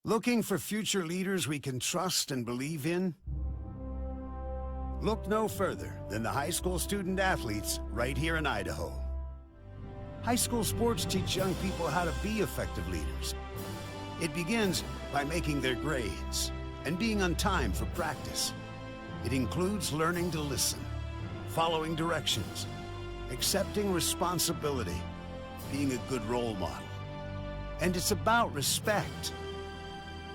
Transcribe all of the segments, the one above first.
Looking for future leaders we can trust and believe in? Look no further than the high school student athletes right here in Idaho. High school sports teach young people how to be effective leaders. It begins by making their grades and being on time for practice. It includes learning to listen, following directions, accepting responsibility, being a good role model. And it's about respect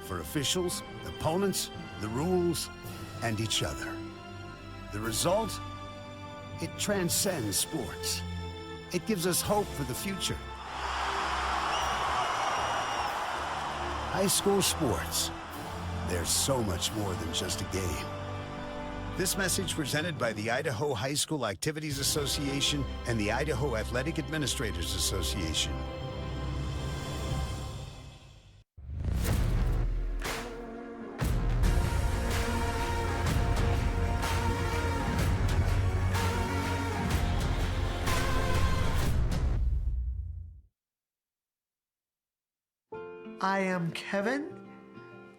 for officials, opponents, the rules, and each other. The result? It transcends sports. It gives us hope for the future. High school sports. There's so much more than just a game. This message presented by the Idaho High School Activities Association and the Idaho Athletic Administrators Association. I am Kevin,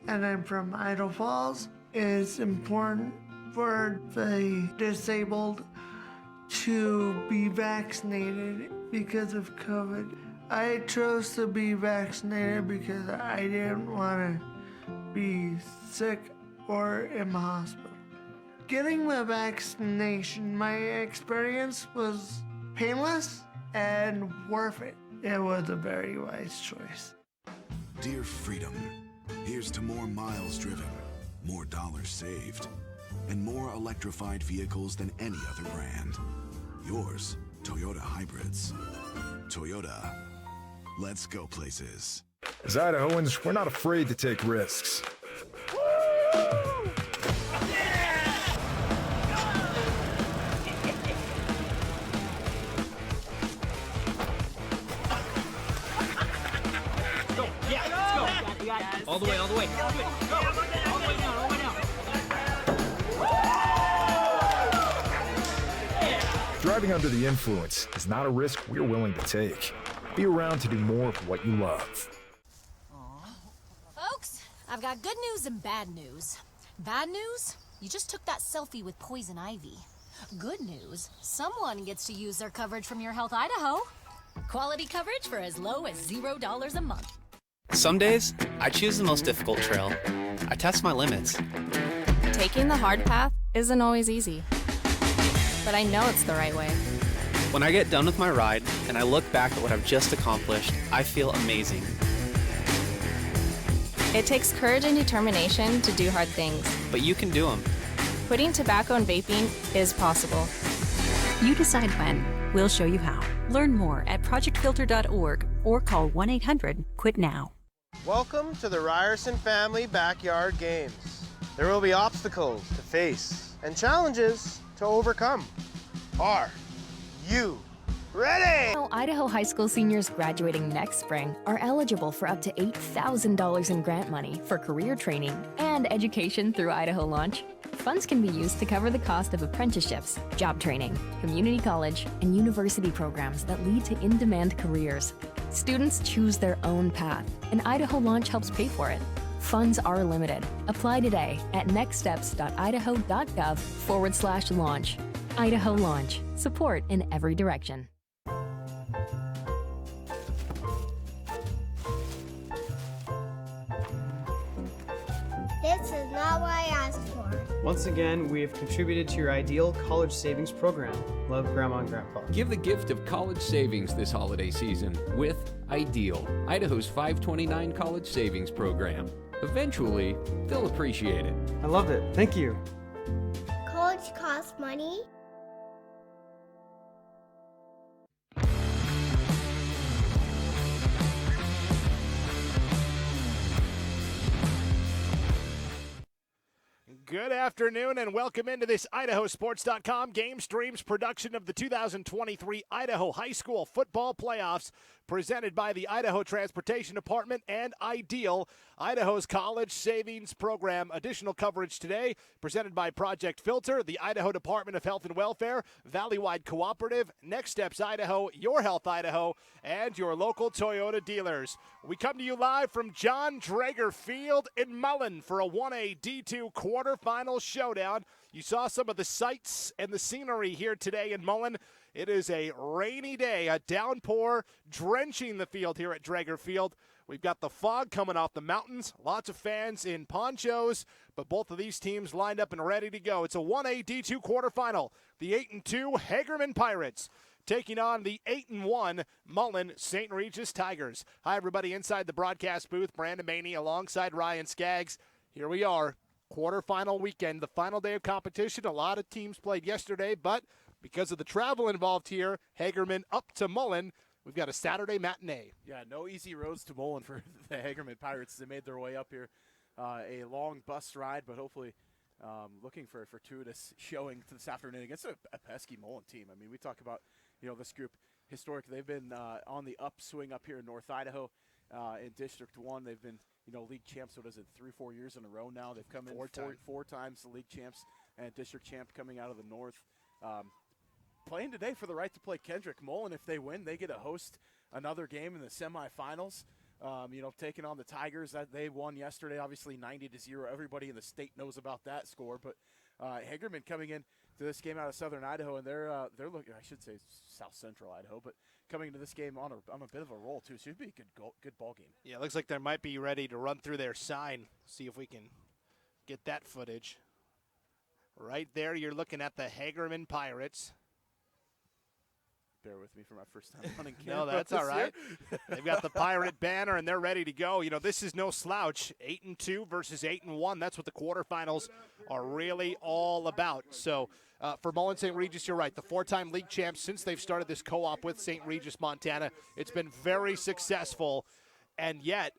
and I'm from Idaho Falls. It's important for the disabled to be vaccinated because of COVID. I chose to be vaccinated because I didn't want to be sick or in the hospital. Getting the vaccination, my experience was painless and worth it. It was a very wise choice. Dear Freedom, here's to more miles driven, more dollars saved, and more electrified vehicles than any other brand. Yours, Toyota Hybrids. Toyota, let's go places. As Idahoans, we're not afraid to take risks. All the way, all the way. Go. All the way down, all the way down. Driving under the influence is not a risk we're willing to take. Be around to do more of what you love. Folks, I've got good news and bad news. Bad news? You just took that selfie with poison ivy. Good news? Someone gets to use their coverage from Your Health Idaho. Quality coverage for as low as $0 a month. Some days, I choose the most difficult trail. I test my limits. Taking the hard path isn't always easy, but I know it's the right way. When I get done with my ride and I look back at what I've just accomplished, I feel amazing. It takes courage and determination to do hard things. But you can do them. Quitting tobacco and vaping is possible. You decide when. We'll show you how. Learn more at projectfilter.org or call 1-800-QUIT-NOW. Welcome to the Ryerson Family Backyard Games. There will be obstacles to face and challenges to overcome. Are you ready? Idaho high school seniors graduating next spring are eligible for up to $8,000 in grant money for career training and education through Idaho Launch. Funds can be used to cover the cost of apprenticeships, job training, community college, and university programs that lead to in-demand careers. Students choose their own path, and Idaho Launch helps pay for it. Funds are limited. Apply today at nextsteps.idaho.gov/launch. Idaho Launch. Support in every direction. This is not what I asked for. Once again, we have contributed to your ideal college savings program. Love, Grandma and Grandpa. Give the gift of college savings this holiday season with Ideal, Idaho's 529 college savings program. Eventually, they'll appreciate it. I love it. Thank you. College costs money. Good afternoon and welcome into this IdahoSports.com GameStreams production of the 2023 Idaho High School Football Playoffs, presented by the Idaho Transportation Department and Ideal, Idaho's college savings program. Additional coverage today presented by Project Filter, the Idaho Department of Health and Welfare, Valleywide Cooperative, Next Steps Idaho, Your Health Idaho, and your local Toyota dealers. We come to you live from John Drager Field in Mullan for a 1A D2 quarterfinal showdown. You saw some of the sights and the scenery here today in Mullan. It is a rainy day, a downpour drenching the field here at Drager Field. We've got the fog coming off the mountains, lots of fans in ponchos, but both of these teams lined up and ready to go. It's a 1A D2 quarterfinal. The 8-2 Hagerman Pirates taking on the 8-1 Mullan St. Regis Tigers. Hi, everybody inside the broadcast booth. Brandon Maney alongside Ryan Skaggs. Here we are, quarterfinal weekend, the final day of competition. A lot of teams played yesterday, but because of the travel involved here, Hagerman up to Mullan. We've got a Saturday matinee. Yeah, no easy roads to Mullan for the Hagerman Pirates. They made their way up here. A long bus ride, but hopefully looking for a fortuitous showing this afternoon against a pesky Mullan team. I mean, we talk about, this group historic. They've been on the upswing up here in North Idaho in District 1. They've been, league champs, 3-4 years in a row now. They've come in four times the league champs and district champ coming out of the north. Playing today for the right to play Kendrick. Mullan, if they win, they get to host another game in the semifinals. Taking on the Tigers. That they won yesterday, obviously 90-0. Everybody in the state knows about that score. But Hagerman coming in to this game out of Southern Idaho, and they're looking. I should say South Central Idaho, but coming into this game on a bit of a roll too. So it'd be a good ball game. Yeah, it looks like they might be ready to run through their sign. See if we can get that footage. Right there, you're looking at the Hagerman Pirates. Bear with me for my first time running camera. No, that's all right. They've got the Pirate banner, and they're ready to go. This is no slouch. 8-2 versus 8-1. That's what the quarterfinals are really all about. So for Mullan St. Regis, you're right. The four-time league champs since they've started this co-op with St. Regis, Montana. It's been very successful, and yet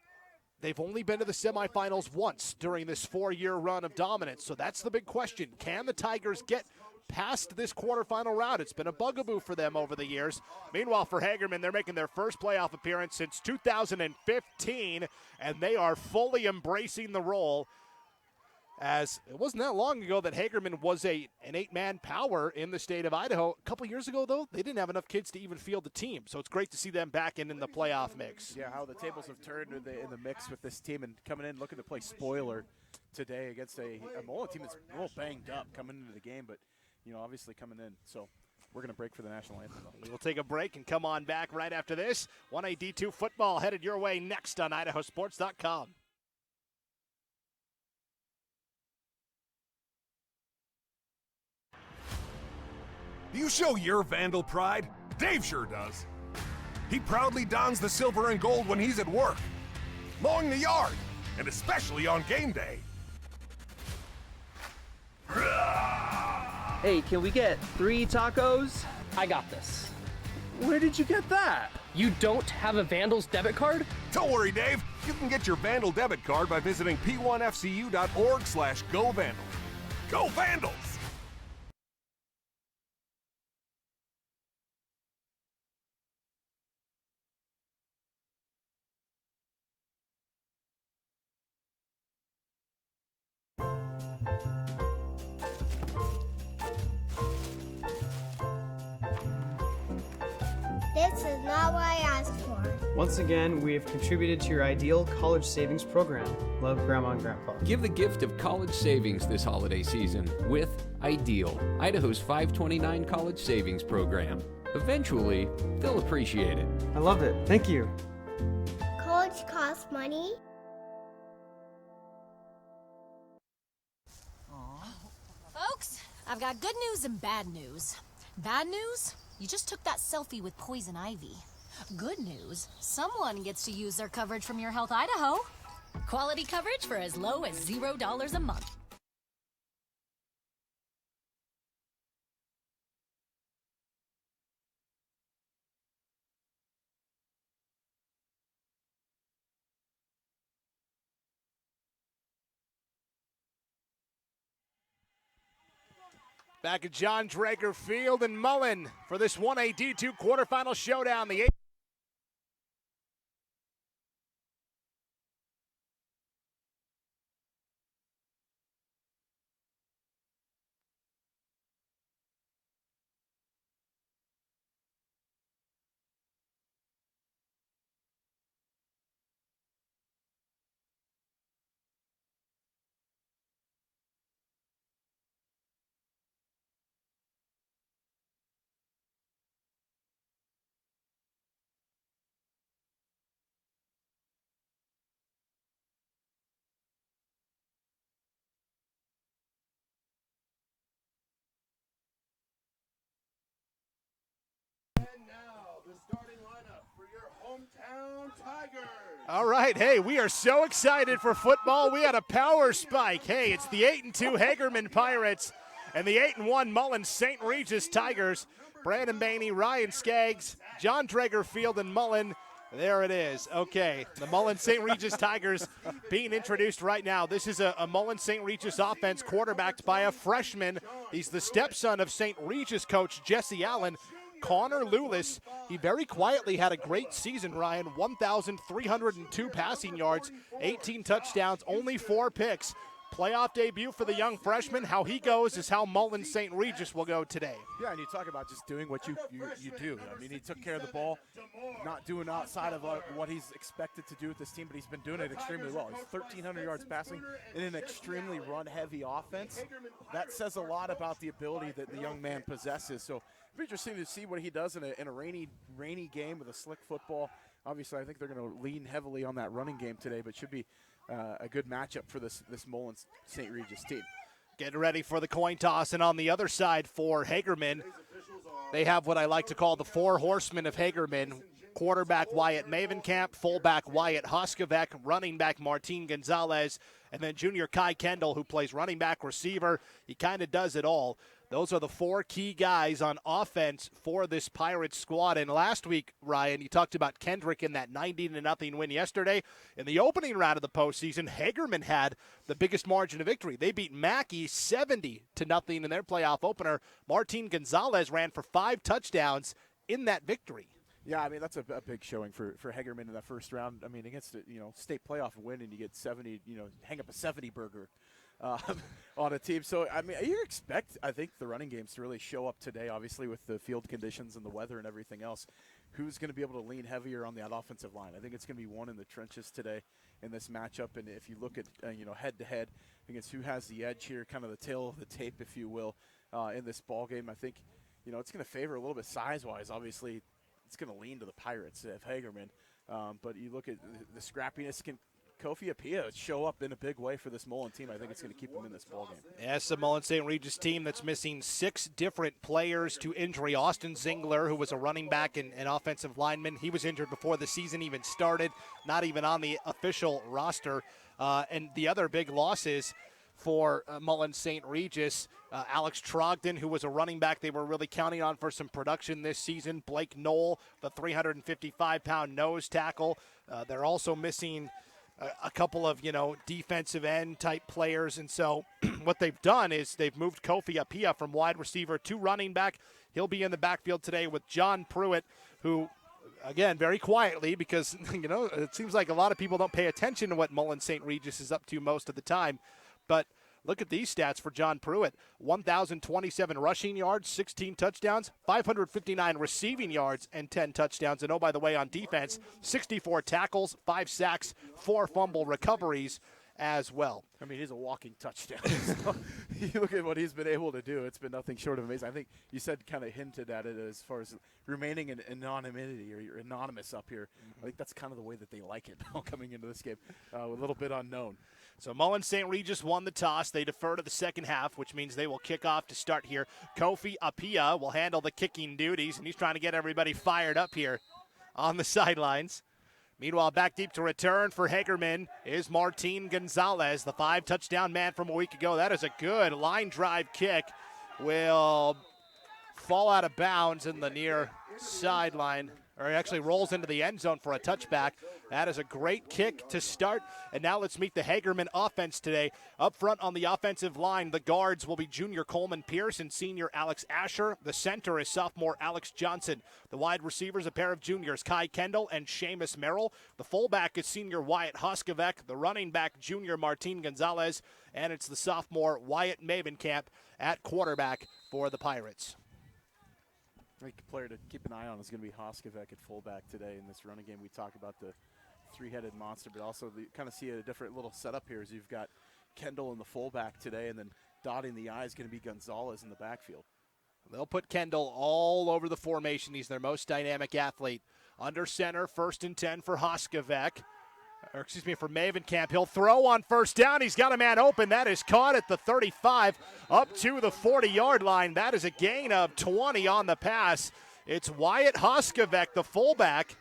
they've only been to the semifinals once during this 4-year run of dominance. So that's the big question. Can the Tigers get past this quarterfinal round? It's been a bugaboo for them over the years. Meanwhile, for Hagerman, they're making their first playoff appearance since 2015, and they are fully embracing the role, as it wasn't that long ago that Hagerman was an 8-man power in the state of Idaho. A couple years ago, though, they didn't have enough kids to even field the team, so it's great to see them back in the playoff mix. Yeah, how the tables have turned in the mix with this team, and coming in looking to play spoiler today against a Mullan team that's a little banged up coming into the game, but obviously coming in. So we're going to break for the national anthem. We will take a break and come on back right after this. 1A D2 football headed your way next on IdahoSports.com. Do you show your Vandal pride? Dave sure does. He proudly dons the silver and gold when he's at work, mowing the yard, and especially on game day. Hey, can we get 3 tacos? I got this. Where did you get that? You don't have a Vandals debit card? Don't worry, Dave. You can get your Vandal debit card by visiting p1fcu.org/govandals. Go Vandals! This is not what I asked for. Once again, we have contributed to your ideal college savings program. Love, Grandma and Grandpa. Give the gift of college savings this holiday season with Ideal, Idaho's 529 college savings program. Eventually, they'll appreciate it. I love it. Thank you. College costs money. Folks, I've got good news and bad news. Bad news? You just took that selfie with poison ivy. Good news, someone gets to use their coverage from Your Health Idaho. Quality coverage for as low as $0 a month. Back at John Drager Field in Mullan for this 1A D2 quarterfinal showdown. The All right, hey, we are so excited for football. We had a power spike. Hey, it's the 8-2 Hagerman Pirates and the 8-1 Mullan St. Regis Tigers. Brandon Bainey, Ryan Skaggs, John Dragerfield, and Mullan. There it is. Okay, the Mullan St. Regis Tigers being introduced right now. This is a Mullan St. Regis offense quarterbacked by a freshman. He's the stepson of St. Regis coach Jesse Allen, Connor Lulis. He very quietly had a great season, Ryan. 1,302 passing yards, 18 touchdowns, only 4 picks. Playoff debut for the young freshman. How he goes is how Mullan St. Regis will go today. Yeah, and you talk about just doing what you do. I mean, he took care of the ball, not doing outside of what he's expected to do with this team, but he's been doing it extremely well. He's 1,300 yards passing in an extremely run-heavy offense. That says a lot about the ability that the young man possesses. So it'll be interesting to see what he does in a rainy game with a slick football. Obviously, I think they're going to lean heavily on that running game today, but should be a good matchup for this Mullan St. Regis team. Getting ready for the coin toss, and on the other side for Hagerman, they have what I like to call the 4 horsemen of Hagerman. Quarterback Wyatt Mavenkamp, fullback Wyatt Hoskevek, running back Martin Gonzalez, and then junior Kai Kendall, who plays running back, receiver. He kind of does it all. Those are the 4 key guys on offense for this Pirates squad. And last week, Ryan, you talked about Kendrick in that 90-0 win yesterday. In the opening round of the postseason, Hagerman had the biggest margin of victory. They beat Mackey 70-0 in their playoff opener. Martin Gonzalez ran for 5 touchdowns in that victory. Yeah, I mean, that's a big showing for Hagerman in that first round. I mean, against a state playoff win, and you get 70, hang up a 70 burger on a team. So, I mean, you expect, I think, the running games to really show up today, obviously, with the field conditions and the weather and everything else. Who's going to be able to lean heavier on that offensive line? I think it's going to be one in the trenches today in this matchup. And if you look at, head-to-head against who has the edge here, kind of the tail of the tape, if you will, in this ball game, I think, it's going to favor a little bit size-wise. Obviously, it's going to lean to the Pirates of Hagerman. But you look at the scrappiness. Can Kofi Apia show up in a big way for this Mullan team? I think it's going to keep them in this ballgame. Yes, the Mullan St. Regis team that's missing 6 different players to injury. Austin Zingler, who was a running back and offensive lineman, he was injured before the season even started, not even on the official roster. And the other big losses for Mullan St. Regis, Alex Trogdon, who was a running back they were really counting on for some production this season. Blake Knoll, the 355-pound nose tackle. They're also missing a couple of, defensive end type players. And so what they've done is they've moved Kofi Apia from wide receiver to running back. He'll be in the backfield today with John Pruitt, who, again, very quietly, because, it seems like a lot of people don't pay attention to what Mullan St. Regis is up to most of the time. But look at these stats for John Pruitt. 1,027 rushing yards, 16 touchdowns, 559 receiving yards, and 10 touchdowns. And, oh, by the way, on defense, 64 tackles, 5 sacks, 4 fumble recoveries as well. I mean, he's a walking touchdown. So you look at what he's been able to do. It's been nothing short of amazing. I think you said kind of hinted at it as far as remaining in anonymity, or you're anonymous up here. I think that's kind of the way that they like it coming into this game, a little bit unknown. So Mullan St. Regis won the toss. They defer to the second half, which means they will kick off to start here. Kofi Apia will handle the kicking duties, and he's trying to get everybody fired up here on the sidelines. Meanwhile, back deep to return for Hagerman is Martin Gonzalez, the 5-touchdown man from a week ago. That is a good line drive kick. Will fall out of bounds in the near sideline, or actually rolls into the end zone for a touchback. That is a great kick to start. And now let's meet the Hagerman offense today. Up front on the offensive line, the guards will be junior Coleman Pierce and senior Alex Asher. The center is sophomore Alex Johnson. The wide receivers, a pair of juniors, Kai Kendall and Seamus Merrill. The fullback is senior Wyatt Hoskevek. The running back, junior Martin Gonzalez. And it's the sophomore Wyatt Mavenkamp at quarterback for the Pirates. I think a player to keep an eye on is going to be Hoskevek at fullback today in this running game. We talk about the 3-headed monster, but also kind of see a different little setup here as you've got Kendall in the fullback today, and then dotting the I is going to be Gonzalez in the backfield. They'll put Kendall all over the formation. He's their most dynamic athlete. Under center, 1st and 10 for Hoskevek. For Mavenkamp. He'll throw on first down. He's got a man open. That is caught at the 35 up to the 40-yard line. That is a gain of 20 on the pass. It's Wyatt Hoskevek, the fullback,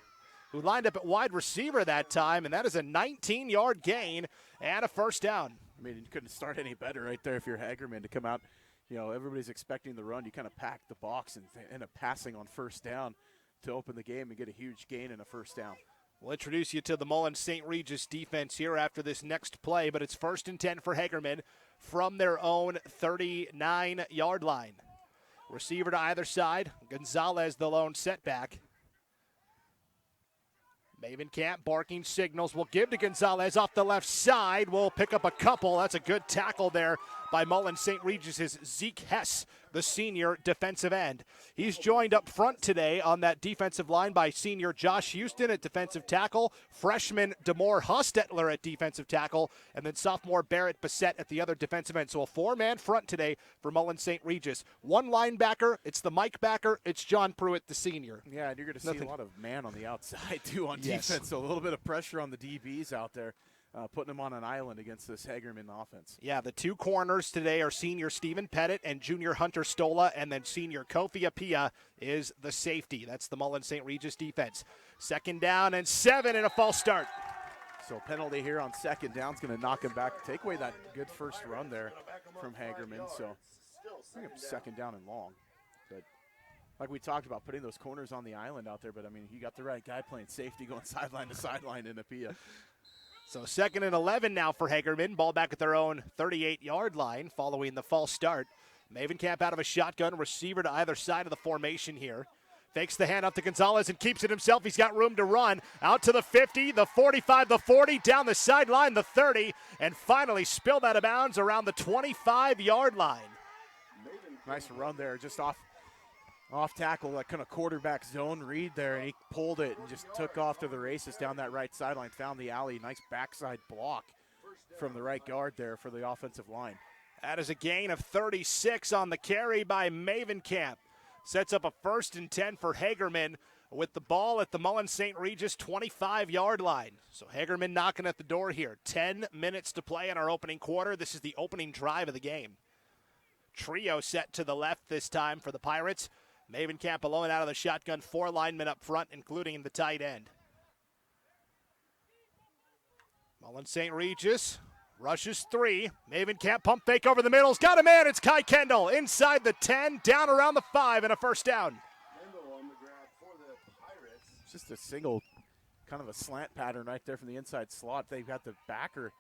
who lined up at wide receiver that time, and that is a 19-yard gain and a first down. I mean, you couldn't start any better right there if you're Hagerman to come out. You know, everybody's expecting the run. You kind of pack the box and end up passing on first down to open the game and get a huge gain and a first down. We'll introduce you to the Mullan St. Regis defense here after this next play, but it's 1st and 10 for Hagerman from their own 39-yard line. Receiver to either side. Gonzalez, the lone setback. Mavenkamp barking signals. Will give to Gonzalez off the left side. Will pick up a couple. That's a good tackle there by Mullan St. Regis' Zeke Hess, the senior defensive end. He's joined up front today on that defensive line by senior Josh Houston at defensive tackle, freshman DeMore Hustetler at defensive tackle, and then sophomore Barrett Bassett at the other defensive end. So a 4-man front today for Mullan St. Regis. One linebacker, it's the Mike backer, it's John Pruitt, the senior. Yeah, and you're going to see a lot of man on the outside, too, on defense. So a little bit of pressure on the DBs out there. Putting them on an island against this Hagerman offense. Yeah, the two corners today are senior Stephen Pettit and junior Hunter Stola, and then senior Kofi Apia is the safety. That's the Mullan St. Regis defense. 2nd down and 7 and a false start. So penalty here on 2nd down is going to knock him back. Take away that good first run there from Hagerman. So I think it's 2nd down and long. But like we talked about, putting those corners on the island out there, but I mean, you got the right guy playing safety going sideline to sideline in Apia. So 2nd and 11 now for Hagerman. Ball back at their own 38-yard line following the false start. Mavenkamp out of a shotgun, receiver to either side of the formation here. Fakes the hand up to Gonzalez and keeps it himself. He's got room to run. Out to the 50, the 45, the 40, down the sideline, the 30, and finally spilled out of bounds around the 25-yard line. Nice run there, just off tackle, that kind of quarterback zone read there, and he pulled it and just took off to the races down that right sideline, found the alley. Nice backside block from the right guard there for the offensive line. That is a gain of 36 on the carry by Mavenkamp. Sets up a 1st and 10 for Hagerman with the ball at the Mullan St. Regis 25-yard line. So Hagerman knocking at the door here. 10 minutes to play in our opening quarter. This is the opening drive of the game. Trio set to the left this time for the Pirates. Mavenkamp alone out of the shotgun, 4 linemen up front, including the tight end. Mullan St. Regis rushes 3. Mavenkamp pump fake over the middle. He's got a man. It's Kai Kendall inside the 10, down around the 5, and a first down. It's just a single kind of a slant pattern right there from the inside slot. They've got the backer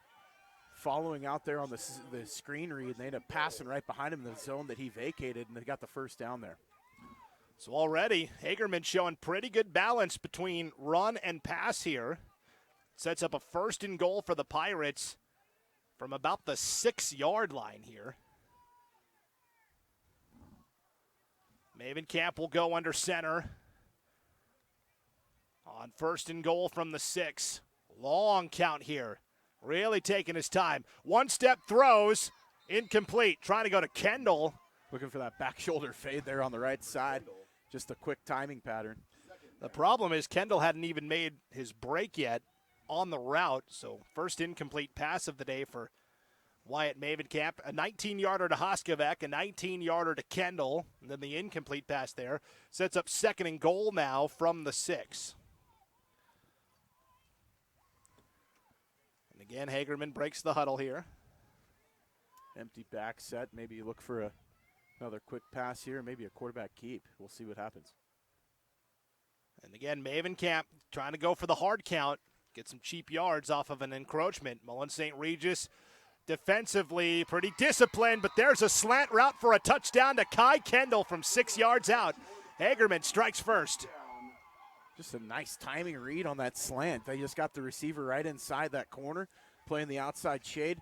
following out there on the screen read, and they end up passing right behind him in the zone that he vacated, and they got the first down there. So already, Hagerman showing pretty good balance between run and pass here. Sets up a 1st and goal for the Pirates from about the 6-yard line here. Mavenkamp will go under center. On 1st and goal from the 6. Long count here. Really taking his time. One-step throws. Incomplete. Trying to go to Kendall. Looking for that back shoulder fade there on the right side. Just a quick timing pattern. The problem is Kendall hadn't even made his break yet on the route. So first incomplete pass of the day for Wyatt Mavenkamp. A 19-yarder to Hoskovec, a 19-yarder to Kendall. And then the incomplete pass there sets up 2nd and goal now from the 6. And again, Hagerman breaks the huddle here. Empty back set. Maybe you look for another quick pass here, maybe a quarterback keep. We'll see what happens. And again, Mavenkamp trying to go for the hard count, get some cheap yards off of an encroachment. Mullan St. Regis defensively pretty disciplined, but there's a slant route for a touchdown to Kai Kendall from 6 yards out. Hagerman strikes first. Just a nice timing read on that slant. They just got the receiver right inside that corner, playing the outside shade.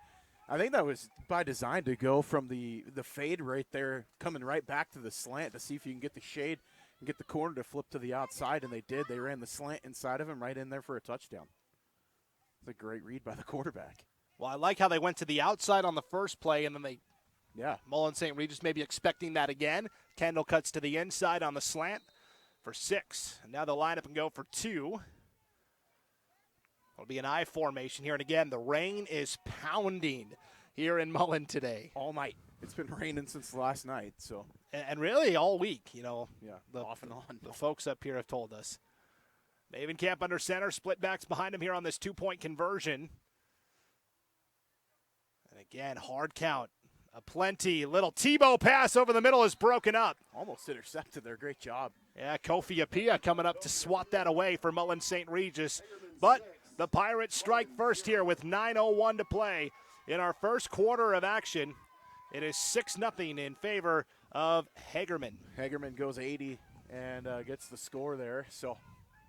I think that was by design to go from the fade right there, coming right back to the slant to see if you can get the shade and get the corner to flip to the outside, and they did. They ran the slant inside of him right in there for a touchdown. It's a great read by the quarterback. Well, I like how they went to the outside on the first play, and then Yeah. Mullan St. Regis maybe expecting that again. Kendall cuts to the inside on the slant for 6. And now they'll line up and go for 2. It'll be an I formation here. And again, the rain is pounding here in Mullan today. All night. It's been raining since last night. So And really all week, Yeah, off and on. The folks up here have told us. Mavenkamp under center, split backs behind him here on this 2-point conversion. And again, hard count. A plenty. Little Tebow pass over the middle is broken up. Almost intercepted there. Great job. Yeah, Kofi Apia coming up to swat that away for Mullan St. Regis. But the Pirates strike first here with 9:01 to play in our first quarter of action. It is 6-0 in favor of Hagerman. Hagerman goes 80 and gets the score there. So,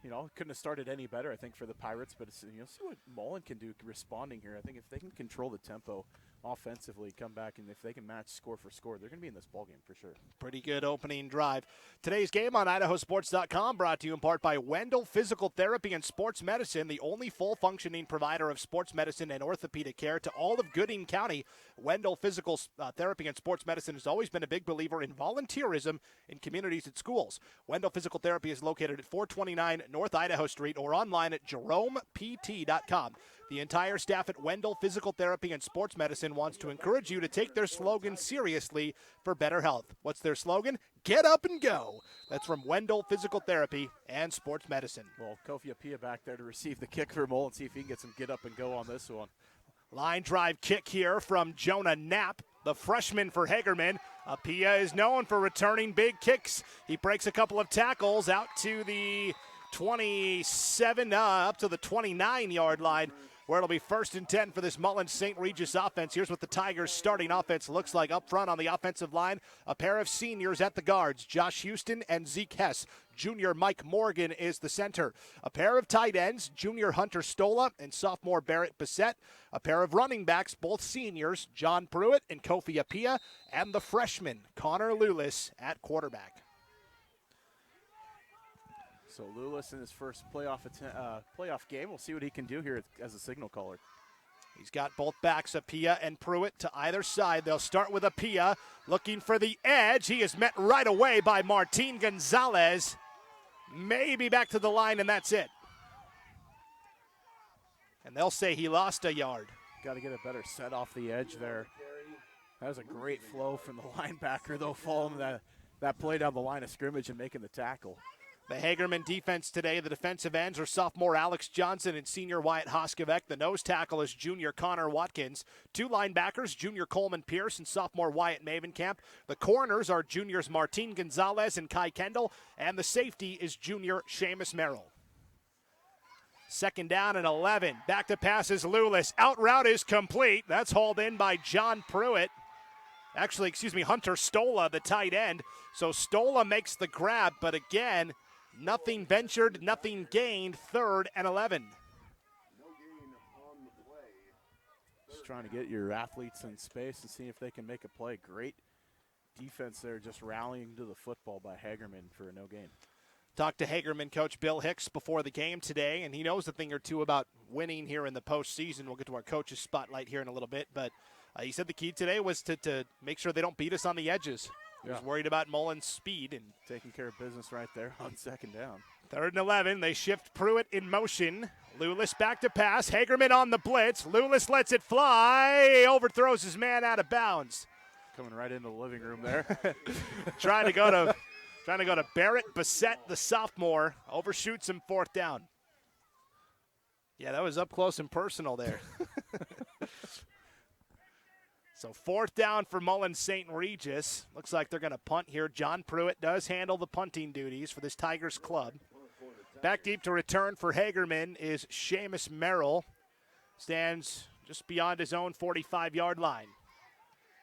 couldn't have started any better, I think, for the Pirates. But, see what Mullan can do responding here. I think if they can control the tempo offensively, come back, and if they can match score for score, they're going to be in this ballgame for sure. Pretty good opening drive. Today's game on IdahoSports.com brought to you in part by Wendell Physical Therapy and Sports Medicine, the only full-functioning provider of sports medicine and orthopedic care to all of Gooding County. Wendell Physical Therapy and Sports Medicine has always been a big believer in volunteerism in communities and schools. Wendell Physical Therapy is located at 429 North Idaho Street or online at jeromept.com. The entire staff at Wendell Physical Therapy and Sports Medicine wants to encourage you to take their slogan seriously for better health. What's their slogan? Get up and go. That's from Wendell Physical Therapy and Sports Medicine. Well, Kofi Apia back there to receive the kick for Mullan and see if he can get some get up and go on this one. Line drive kick here from Jonah Knapp, the freshman for Hagerman. Apia is known for returning big kicks. He breaks a couple of tackles out to the 27, up to the 29-yard line, where it'll be 1st and 10 for this Mullan St. Regis offense. Here's what the Tigers' starting offense looks like up front on the offensive line. A pair of seniors at the guards, Josh Houston and Zeke Hess. Junior Mike Morgan is the center. A pair of tight ends, junior Hunter Stola and sophomore Barrett Bissett. A pair of running backs, both seniors, John Pruitt and Kofi Apia. And the freshman, Connor Lulis, at quarterback. So Lulis in his first playoff game. We'll see what he can do here as a signal caller. He's got both backs, Apia and Pruitt, to either side. They'll start with Apia, looking for the edge. He is met right away by Martin Gonzalez. Maybe back to the line, and that's it. And they'll say he lost a yard. Got to get a better set off the edge there. That was a great flow from the linebacker, though, following that play down the line of scrimmage and making the tackle. The Hagerman defense today, the defensive ends are sophomore Alex Johnson and senior Wyatt Hoskevek. The nose tackle is junior Connor Watkins. Two linebackers, junior Coleman Pierce and sophomore Wyatt Mavenkamp. The corners are juniors Martin Gonzalez and Kai Kendall. And the safety is junior Seamus Merrill. 2nd down and 11. Back to passes Lulis. Out route is complete. That's hauled in by John Pruitt. Actually, Hunter Stola, the tight end. So Stola makes the grab, but again, nothing ventured, nothing gained. 3rd and 11. Just trying to get your athletes in space and see if they can make a play. Great defense there, just rallying to the football by Hagerman for a no gain. Talked to Hagerman coach Bill Hicks before the game today, and he knows a thing or two about winning here in the postseason. We'll get to our coach's spotlight here in a little bit, but he said the key today was to make sure they don't beat us on the edges. He was worried about Mullan's speed. And taking care of business right there on 2nd down. 3rd and 11. They shift Pruitt in motion. Lulis back to pass. Hagerman on the blitz. Lulis lets it fly. Overthrows his man out of bounds. Coming right into the living room there. Trying to go to Barrett Bissett, the sophomore. Overshoots him 4th down. Yeah, that was up close and personal there. So 4th down for Mullan St. Regis. Looks like they're going to punt here. John Pruitt does handle the punting duties for this Tigers club. Back deep to return for Hagerman is Seamus Merrill. Stands just beyond his own 45-yard line.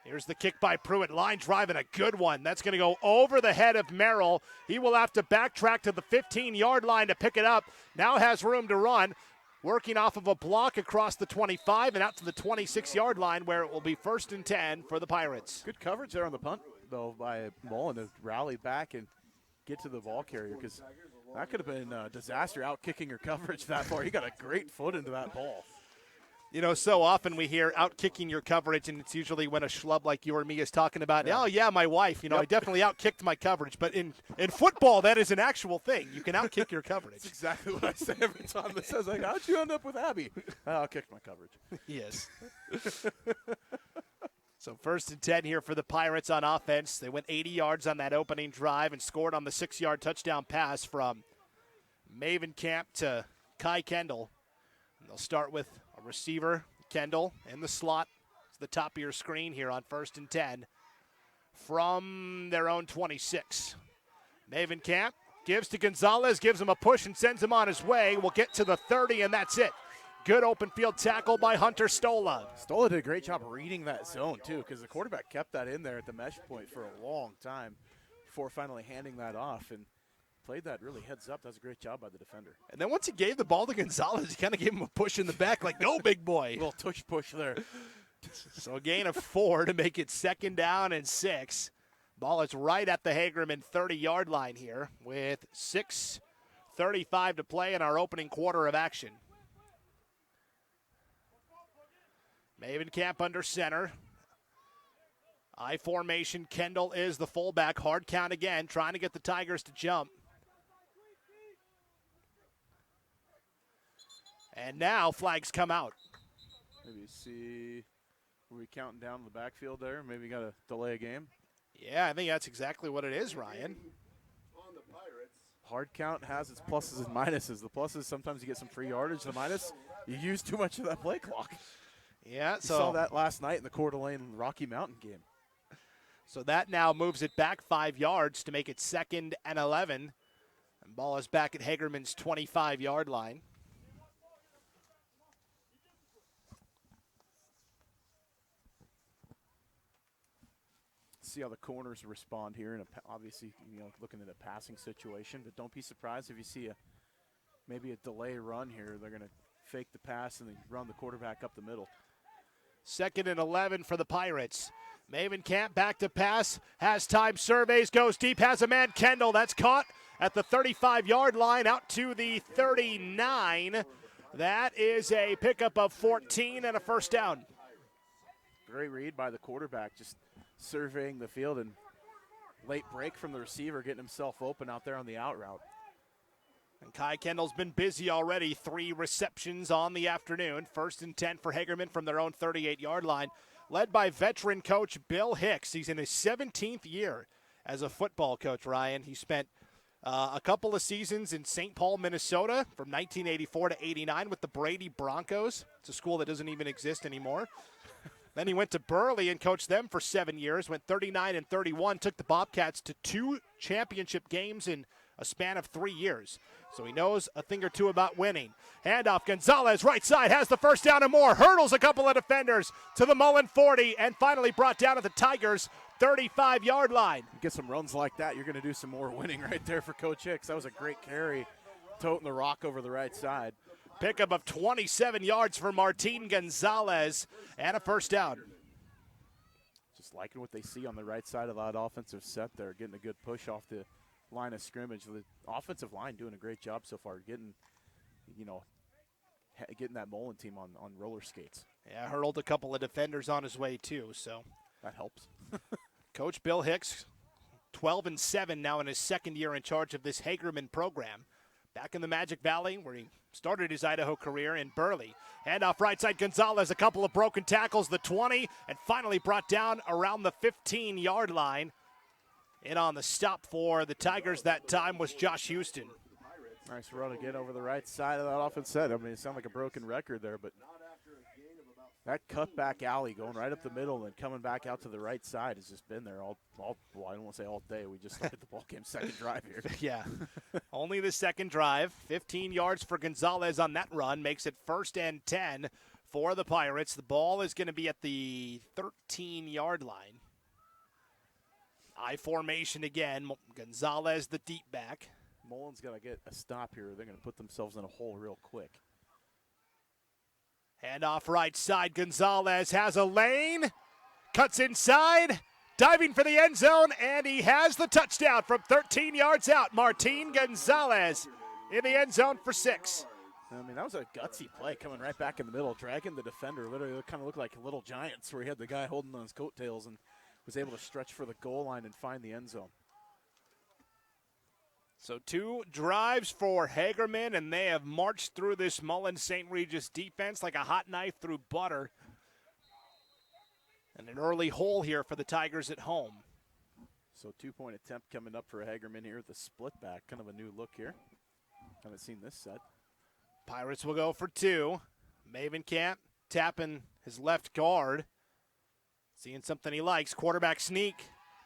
Here's the kick by Pruitt. Line drive and a good one. That's going to go over the head of Merrill. He will have to backtrack to the 15-yard line to pick it up. Now has room to run. Working off of a block across the 25 and out to the 26-yard line where it will be 1st and 10 for the Pirates. Good coverage there on the punt, though, by Mullan to rally back and get to the ball carrier, because that could have been a disaster out kicking your coverage that far. He got a great foot into that ball. You know, so often we hear out kicking your coverage, and it's usually when a schlub like you or me is talking about, oh, yeah, my wife. You know, I definitely out kicked my coverage. But in football, that is an actual thing. You can out kick your coverage. That's exactly what I say every time this says, like, how'd you end up with Abby? I out kicked my coverage. Yes. So 1st and 10 here for the Pirates on offense. They went 80 yards on that opening drive and scored on the 6-yard touchdown pass from Maven Camp to Kai Kendall. And they'll start with a receiver, Kendall, in the slot. It's the top of your screen here on 1st and 10 from their own 26. Maven Camp gives to Gonzalez, gives him a push and sends him on his way. We'll get to the 30, and that's it. Good open field tackle by Hunter Stola. Stola did a great job reading that zone, too, because the quarterback kept that in there at the mesh point for a long time before finally handing that off and played that really heads up. That was a great job by the defender. And then once he gave the ball to Gonzalez, he kind of gave him a push in the back, like, go, big boy. A little tush push there. So a gain of 4 to make it 2nd down and 6. Ball is right at the Hagerman 30-yard line here with 6:35 to play in our opening quarter of action. Maven Camp under center. I formation. Kendall is the fullback. Hard count again, trying to get the Tigers to jump. And now flags come out. Maybe see, are we counting down the backfield there? Maybe got to delay a game. Yeah, I think that's exactly what it is, Ryan. Hard count has its pluses and minuses. The pluses, sometimes you get some free yardage. The minus, you use too much of that play clock. Yeah, so saw that last night in the Coeur d'Alene Rocky Mountain game. So that now moves it back 5 yards to make it 2nd and 11. And ball is back at Hagerman's 25-yard line. See how the corners respond here, and obviously, looking at a passing situation. But don't be surprised if you see maybe a delay run here. They're going to fake the pass and then run the quarterback up the middle. 2nd and 11 for the Pirates. Maven Camp back to pass, has time, surveys, goes deep, has a man, Kendall. That's caught at the 35-yard line, out to the 39. That is a pickup of 14 and a 1st down. Great read by the quarterback, just surveying the field, and late break from the receiver, getting himself open out there on the out route. And Kai Kendall's been busy already. 3 receptions on the afternoon. 1st and 10 for Hagerman from their own 38-yard line, led by veteran coach Bill Hicks. He's in his 17th year as a football coach, Ryan. He spent a couple of seasons in St. Paul, Minnesota from 1984 to 89 with the Brady Broncos. It's a school that doesn't even exist anymore. Then he went to Burley and coached them for 7 years, went 39 and 31, took the Bobcats to 2 championship games in a span of 3 years. So he knows a thing or two about winning. Handoff, Gonzalez, right side, has the 1st down and more. Hurdles a couple of defenders to the Mullan 40, and finally brought down at the Tigers' 35-yard line. You get some runs like that, you're going to do some more winning right there for Coach Hicks. That was a great carry, toting the rock over the right side. Pickup of 27 yards for Martin Gonzalez, and a 1st down. Just liking what they see on the right side of that offensive set there, getting a good push off the line of scrimmage. The offensive line doing a great job so far, getting that Mullan team on roller skates. Yeah, hurled a couple of defenders on his way too, so that helps. Coach Bill Hicks, 12-7 now in his 2nd year in charge of this Hagerman program. Back in the Magic Valley, where he started his Idaho career in Burley. Handoff right side, Gonzalez, a couple of broken tackles, the 20, and finally brought down around the 15-yard line. In on the stop for the Tigers that time was Josh Houston. Nice run again over the right side of that offense set. I mean, it sounded like a broken record there, but that cutback alley going right up the middle and coming back out to the right side has just been there all well, I don't want to say all day. We just started the ball game 2nd drive here. Yeah, only the 2nd drive. 15 yards for Gonzalez on that run makes it 1st and 10 for the Pirates. The ball is going to be at the 13-yard line. I formation again. Gonzalez, the deep back. Mullan's got to get a stop here. They're going to put themselves in a hole real quick. Handoff right side. Gonzalez has a lane. Cuts inside. Diving for the end zone. And he has the touchdown from 13 yards out. Martin Gonzalez in the end zone for 6. I mean, that was a gutsy play coming right back in the middle, dragging the defender. Literally kind of looked like Little Giants where he had the guy holding on his coattails and was able to stretch for the goal line and find the end zone. So 2 drives for Hagerman, and they have marched through this Mullan St. Regis defense like a hot knife through butter. And an early hole here for the Tigers at home. So 2-point attempt coming up for Hagerman here at the split back. Kind of a new look here. Haven't seen this set. Pirates will go for 2. Mavenkamp tapping his left guard. Seeing something he likes. Quarterback sneak.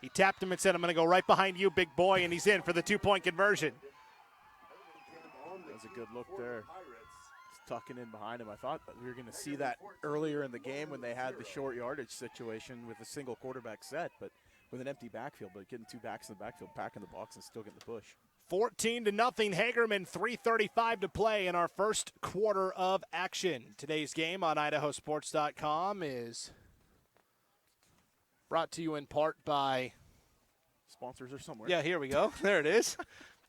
He tapped him and said, I'm going to go right behind you, big boy, and he's in for the 2-point conversion. That was a good look there. Just tucking in behind him. I thought we were going to see that earlier in the game when they had the short yardage situation with a single quarterback set, but with an empty backfield, but getting 2 backs in the backfield, packing the box, and still getting the push. 14-0, Hagerman, 3:35 to play in our first quarter of action. Today's game on IdahoSports.com is brought to you in part by... Sponsors are somewhere. Yeah, here we go. There it is.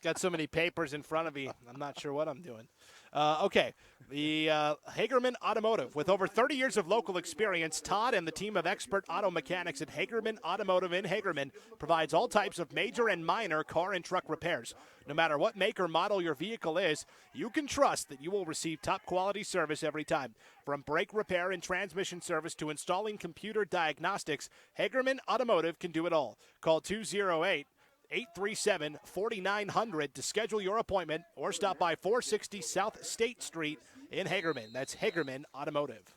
Got so many papers in front of me, I'm not sure what I'm doing. Okay, the Hagerman Automotive. With over 30 years of local experience, Todd and the team of expert auto mechanics at Hagerman Automotive in Hagerman provides all types of major and minor car and truck repairs. No matter what make or model your vehicle is, you can trust that you will receive top quality service every time. From brake repair and transmission service to installing computer diagnostics, Hagerman Automotive can do it all. Call 208-837-4900 to schedule your appointment or stop by 460 South State Street in Hagerman. That's Hagerman Automotive.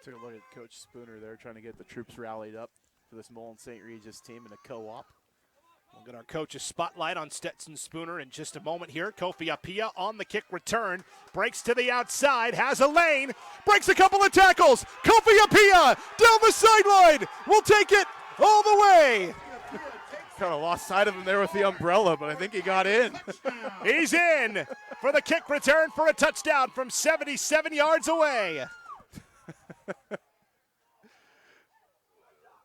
Took a look at Coach Spooner there trying to get the troops rallied up for this Mullan St. Regis team in a co-op. We'll get our coach's spotlight on Stetson Spooner in just a moment here. Kofi Apia on the kick return. Breaks to the outside, has a lane, breaks a couple of tackles. Kofi Apia down the sideline. We'll take it all the way. Kind of lost sight of him there with the umbrella, but I think he got in. He's in for the kick return for a touchdown from 77 yards away.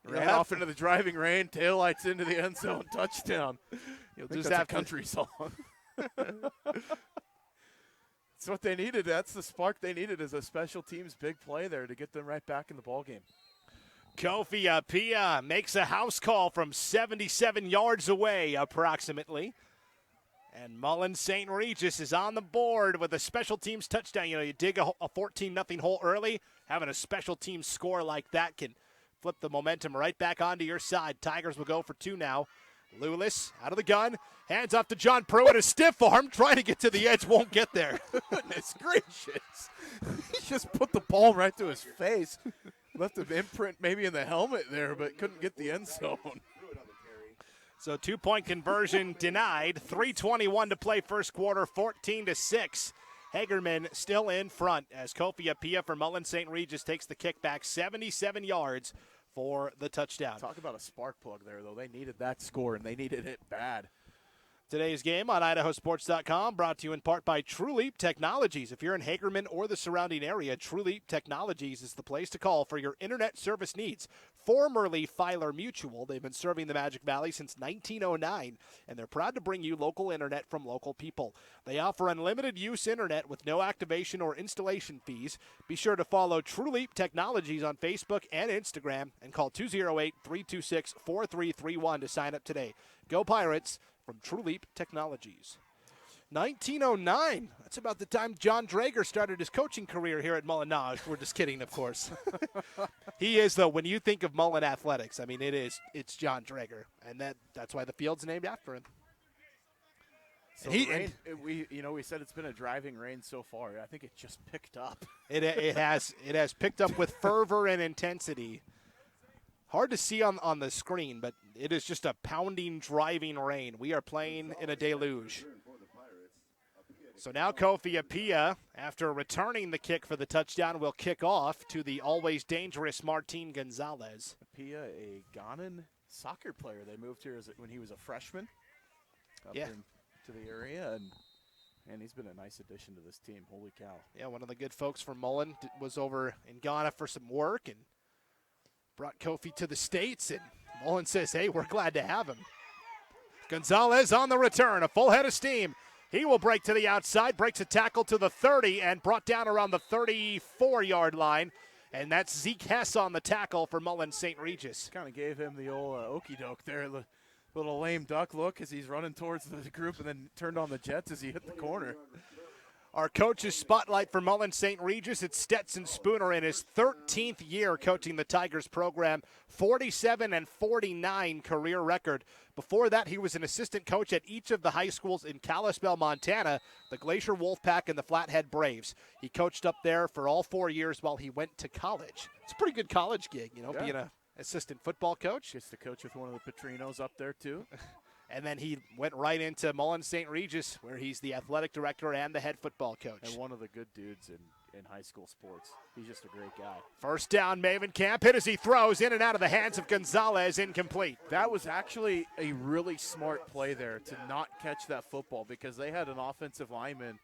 Ran off into the driving rain, taillights into the end zone, touchdown. You'll just just have a country song. That's what they needed. That's the spark they needed as a special teams big play there to get them right back in the ball game. Kofi Apia makes a house call from 77 yards away approximately. And Mullan St. Regis is on the board with a special teams touchdown. You know, you dig a 14-0 hole early, having a special teams score like that can flip the momentum right back onto your side. Tigers will go for 2 now. Lewis out of the gun, hands off to John Pruitt, a stiff arm, trying to get to the edge, won't get there. Goodness gracious. He just put the ball right to his face. Left an imprint maybe in the helmet there, but couldn't get the end zone. So 2-point conversion denied. 3:21 to play first quarter, 14-6. Hagerman still in front as Kofi Apia for Mullan St. Regis takes the kick back 77 yards for the touchdown. Talk about a spark plug there, though. They needed that score, and they needed it bad. Today's game on IdahoSports.com brought to you in part by TrueLeap Technologies. If you're in Hagerman or the surrounding area, TrueLeap Technologies is the place to call for your internet service needs. Formerly Filer Mutual, they've been serving the Magic Valley since 1909, and they're proud to bring you local internet from local people. They offer unlimited use internet with no activation or installation fees. Be sure to follow TrueLeap Technologies on Facebook and Instagram and call 208-326-4331 to sign up today. Go Pirates! From TrueLeap Technologies. 1909. That's about the time John Drager started his coaching career here at Mullan. No, we're just kidding, of course. He is, though, when you think of Mullan athletics, I mean, it's John Drager, and that's why the field's named after him. So we said it's been a driving rain so far. I think it just picked up. It has picked up with fervor and intensity. Hard to see on the screen, but it is just a pounding, driving rain. We are playing in a deluge. So now Kofi Apia, after returning the kick for the touchdown, will kick off to the always dangerous Martin Gonzalez. Apia, a Ghanan soccer player. They moved here when he was a freshman up into the area, and he's been a nice addition to this team. Holy cow. Yeah, one of the good folks from Mullan was over in Ghana for some work and brought Kofi to the States, and Mullan says, hey, we're glad to have him. Gonzalez on the return, a full head of steam. He will break to the outside, breaks a tackle to the 30, and brought down around the 34-yard line. And that's Zeke Hess on the tackle for Mullan St. Regis. Kind of gave him the old okey-doke there, the little lame duck look as he's running towards the group and then turned on the jets as he hit the corner. Our coaches spotlight for Mullan St. Regis. It's Stetson Spooner in his 13th year coaching the Tigers program, 47-49 career record. Before that, he was an assistant coach at each of the high schools in Kalispell, Montana, the Glacier Wolfpack and the Flathead Braves. He coached up there for all 4 years while he went to college. It's a pretty good college gig, being an assistant football coach. Gets to coach with one of the Petrinos up there, too. And then he went right into Mullan St. Regis, where he's the athletic director and the head football coach. And one of the good dudes in high school sports. He's just a great guy. First down, Maven Camp. Hit as he throws in and out of the hands of Gonzalez, incomplete. That was actually a really smart play there to not catch that football, because they had an offensive lineman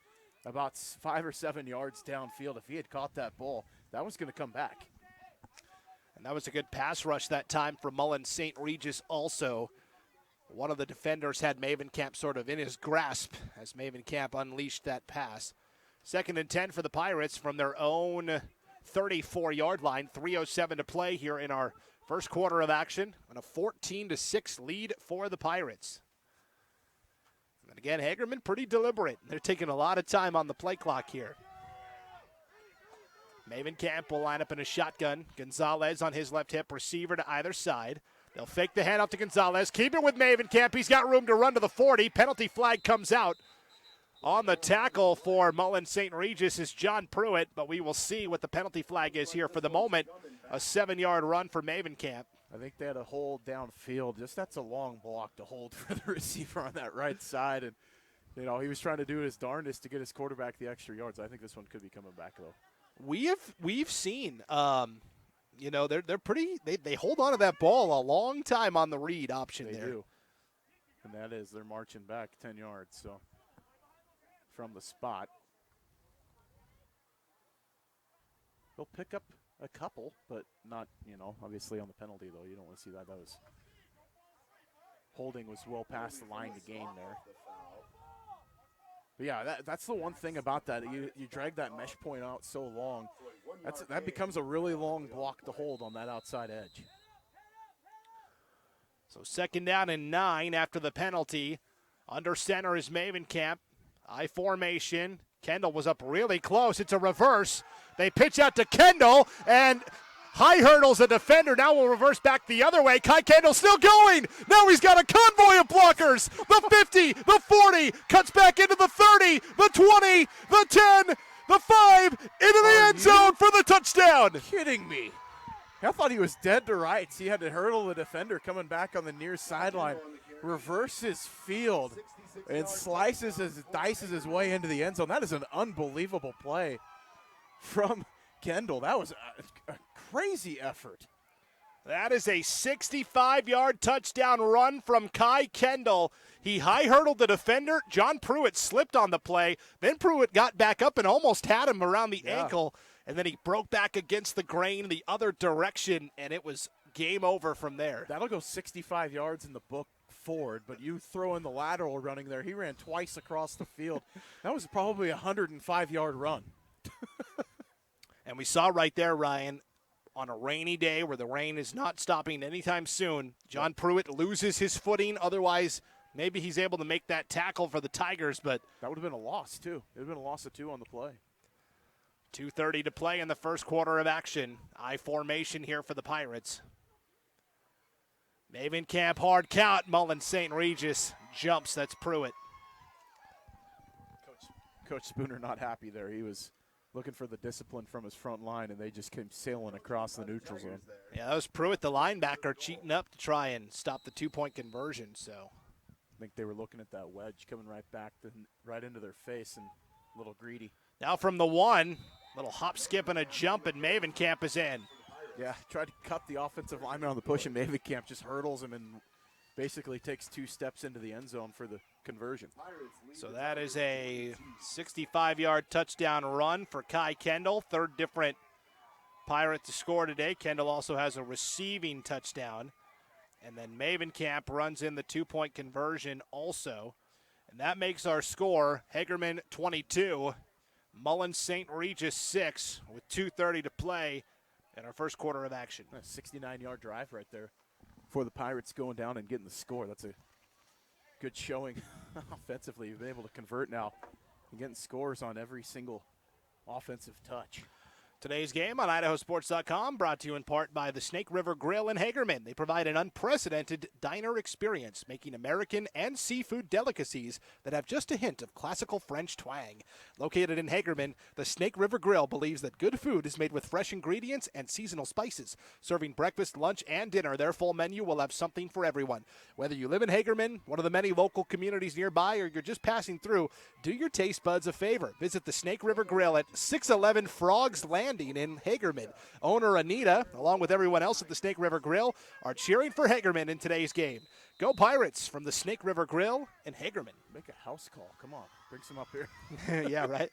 about 5 or 7 yards downfield. If he had caught that ball, that was going to come back. And that was a good pass rush that time for Mullan St. Regis also. One of the defenders had Maven Camp sort of in his grasp as Maven Camp unleashed that pass. 2nd and 10 for the Pirates from their own 34-yard line. 3:07 to play here in our first quarter of action. And a 14-6 lead for the Pirates. And again, Hagerman pretty deliberate. They're taking a lot of time on the play clock here. Maven Camp will line up in a shotgun. Gonzalez on his left hip, receiver to either side. They'll fake the handoff to Gonzalez. Keep it with Maven Camp. He's got room to run to the 40. Penalty flag comes out. On the tackle for Mullan St. Regis is John Pruitt, but we will see what the penalty flag is here. For the moment, a 7-yard run for Maven Camp. I think they had a hold downfield. That's a long block to hold for the receiver on that right side. And, he was trying to do his darndest to get his quarterback the extra yards. I think this one could be coming back, though. We've seen they're pretty they hold on to that ball a long time on the read option. They do. And that is they're marching back 10 yards so from the spot. They'll pick up a couple, but not, obviously on the penalty, though. You don't want to see that. That was holding was well past the line to gain there. But yeah, that's the one thing about that. You drag that mesh point out so long, that becomes a really long block to hold on that outside edge. So 2nd down and 9 after the penalty. Under center is Maven Camp. I formation. Kendall was up really close. It's a reverse. They pitch out to Kendall, and high hurdles a defender. Now we'll reverse back the other way. Kai Kendall still going. Now he's got a convoy of blockers. The 50, the 40, cuts back into the 30, the 20, the 10, the 5, into the end zone for the touchdown. Kidding me. I thought he was dead to rights. He had to hurdle the defender coming back on the near sideline. Reverses field and dices his way into the end zone. That is an unbelievable play from Kendall. That was a crazy effort. That is a 65-yard touchdown run from Kai Kendall. He high-hurdled the defender. John Pruitt slipped on the play. Then Pruitt got back up and almost had him around the ankle. And then he broke back against the grain the other direction, and it was game over from there. That'll go 65 yards in the book forward, but you throw in the lateral running there. He ran twice across the field. That was probably a 105-yard run. And we saw right there, Ryan, on a rainy day where the rain is not stopping anytime soon, John Pruitt loses his footing. Otherwise, maybe he's able to make that tackle for the Tigers, but that would have been a loss, too. It would have been a loss of 2 on the play. 2:30 to play in the first quarter of action. I formation here for the Pirates. Maven Camp hard count. Mullan St. Regis jumps. That's Pruitt. Coach Spooner not happy there. He was looking for the discipline from his front line, and they just came sailing across the neutral zone. Yeah, that was Pruitt, the linebacker, cheating up to try and stop the 2-point conversion. So I think they were looking at that wedge coming right back, right into their face, and a little greedy. Now from the 1, little hop, skip, and a jump, and Maven Camp is in. Yeah, tried to cut the offensive lineman on the push, and Maven Camp just hurdles him and basically takes 2 steps into the end zone for the conversion. So that is a 65-yard touchdown run for Kai Kendall. 3rd different Pirate to score today. Kendall also has a receiving touchdown. And then Maven Camp runs in the 2-point conversion also. And that makes our score Hagerman 22, Mullan St. Regis 6 with 2:30 to play in our first quarter of action. A 69-yard drive right there for the Pirates going down and getting the score. That's a good showing offensively. You've been able to convert now and getting scores on every single offensive touch. Today's game on IdahoSports.com brought to you in part by the Snake River Grill in Hagerman. They provide an unprecedented diner experience, making American and seafood delicacies that have just a hint of classical French twang. Located in Hagerman, the Snake River Grill believes that good food is made with fresh ingredients and seasonal spices. Serving breakfast, lunch, and dinner, their full menu will have something for everyone. Whether you live in Hagerman, one of the many local communities nearby, or you're just passing through, do your taste buds a favor. Visit the Snake River Grill at 611 Frogs Landing in Hagerman. Owner Anita, along with everyone else at the Snake River Grill, are cheering for Hagerman in today's game. Go Pirates from the Snake River Grill in Hagerman. Make a house call. Come on. Bring some up here. Yeah, right.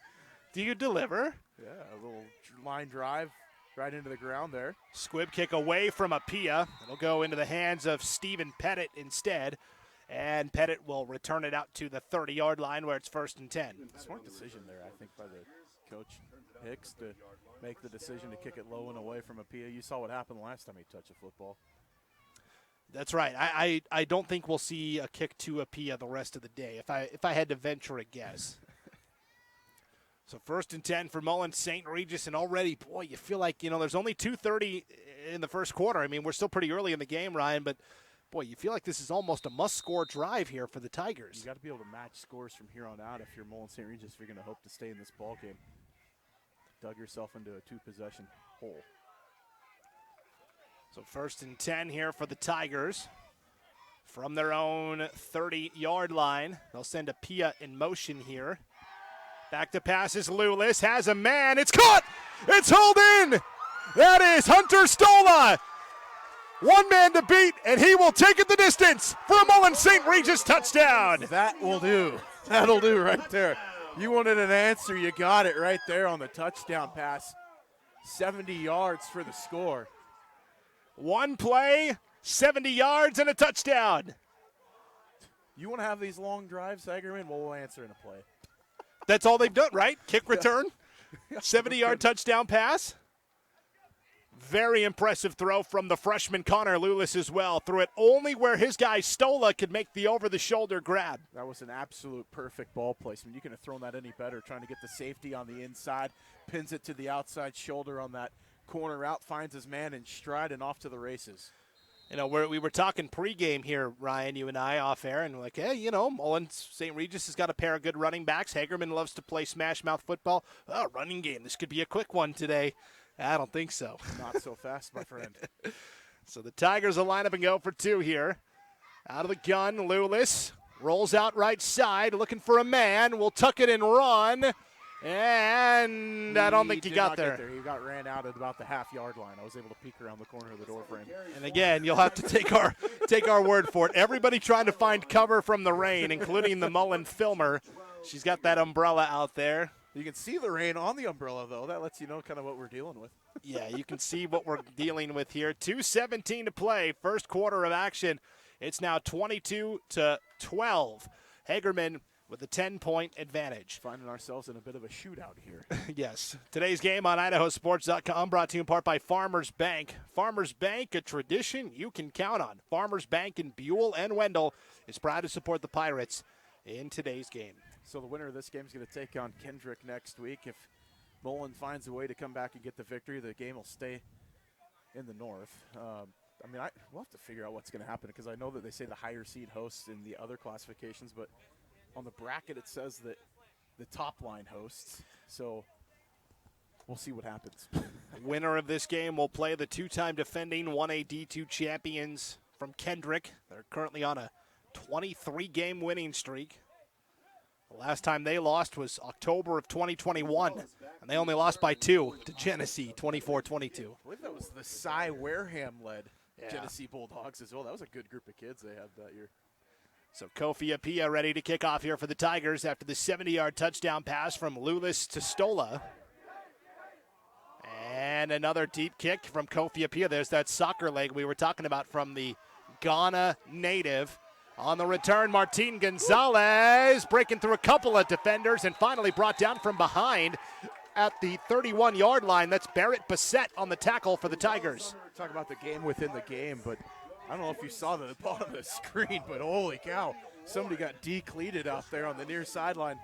Do you deliver? Yeah, a little line drive right into the ground there. Squib kick away from Apia. It'll go into the hands of Stephen Pettit instead. And Pettit will return it out to the 30-yard line where it's 1st and 10. Smart decision there, I think, by the coach Hicks to make the decision to kick it low and away from Apia. You saw what happened last time he touched a football. That's right. I don't think we'll see a kick to Apia the rest of the day, if I had to venture a guess. So 1st and 10 for Mullan St. Regis, and already, boy, you feel like, there's only 2:30 in the first quarter. I mean, we're still pretty early in the game, Ryan, but boy, you feel like this is almost a must-score drive here for the Tigers. You got to be able to match scores from here on out if you're Mullan St. Regis if you're going to hope to stay in this ball game. Dug yourself into a 2-possession hole. So 1st and 10 here for the Tigers. From their own 30-yard line, they'll send Apia in motion here. Back to passes, Lulis has a man. It's caught! It's hauled in! That is Hunter Stola. One man to beat, and he will take it the distance for a Mullan St. Regis touchdown. That will do. That'll do right there. You wanted an answer, you got it right there on the touchdown pass. 70 yards for the score. One play, 70 yards, and a touchdown. You want to have these long drives, Hagerman? Well, we'll answer in a play. That's all they've done, right? Kick return, 70-yard touchdown pass. Very impressive throw from the freshman Connor Lulis as well. Threw it only where his guy Stola could make the over-the-shoulder grab. That was an absolute perfect ball placement. You couldn't have thrown that any better, trying to get the safety on the inside, pins it to the outside shoulder on that corner route, finds his man in stride, and off to the races. We were talking pregame here, Ryan, you and I, off air, and we're like, hey, Mullan St. Regis has got a pair of good running backs. Hagerman loves to play smash-mouth football. Oh, running game. This could be a quick one today. I don't think so. Not so fast, my friend. So the Tigers will line up and go for 2 here. Out of the gun, Lulis rolls out right side, looking for a man. Will tuck it and run. And I don't think he got there. He got ran out at about the half-yard line. I was able to peek around the corner of the door frame. And again, you'll have to take our word for it. Everybody trying to find cover from the rain, including the Mullan filmer. She's got that umbrella out there. You can see the rain on the umbrella, though. That lets you know kind of what we're dealing with. Yeah, you can see what we're dealing with here. 2:17 to play, first quarter of action. It's now 22-12. Hagerman with a 10-point advantage. Finding ourselves in a bit of a shootout here. Yes. Today's game on IdahoSports.com brought to you in part by Farmers Bank. Farmers Bank, a tradition you can count on. Farmers Bank in Buell and Wendell is proud to support the Pirates in today's game. So the winner of this game is going to take on Kendrick next week. If Mullan finds a way to come back and get the victory, the game will stay in the north. We'll have to figure out what's going to happen because I know that they say the higher seed hosts in the other classifications, but on the bracket it says that the top line hosts. So we'll see what happens. Winner of this game will play the 2-time defending 1A D2 champions from Kendrick. They're currently on a 23-game winning streak. The last time they lost was October of 2021, and they only lost by 2 to Genesee, 24-22. I believe that was the Cy Wareham-led Genesee Bulldogs as well. That was a good group of kids they had that year. So Kofi Apia ready to kick off here for the Tigers after the 70-yard touchdown pass from Lulis to Stola. And another deep kick from Kofi Apia. There's that soccer leg we were talking about from the Ghana native. On the return, Martin Gonzalez breaking through a couple of defenders and finally brought down from behind at the 31-yard line. That's Barrett Bassett on the tackle for the Tigers. Talk about the game within the game, but I don't know if you saw the bottom of the screen, but holy cow. Somebody got decleated out there on the near sideline.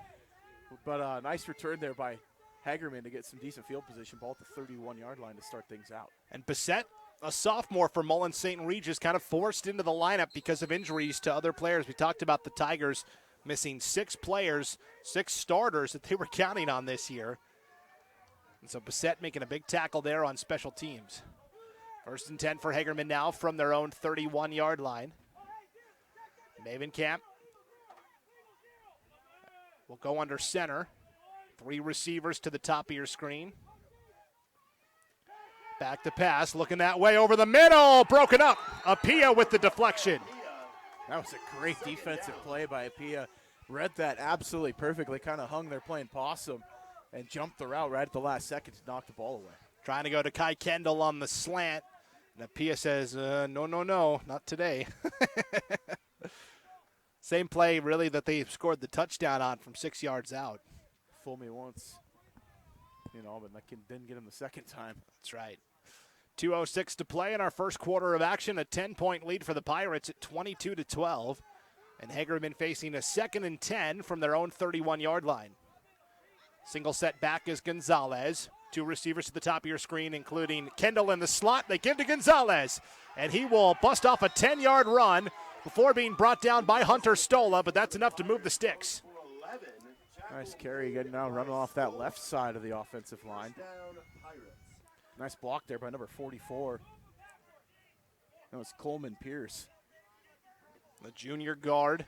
But nice return there by Hagerman to get some decent field position. Ball at the 31-yard line to start things out. And Bissett, a sophomore for Mullan St. Regis, kind of forced into the lineup because of injuries to other players. We talked about the Tigers missing 6 players, 6 starters that they were counting on this year. And so Bissett making a big tackle there on special teams. 1st and 10 for Hagerman now from their own 31-yard line. Mavenkamp will go under center. 3 receivers to the top of your screen. Back to pass, looking that way over the middle, broken up. Apia with the deflection. That was a great defensive play by Apia. Read that absolutely perfectly, kind of hung there playing possum and jumped the route right at the last second to knock the ball away. Trying to go to Kai Kendall on the slant. And Apia says, no, not today. Same play, really, that they scored the touchdown on from 6 yards out. Fool me once, but I didn't get him the second time. That's right. 2:06 to play in our first quarter of action. A 10-point lead for the Pirates at 22-12. And Hagerman facing a 2nd and 10 from their own 31-yard line. Single set back is Gonzalez. 2 receivers to the top of your screen, including Kendall in the slot. They give to Gonzalez, and he will bust off a 10-yard run before being brought down by Hunter Stola, but that's enough to move the sticks. Nice carry again now, running off that left side of the offensive line. Nice block there by number 44. That was Coleman Pierce. The junior guard.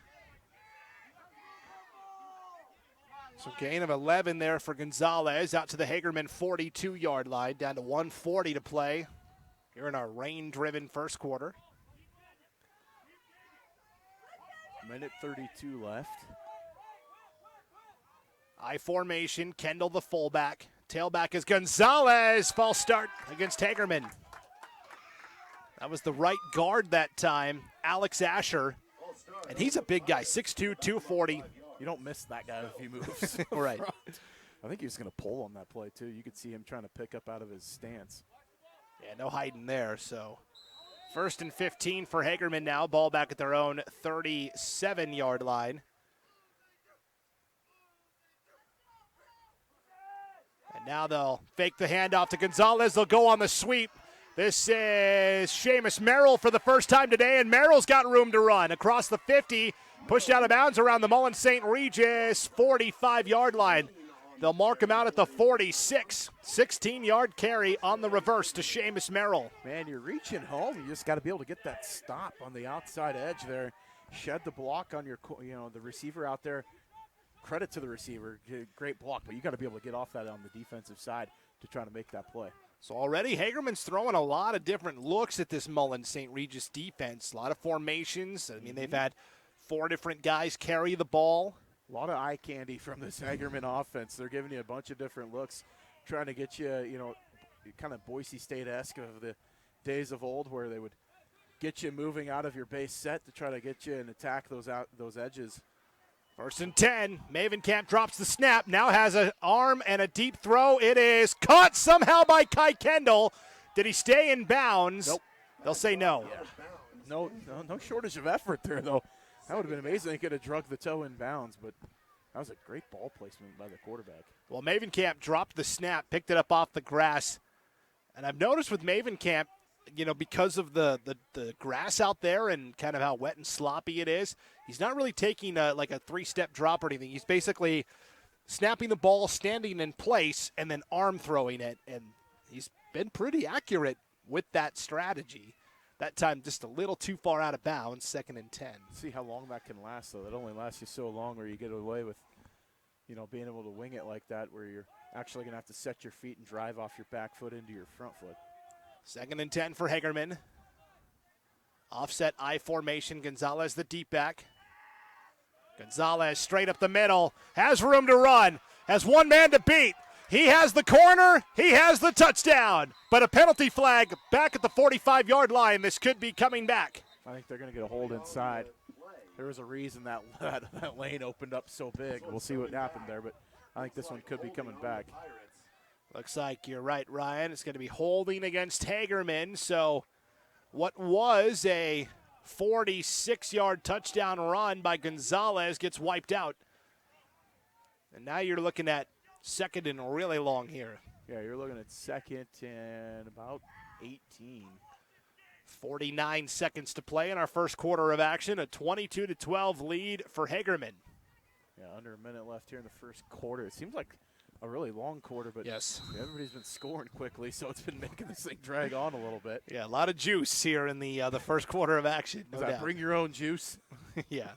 So gain of 11 there for Gonzalez, out to the Hagerman 42-yard line, down to 1:40 to play here in our rain-driven first quarter. Minute 32 left. I formation, Kendall the fullback. Tailback is Gonzalez. False start against Hagerman. That was the right guard that time, Alex Asher. And he's a big guy, 6'2", 240. You don't miss that guy if he moves. Right. I think he was going to pull on that play, too. You could see him trying to pick up out of his stance. Yeah, no hiding there. So 1st and 15 for Hagerman now. Ball back at their own 37-yard line. And now they'll fake the handoff to Gonzalez. They'll go on the sweep. This is Seamus Merrill for the first time today, and Merrill's got room to run across the 50, pushed out of bounds around the Mullan St. Regis 45-yard line. They'll mark him out at the 46. 16-yard carry on the reverse to Seamus Merrill. Man, you're reaching home. You just got to be able to get that stop on the outside edge there. Shed the block on your, the receiver out there. Credit to the receiver. Great block, but you got to be able to get off that on the defensive side to try to make that play. So already Hagerman's throwing a lot of different looks at this Mullan St. Regis defense. A lot of formations. I mean, they've had 4 different guys carry the ball. A lot of eye candy from this Hagerman offense. They're giving you a bunch of different looks, trying to get you, kind of Boise State-esque of the days of old where they would get you moving out of your base set to try to get you and attack those edges. 1st and 10. Mavenkamp drops the snap. Now has an arm and a deep throw. It is caught somehow by Kai Kendall. Did he stay in bounds? Nope. They'll say no. Yeah. No shortage of effort there, though. That would have been amazing. He could have drugged the toe in bounds, but that was a great ball placement by the quarterback. Well, Mavenkamp dropped the snap, picked it up off the grass. And I've noticed with Mavenkamp, because of the grass out there and kind of how wet and sloppy it is, he's not really taking a 3-step drop or anything. He's basically snapping the ball, standing in place, and then arm throwing it. And he's been pretty accurate with that strategy. That time just a little too far out of bounds, 2nd and 10. See how long that can last, though. That only lasts you so long where you get away with, being able to wing it like that, where you're actually going to have to set your feet and drive off your back foot into your front foot. 2nd and 10 for Hagerman. Offset I formation. Gonzalez the deep back. Gonzalez straight up the middle. Has room to run. Has one man to beat. He has the corner. He has the touchdown. But a penalty flag back at the 45-yard line. This could be coming back. I think they're going to get a hold inside. There was a reason that lane opened up so big. We'll see what happened there, but I think this one could be coming back. Looks like you're right, Ryan. It's going to be holding against Hagerman. So what was a 46-yard touchdown run by Gonzalez gets wiped out. And now you're looking at second and really long here. Yeah, you're looking at second and about 18. 49 seconds to play in our first quarter of action. A 22-12 lead for Hagerman. Yeah, under a minute left here in the first quarter. It seems like a really long quarter, but yes, everybody's been scoring quickly, so it's been making this thing drag on a little bit. Yeah, a lot of juice here in the first quarter of action. No doubt. Bring your own juice? Yeah.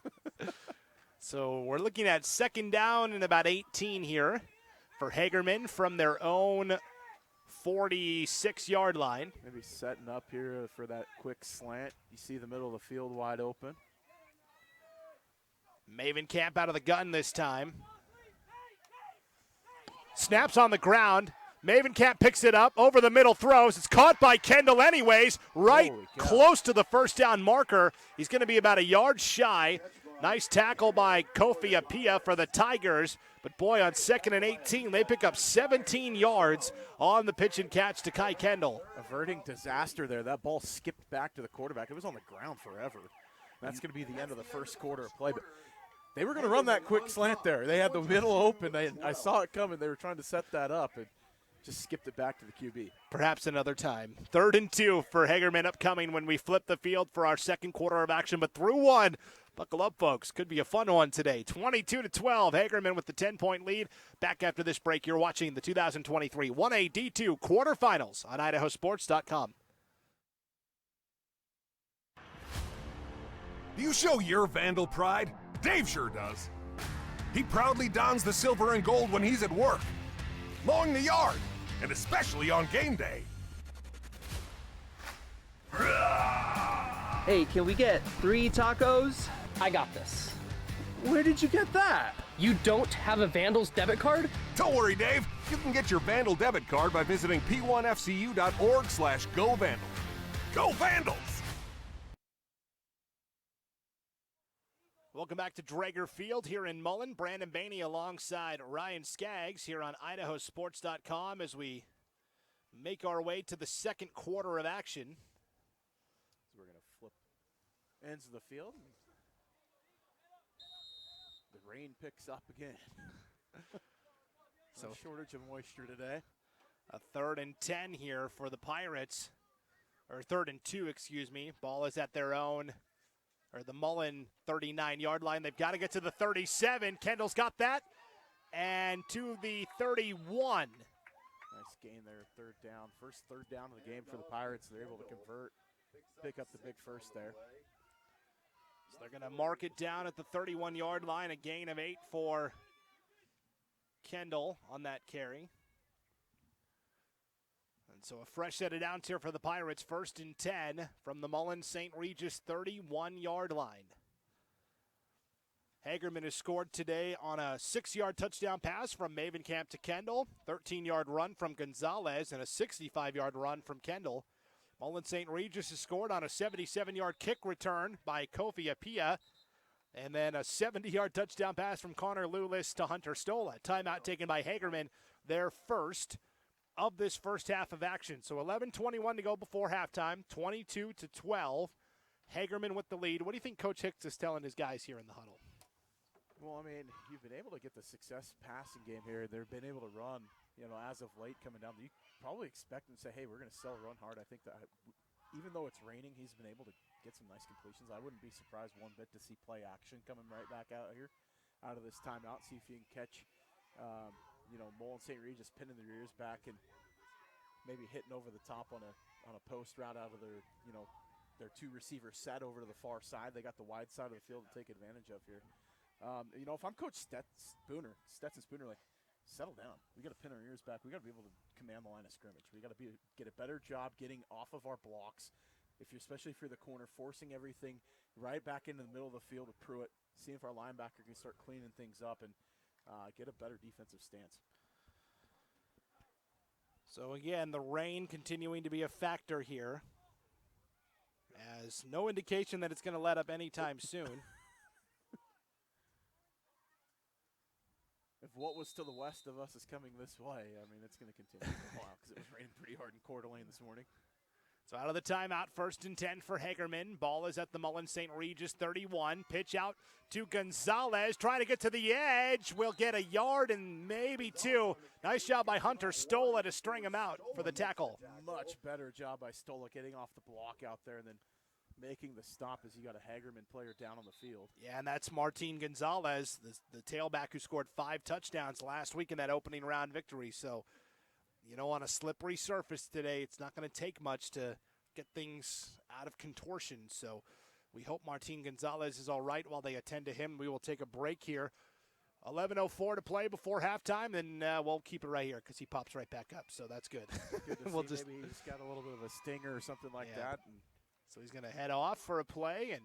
So we're looking at second down and about 18 here for Hagerman from their own 46-yard line. Maybe setting up here for that quick slant. You see the middle of the field wide open. Maven Camp out of the gun this time. Snaps on the ground. Maven Camp picks it up, over the middle throws. It's caught by Kendall anyways, right close to the first down marker. He's going to be about a yard shy. Nice tackle by Kofi Apia for the Tigers. But boy, on 2nd and 18, they pick up 17 yards on the pitch and catch to Kai Kendall. Averting disaster there. That ball skipped back to the quarterback. It was on the ground forever. That's going to be the end of the first quarter of play. But they were going to run that quick slant there. They had the middle open. I saw it coming. They were trying to set that up and just skipped it back to the QB. Perhaps another time. 3rd and 2 for Hagerman upcoming when we flip the field for our second quarter of action. But through one. Buckle up, folks. Could be a fun one today. 22-12. Hagerman with the 10-point lead. Back after this break, you're watching the 2023 1A D2 quarterfinals on IdahoSports.com. Do you show your Vandal pride? Dave sure does. He proudly dons the silver and gold when he's at work, mowing the yard, and especially on game day. Hey, can we get 3 tacos? I got this. Where did you get that? You don't have a Vandals debit card? Don't worry, Dave. You can get your Vandal debit card by visiting p1fcu.org/govandals. Go Vandals! Welcome back to Drager Field here in Mullan. Brandon Baney alongside Ryan Skaggs here on IdahoSports.com as we make our way to the second quarter of action. So we're going to flip ends of the field. The rain picks up again. So shortage of moisture today. A 3rd and 10 here for the Pirates. Or 3rd and 2, excuse me. Ball is at their own, or the Mullan 39-yard line. They've got to get to the 37. Kendall's got that. And to the 31. Nice gain there, 3rd down. First 3rd down of the game for the Pirates. They're able to convert, pick up the big first there. So they're going to mark it down at the 31-yard line. A gain of 8 for Kendall on that carry. And so a fresh set of downs here for the Pirates. 1st and 10 from the Mullan St. Regis 31-yard line. Hagerman has scored today on a 6-yard touchdown pass from Maven Camp to Kendall. 13-yard run from Gonzalez and a 65-yard run from Kendall. Mullan St. Regis has scored on a 77-yard kick return by Kofi Apia. And then a 70-yard touchdown pass from Connor Lulis to Hunter Stola. Timeout taken by Hagerman, their first of this first half of action. So 11:21 to go before halftime, 22-12. Hagerman with the lead. What do you think Coach Hicks is telling his guys here in the huddle? Well, I mean, you've been able to get the success passing game here. They've been able to run, as of late coming down. You probably expect them to say, hey, we're going to sell run hard. I think that even though it's raining, he's been able to get some nice completions. I wouldn't be surprised one bit to see play action coming right back out here, out of this timeout. See if you can catch, Mullan St. Regis pinning their ears back and maybe hitting over the top on a post route out of their 2-receiver set over to the far side. They got the wide side of the field to take advantage of here. If I'm Coach Stetson Spooner, like, settle down. We got to pin our ears back. We got to be able to command the line of scrimmage. We got to get a better job getting off of our blocks. Especially if you're the corner, forcing everything right back into the middle of the field with Pruitt. See if our linebacker can start cleaning things up and get a better defensive stance. So again, the rain continuing to be a factor here, as no indication that it's going to let up anytime soon. If what was to the west of us is coming this way, I mean, it's going to continue for a while because it was raining pretty hard in Coeur d'Alene this morning. It's So out of the timeout, 1st and 10 for Hagerman. Ball is at the Mullan St. Regis 31. Pitch out to Gonzalez, trying to get to the edge. Will get a yard and maybe 2. Nice job by Hunter Stola to string him out for the tackle. Much better job by Stola getting off the block out there and then making the stop as you got a Hagerman player down on the field. Yeah, and that's Martin Gonzalez, the tailback who scored 5 touchdowns last week in that opening round victory. So, on a slippery surface today, it's not going to take much to get things out of contortion. So we hope Martin Gonzalez is all right while they attend to him. We will take a break here. 11:04 to play before halftime, and we'll keep it right here because he pops right back up. So that's good. Good to see. Maybe he's got a little bit of a stinger or something like that. And so he's going to head off for a play, and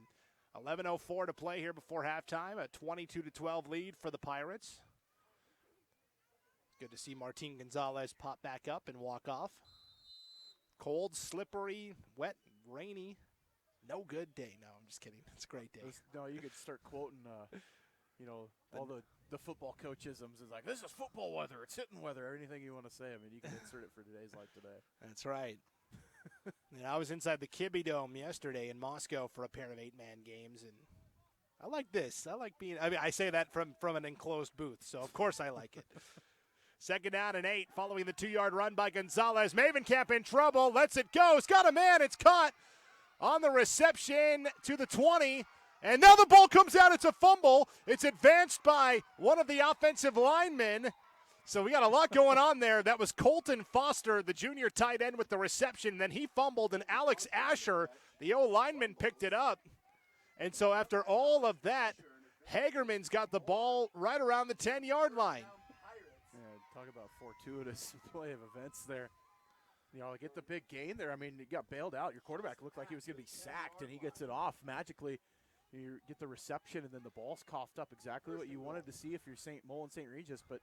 11:04 to play here before halftime. A 22-12 lead for the Pirates. Good to see Martin Gonzalez pop back up and walk off. Cold, slippery, wet, rainy, no good day. No, I'm just kidding. It's a great day. No, you could start quoting, all the football coachisms. Is like, this is football weather. It's hitting weather. Anything you want to say. I mean, you can insert it for today's like today. That's right. I was inside the Kibbe Dome yesterday in Moscow for a pair of 8-man games, and I like this. I like being – I say that from an enclosed booth, so of course I like it. 2nd down and 8 following the 2-yard run by Gonzalez. Mavencamp in trouble. Lets it go. It's got a man. It's caught on the reception to the 20. And now the ball comes out. It's a fumble. It's advanced by one of the offensive linemen. So we got a lot going on there. That was Colton Foster, the junior tight end, with the reception. Then he fumbled, and Alex Asher, the O-lineman, picked it up. And so after all of that, Hagerman's got the ball right around the 10-yard line. Yeah, talk about fortuitous play of events there. Get the big gain there. I mean, you got bailed out. Your quarterback looked like he was going to be sacked, and he gets it off magically. You get the reception, and then the ball's coughed up exactly what you wanted to see if you're Mullan St. Regis, but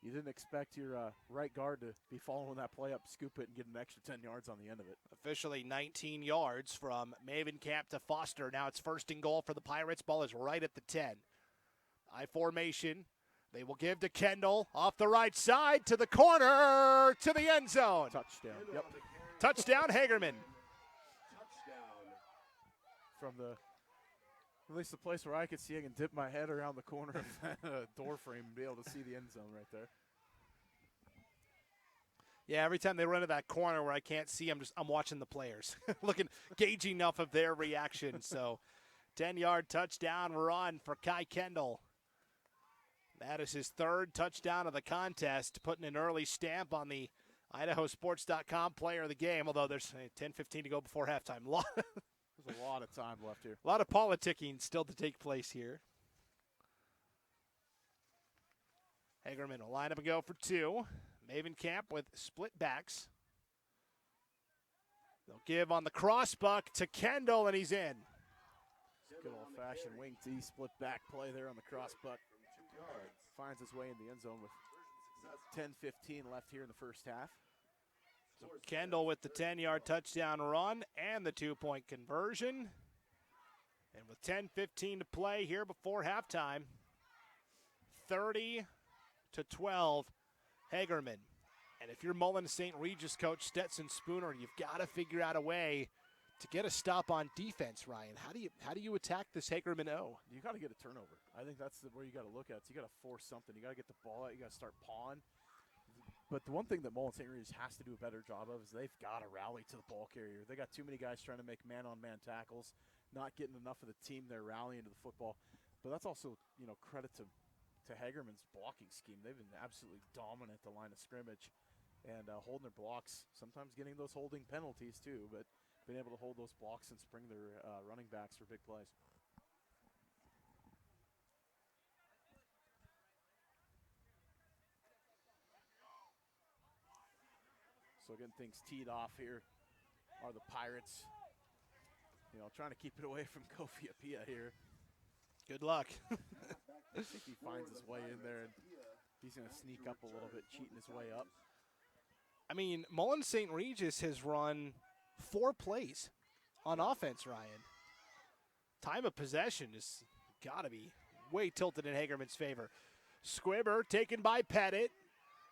you didn't expect your right guard to be following that play up, scoop it, and get an extra 10 yards on the end of it. Officially 19 yards from Mavencamp to Foster. Now it's 1st and goal for the Pirates. Ball is right at the 10. I formation. They will give to Kendall off the right side to the corner to the end zone. Touchdown. Yep. Touchdown, Hagerman. From at least the place where I could see, I can dip my head around the corner of that door frame and be able to see the end zone right there. Yeah, every time they run to that corner where I can't see, I'm watching the players, gauging enough of their reaction. So 10-yard touchdown run for Kai Kendall. That is his 3rd touchdown of the contest, putting an early stamp on the IdahoSports.com player of the game, although there's 10:15 to go before halftime. There's a lot of time left here. A lot of politicking still to take place here. Hagerman will line up and go for 2. Mavencamp with split backs. They'll give on the crossbuck to Kendall, and he's in. Good old-fashioned wing T split back play there on the crossbuck. Finds his way in the end zone with 10:15 left here in the first half. So Kendall with the 10-yard touchdown run and the 2-point conversion. And with 10:15 to play here before halftime, 30-12, Hagerman. And if you're Mullan St. Regis coach Stetson Spooner, you've got to figure out a way to get a stop on defense, Ryan. How do you attack this Hagerman O? You got to get a turnover. I think that's where you got to look at. So you got to force something. You got to get the ball out. You got to start pawing. But the one thing that Mullan St. Regis has to do a better job of is they've got to rally to the ball carrier. They got too many guys trying to make man-on-man tackles, not getting enough of the team there rallying to the football. But that's also, credit to Hagerman's blocking scheme. They've been absolutely dominant at the line of scrimmage and holding their blocks, sometimes getting those holding penalties too, but being able to hold those blocks and spring their running backs for big plays. So getting things teed off here are the Pirates. Trying to keep it away from Kofi Apia here. Good luck. I think he finds his way in there, and he's going to sneak up a little bit, cheating his way up. I mean, Mullan St. Regis has run 4 plays on offense, Ryan. Time of possession has got to be way tilted in Hagerman's favor. Squibber taken by Pettit.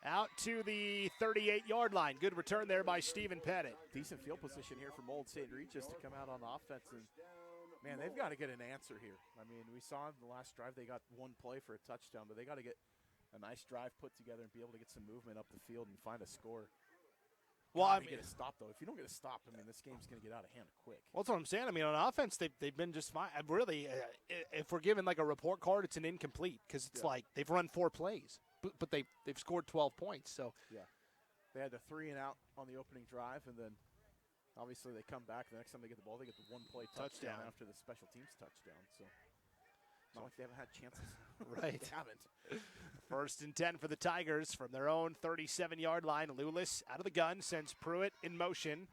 out to the 38-yard line. Good return there by Stephen Pettit. Decent field position here for Mullan St. Regis to come out on the offense. And, man, they've got to get an answer here. I mean, we saw in the last drive they got one play for a touchdown, but they got to get a nice drive put together and be able to get some movement up the field and find a score. Well, I mean, get a stop, though. If you don't get a stop, I mean, this game's going to get out of hand quick. Well, that's what I'm saying. I mean, on offense, they've been just fine. Really, if we're given like a report card, it's an incomplete because it's like they've run 4 plays, but they've scored 12 points. So yeah, they had a 3-and-out on the opening drive, and then obviously they come back. The next time they get the ball, they get the one-play touchdown after the special teams touchdown. So not like they haven't had chances. Right. They haven't. 1st and 10 for the Tigers from their own 37-yard line. Lewis out of the gun, sends Pruitt in motion.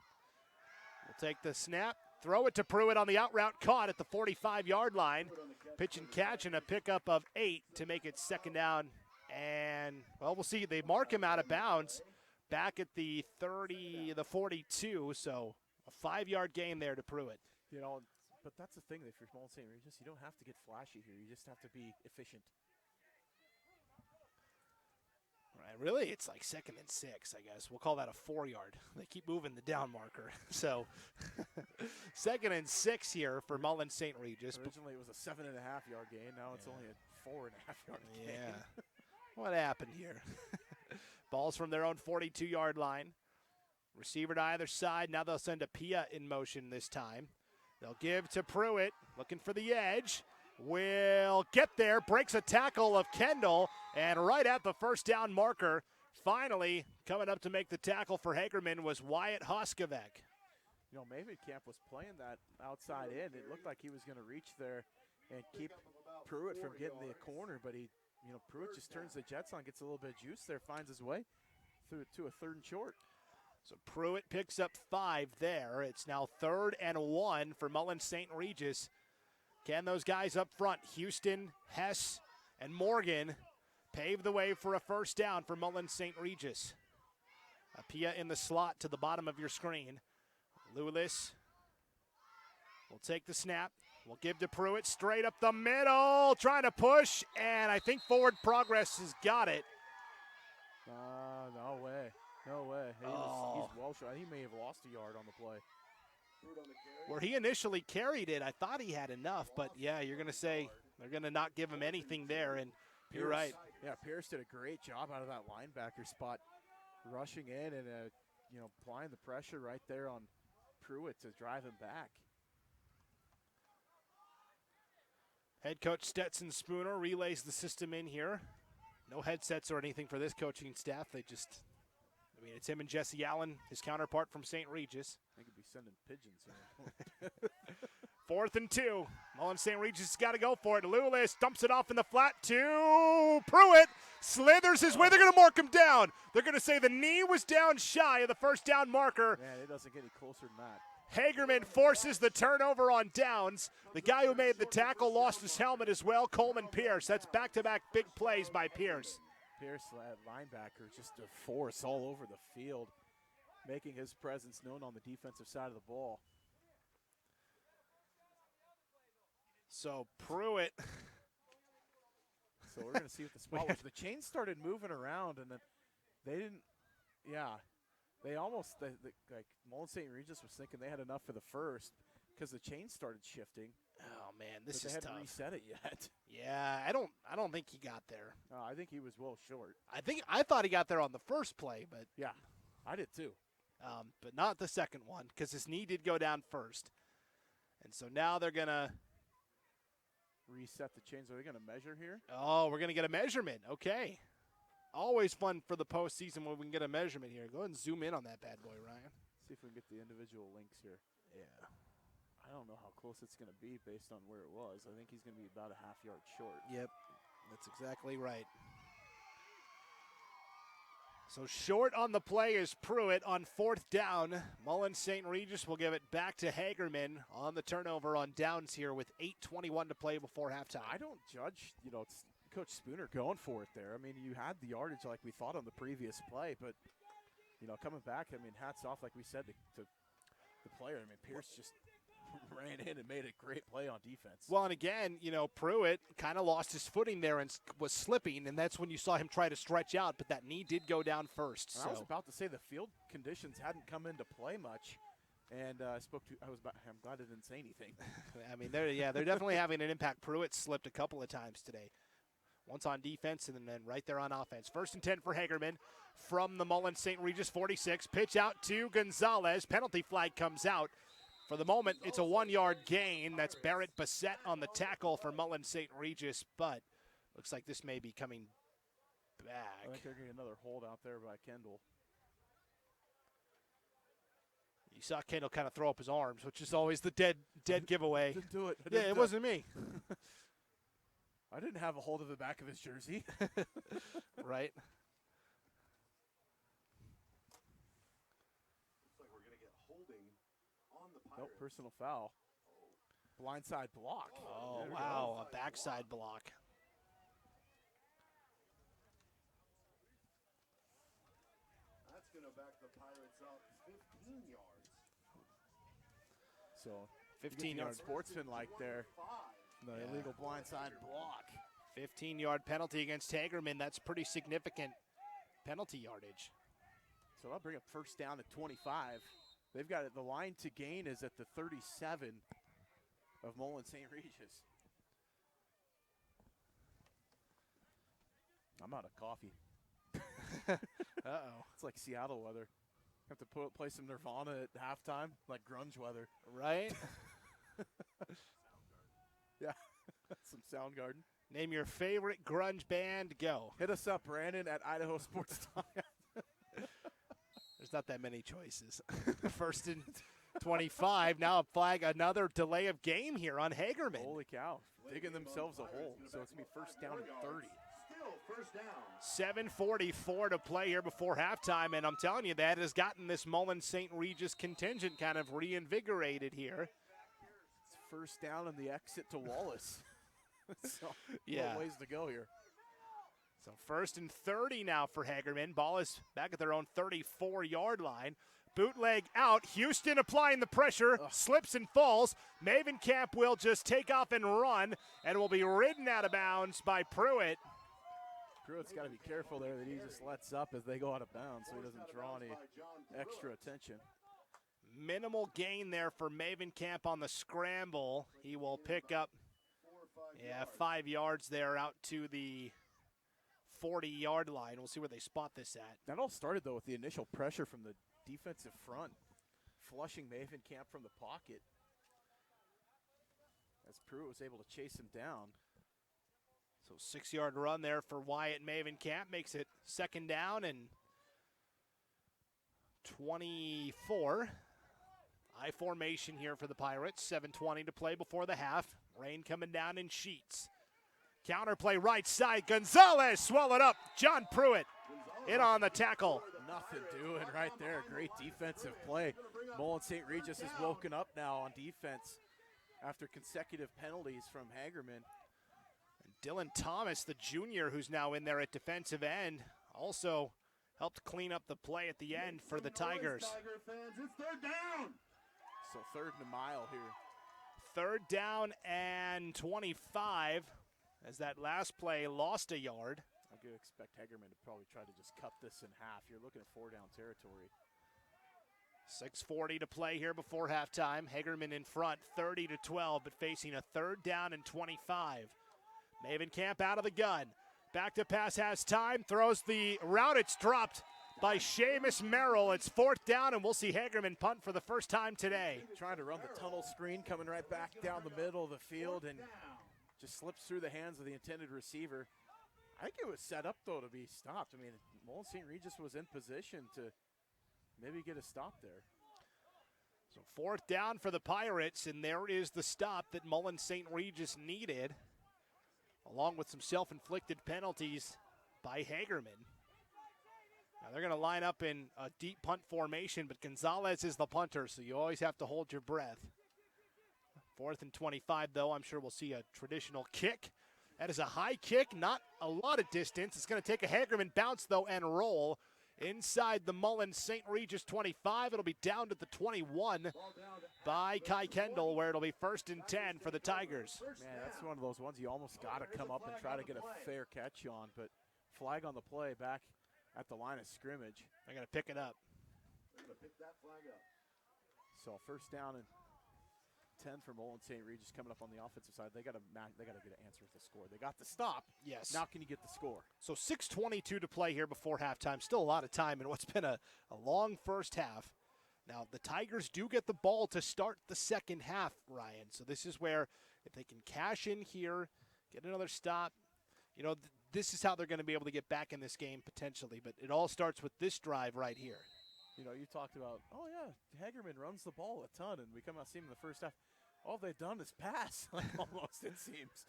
Will take the snap, throw it to Pruitt on the out route, caught at the 45-yard line. Pitch and catch and a pickup of 8 to make it 2nd down. And, well, we'll see. They mark him out of bounds back at the 42, so a 5-yard gain there to Pruitt. You know, but that's the thing. If you're Mullan St. Regis, you don't have to get flashy here. You just have to be efficient. Right, really, it's like 2nd and 6, I guess. We'll call that a 4-yard. They keep moving the down marker. So 2nd and 6 here for Mullan St. Regis. Originally, it was a 7.5-yard gain. Now it's only a 4.5-yard gain. Yeah. What happened here? Ball's from their own 42-yard line. Receiver to either side. Now they'll send a Pia in motion this time. They'll give to Pruitt, looking for the edge. Will get there, breaks a tackle of Kendall, and right at the 1st down marker, finally coming up to make the tackle for Hagerman was Wyatt Hoskevek. You know, Camp was playing that outside in. It looked like he was going to reach there and keep Pruitt from getting the corner, but Pruitt just turns the Jets on, gets a little bit of juice there, finds his way through to a 3rd and short. So Pruitt picks up 5 there. It's now 3rd and 1 for Mullan St. Regis. Can those guys up front, Houston, Hess, and Morgan, pave the way for a 1st down for Mullan St. Regis? Apia in the slot to the bottom of your screen. Lewis will take the snap. We'll give to Pruitt straight up the middle, trying to push, and I think forward progress has got it. No way. No way. He's well shot. He may have lost a yard on the play. Where he initially carried it, I thought he had enough, but yeah, you're going to say they're going to not give him anything there, and you're right. Yeah, Pierce did a great job out of that linebacker spot, rushing in and applying the pressure right there on Pruitt to drive him back. Head coach Stetson Spooner relays the system in here. No headsets or anything for this coaching staff. It's him and Jesse Allen, his counterpart from St. Regis. They could be sending pigeons. 4th and 2. Mullan St. Regis has got to go for it. Lewis dumps it off in the flat to Pruitt. Slithers his way. They're going to mark him down. They're going to say the knee was down shy of the 1st down marker. Man, it doesn't get any closer than that. Hagerman forces the turnover on downs. The guy who made the tackle lost his helmet as well, Coleman Pierce. That's back-to-back big plays by Pierce. Pierce, linebacker, just a force all over the field, making his presence known on the defensive side of the ball. So Pruitt. So we're going to see what the spot was. The chains started moving around, and then they didn't, they almost, like Mullan St. Regis was thinking they had enough for the 1st because the chains started shifting. Oh man, this is tough. They hadn't reset it yet. Yeah, I don't think he got there. I think he was well short. I thought he got there on the 1st play, but yeah, I did too. But not the 2nd one because his knee did go down first, and so now they're gonna reset the chains. Are they gonna measure here? Oh, we're gonna get a measurement. Okay. Always fun for the postseason when we can get a measurement here. Go ahead and zoom in on that bad boy, Ryan. See if we can get the individual links here. Yeah. I don't know how close it's going to be based on where it was. I think he's going to be about a half-yard short. Yep, that's exactly right. So short on the play is Pruitt on 4th down. Mullan St. Regis will give it back to Hagerman on the turnover on downs here with 8:21 to play before halftime. I don't judge, it's Coach Spooner going for it there. I mean, you had the yardage like we thought on the previous play, but, coming back, hats off, like we said, to the player. Pierce just ran in and made a great play on defense. Well, and again, Pruitt kind of lost his footing there and was slipping, and that's when you saw him try to stretch out, but that knee did go down first. I was about to say the field conditions hadn't come into play much, and I'm glad I didn't say anything. I mean, they're definitely having an impact. Pruitt slipped a couple of times today. Once on defense and then right there on offense. 1st and 10 for Hagerman from the Mullan St. Regis 46. Pitch out to Gonzalez. Penalty flag comes out. For the moment, it's a 1-yard gain. That's Barrett Bassett on the tackle for Mullan St. Regis, but looks like this may be coming back. I think they're getting another hold out there by Kendall. You saw Kendall kind of throw up his arms, which is always the dead giveaway. Didn't do it. It wasn't me. I didn't have a hold of the back of his jersey. Right. Looks like we're going to get holding on the Pirates. Nope, personal foul. Blindside block. Oh, wow, a backside block. That's going to back the Pirates up 15 yards. So 15 yards. Sportsman-like there. The illegal blindside block. 15-yard penalty against Hagerman. That's pretty significant penalty yardage. So that'll bring up first down at 25. They've got it. The line to gain is at the 37 of Mullan St. Regis. I'm out of coffee. Uh-oh. It's like Seattle weather. Have to play some Nirvana at halftime, like grunge weather. Right? Yeah, some Soundgarden. Name your favorite grunge band, go. Hit us up, Brandon, at IdahoSports.com. There's not that many choices. 1st and 25. Now a flag, another delay of game here on Hagerman. Holy cow. Digging themselves a hole. So it's going to be first down and 30. Still first down. 7:44 to play here before halftime, and I'm telling you, that has gotten this Mullan St. Regis contingent kind of reinvigorated here. It's first down and the exit to Wallace. So, yeah. Ways to go here. So 1st and 30 now for Hagerman. Ball is back at their own 34-yard line. Bootleg out. Houston applying the pressure. Slips and falls. Mavencamp will just take off and run and will be ridden out of bounds by Pruitt. Pruitt's got to be careful there that he just lets up as they go out of bounds so he doesn't draw any extra attention. Minimal gain there for Mavencamp on the scramble. He will pick up 5 yards there out to the 40-yard line. We'll see where they spot this at. That all started, though, with the initial pressure from the defensive front, flushing Mavencamp from the pocket as Pruitt was able to chase him down. So 6-yard run there for Wyatt Mavencamp makes it 2nd down and 24. I formation here for the Pirates. 7:20 to play before the half. Rain coming down in sheets. Counterplay right side. Gonzalez swallowed up. John Pruitt in on the tackle. Nothing doing right there. Great defensive play. Mullan St. Regis has woken up now on defense after consecutive penalties from Hagerman. And Dylan Thomas, the junior, who's now in there at defensive end, also helped clean up the play at the end for the Tigers. Tiger fans, it's 3rd down. So 3rd and a mile here. 3rd down and 25 as that last play lost a yard. I could expect Hagerman to probably try to just cut this in half. You're looking at 4-down territory. 6:40 to play here before halftime. Hagerman in front, 30-12, but facing a 3rd down and 25. Mavencamp out of the gun. Back to pass has time, throws the route. It's dropped by Seamus Merrill. It's 4th down, and we'll see Hagerman punt for the first time today. Trying to run the tunnel screen, coming right back down the middle of the field, and just slips through the hands of the intended receiver. I think it was set up, though, to be stopped. I mean, Mullan St. Regis was in position to maybe get a stop there. So 4th down for the Pirates, and there is the stop that Mullan St. Regis needed, along with some self-inflicted penalties by Hagerman. Now they're going to line up in a deep punt formation, but Gonzalez is the punter, so you always have to hold your breath. 4th and 25, though. I'm sure we'll see a traditional kick. That is a high kick, not a lot of distance. It's going to take a Hagerman bounce, though, and roll. inside the Mullan St. Regis 25. It'll be down to the 21 by Kai Kendall, where it'll be 1st and 10 for the Tigers. Man, that's one of those ones you almost got to come up and try to get a fair catch on, but flag on the play back at the line of scrimmage. They're going to pick it up. So 1st down and 10 for Mullan St. Regis coming up on the offensive side. They got to get an answer with the score. They got the stop. Yes. Now can you get the score? So 6:22 to play here before halftime. Still a lot of time in what's been a long first half. Now, the Tigers do get the ball to start the second half, Ryan. So this is where if they can cash in here, get another stop, this is how they're going to be able to get back in this game potentially. But it all starts with this drive right here. You talked about, Hagerman runs the ball a ton, and we come out seeing in the first half. All they've done is pass, almost, it seems.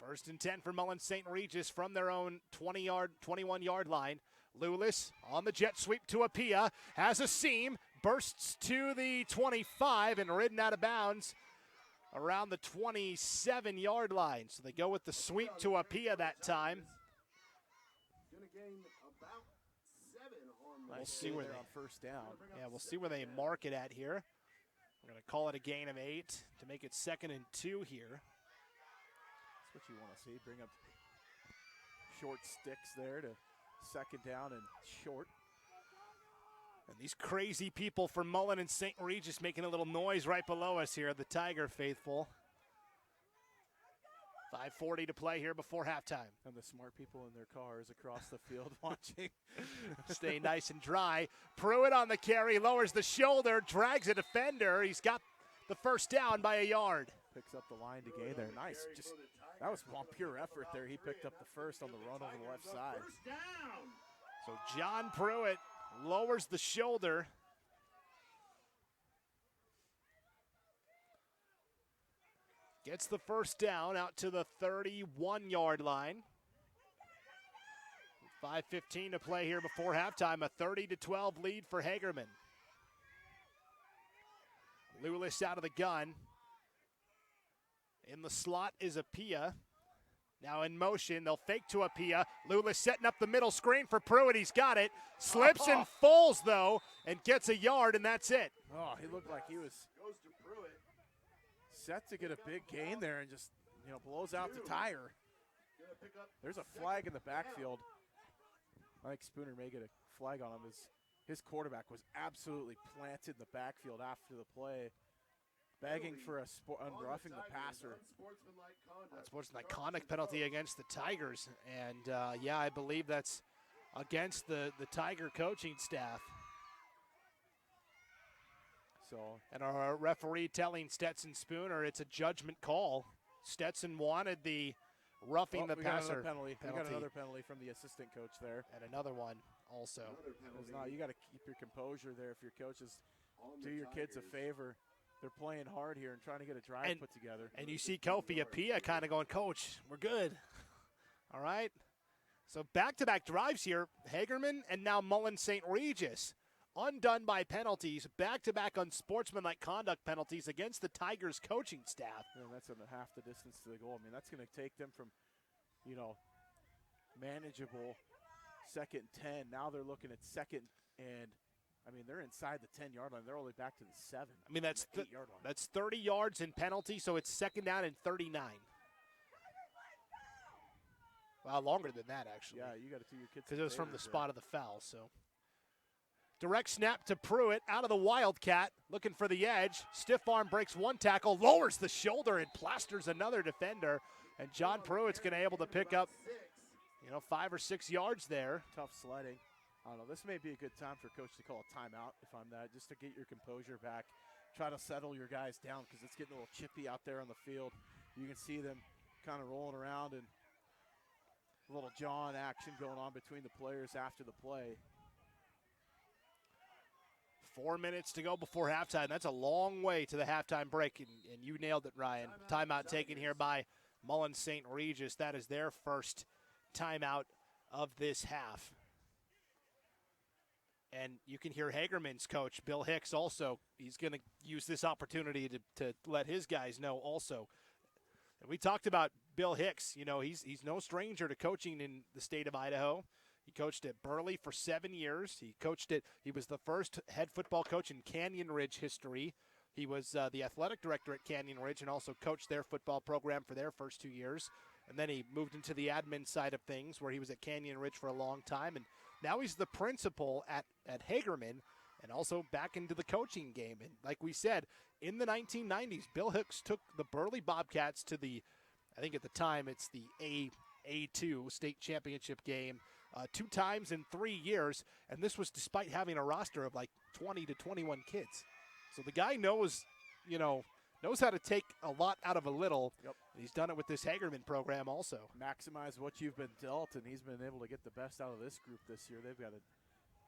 1st and 10 for Mullan St. Regis from their own 21-yard line. Lulis on the jet sweep to Apia, has a seam, bursts to the 25 and ridden out of bounds around the 27-yard line. So they go with the sweep to Apia that time. We'll see where they're on 1st down. Yeah, we'll see where they mark it at here. We're going to call it a gain of 8 to make it 2nd and 2 here. That's what you want to see. Bring up short sticks there to 2nd down and short. And these crazy people from Mullan and St. Regis making a little noise right below us here, the Tiger faithful. 5:40 to play here before halftime. And the smart people in their cars across the field watching. Stay nice and dry. Pruitt on the carry, lowers the shoulder, drags a defender. He's got the 1st down by a yard. Picks up the line to gain there. Nice. That was on pure effort there. He picked up the 1st on the run over the left side. So John Pruitt lowers the shoulder. Gets the 1st down out to the 31-yard line. 5:15 to play here before halftime. A 30-12 lead for Hagerman. Lulis out of the gun. In the slot is Apia. Now in motion, they'll fake to Apia. Lulis setting up the middle screen for Pruitt. He's got it. Slips and falls, though, and gets a yard, and that's it. Oh, he looked like he was set to get a big gain there and just, blows out the tire. There's a flag in the backfield. I think Spooner may get a flag on him. His quarterback was absolutely planted in the backfield after the play, begging for roughing the passer. Unsportsmanlike conduct penalty against the Tigers. And, I believe that's against the Tiger coaching staff. And our referee telling Stetson Spooner it's a judgment call. Stetson wanted the roughing the passer penalty. We got another penalty from the assistant coach there. And another one also. You got to keep your composure there if your coaches do your kids a favor. They're playing hard here and trying to get a drive put together. And you see Kofi Apia kind of going, Coach, we're good. All right. So back-to-back drives here. Hagerman and now Mullan St. Regis. Undone by penalties, back-to-back unsportsmanlike conduct penalties against the Tigers coaching staff. And that's half the distance to the goal. I mean, that's going to take them from, manageable 2nd and 10. Now they're looking at 2nd and, they're inside the 10-yard line. They're only back to the 7. That's 8-yard line. That's 30 yards in penalty, so it's 2nd down and 39. Well, longer than that, actually. Yeah, you got to do your kids. Because it was from the spot of the foul, so. Direct snap to Pruitt out of the Wildcat, looking for the edge. Stiff arm breaks one tackle, lowers the shoulder, and plasters another defender. And John Pruitt's going to be able to pick up, 5 or 6 yards there. Tough sledding. I don't know. This may be a good time for Coach to call a timeout if I'm that, just to get your composure back. Try to settle your guys down because it's getting a little chippy out there on the field. You can see them kind of rolling around and a little John action going on between the players after the play. 4 minutes to go before halftime. That's a long way to the halftime break, and you nailed it, Ryan. Timeout taken here by Mullan St. Regis. That is their first timeout of this half. And you can hear Hagerman's coach, Bill Hicks, also. He's going to use this opportunity to let his guys know also. And we talked about Bill Hicks. He's no stranger to coaching in the state of Idaho. He coached at Burley for 7 years. He was the first head football coach in Canyon Ridge history. He was the athletic director at Canyon Ridge and also coached their football program for their first 2 years. And then he moved into the admin side of things where he was at Canyon Ridge for a long time. And now he's the principal at Hagerman and also back into the coaching game. And like we said, in the 1990s, Bill Hicks took the Burley Bobcats to the, I think at the time it's the A2 state championship game 2 times in 3 years. And this was despite having a roster of like 20 to 21 kids. So the guy knows how to take a lot out of a little. Yep. He's done it with this Hagerman program also. Maximize what you've been dealt, and he's been able to get the best out of this group this year. They've got a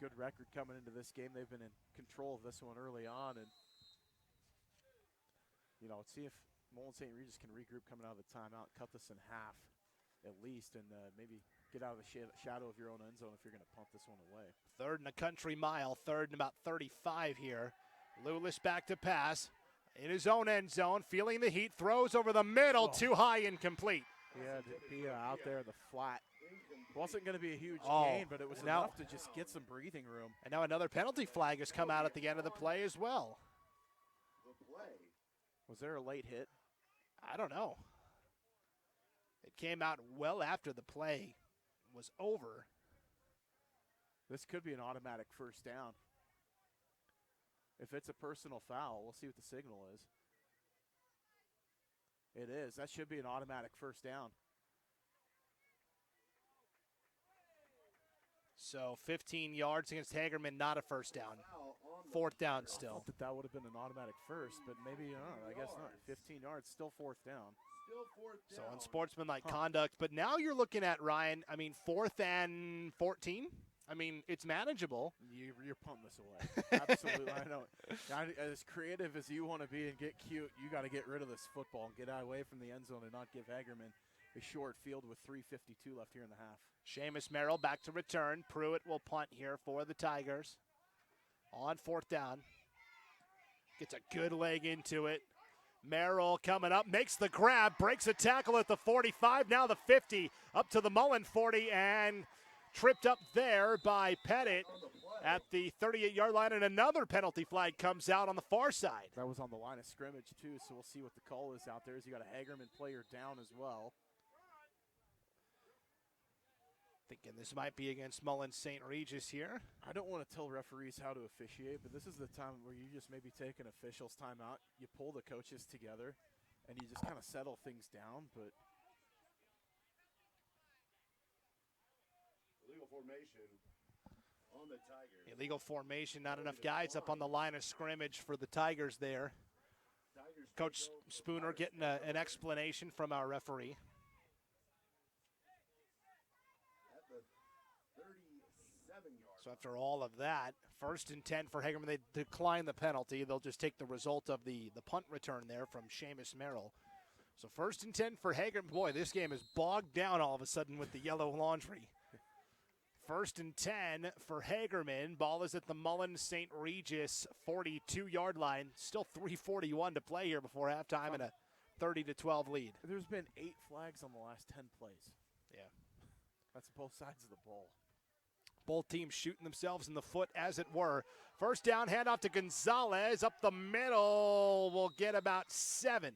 good record coming into this game. They've been in control of this one early on, and let's see if Mullan St. Regis can regroup coming out of the timeout, cut this in half at least, and maybe get out of the shadow of your own end zone if you're going to punt this one away. 3rd and a country mile, 3rd and about 35 here. Lewis back to pass. In his own end zone, feeling the heat, throws over the middle, too high, incomplete. He had to be out there in the flat. It wasn't going to be a huge gain, but it was enough to just get some breathing room. And now another penalty flag has come out at the end of the play as well. Was there a late hit? I don't know. It came out well after the play was over. This could be an automatic first down. If it's a personal foul, we'll see what the signal is. It is. That should be an automatic first down. So 15 yards against Hagerman, not a first down. 4th down still. I thought that would have been an automatic first, but maybe, I guess not. 15 yards, still 4th down. So unsportsmanlike conduct. But now you're looking at, Ryan, 4th and 14. It's manageable. You're punting this away. Absolutely. I know. As creative as you want to be and get cute, you got to get rid of this football and get away from the end zone and not give Hagerman a short field with 3:52 left here in the half. Seamus Merrill back to return. Pruitt will punt here for the Tigers. On 4th down. Gets a good leg into it. Merrill coming up, makes the grab, breaks a tackle at the 45, now the 50, up to the Mullan 40, and tripped up there by Pettit at the 38-yard line, and another penalty flag comes out on the far side. That was on the line of scrimmage, too, so we'll see what the call is out there. As you got a Hagerman player down as well. Thinking this might be against Mullan St. Regis here. I don't want to tell referees how to officiate, but this is the time where you just maybe take an official's timeout, you pull the coaches together, and you just kind of settle things down, but illegal formation on the Tigers. Illegal formation, not enough guys up on the line of scrimmage for the Tigers there. Coach Spooner getting an explanation from our referee. At the 37-yard. So after all of that, 1st and 10 for Hagerman. They decline the penalty. They'll just take the result of the punt return there from Seamus Merrill. So 1st and 10 for Hagerman. Boy, this game is bogged down all of a sudden with the yellow laundry. 1st and 10 for Hagerman. Ball is at the Mullan St. Regis 42-yard line. Still 3:41 to play here before halftime and a 30-12 lead. There's been 8 flags on the last 10 plays. Yeah. That's both sides of the ball. Both teams shooting themselves in the foot, as it were. 1st down, handoff to Gonzalez. Up the middle, will get about 7.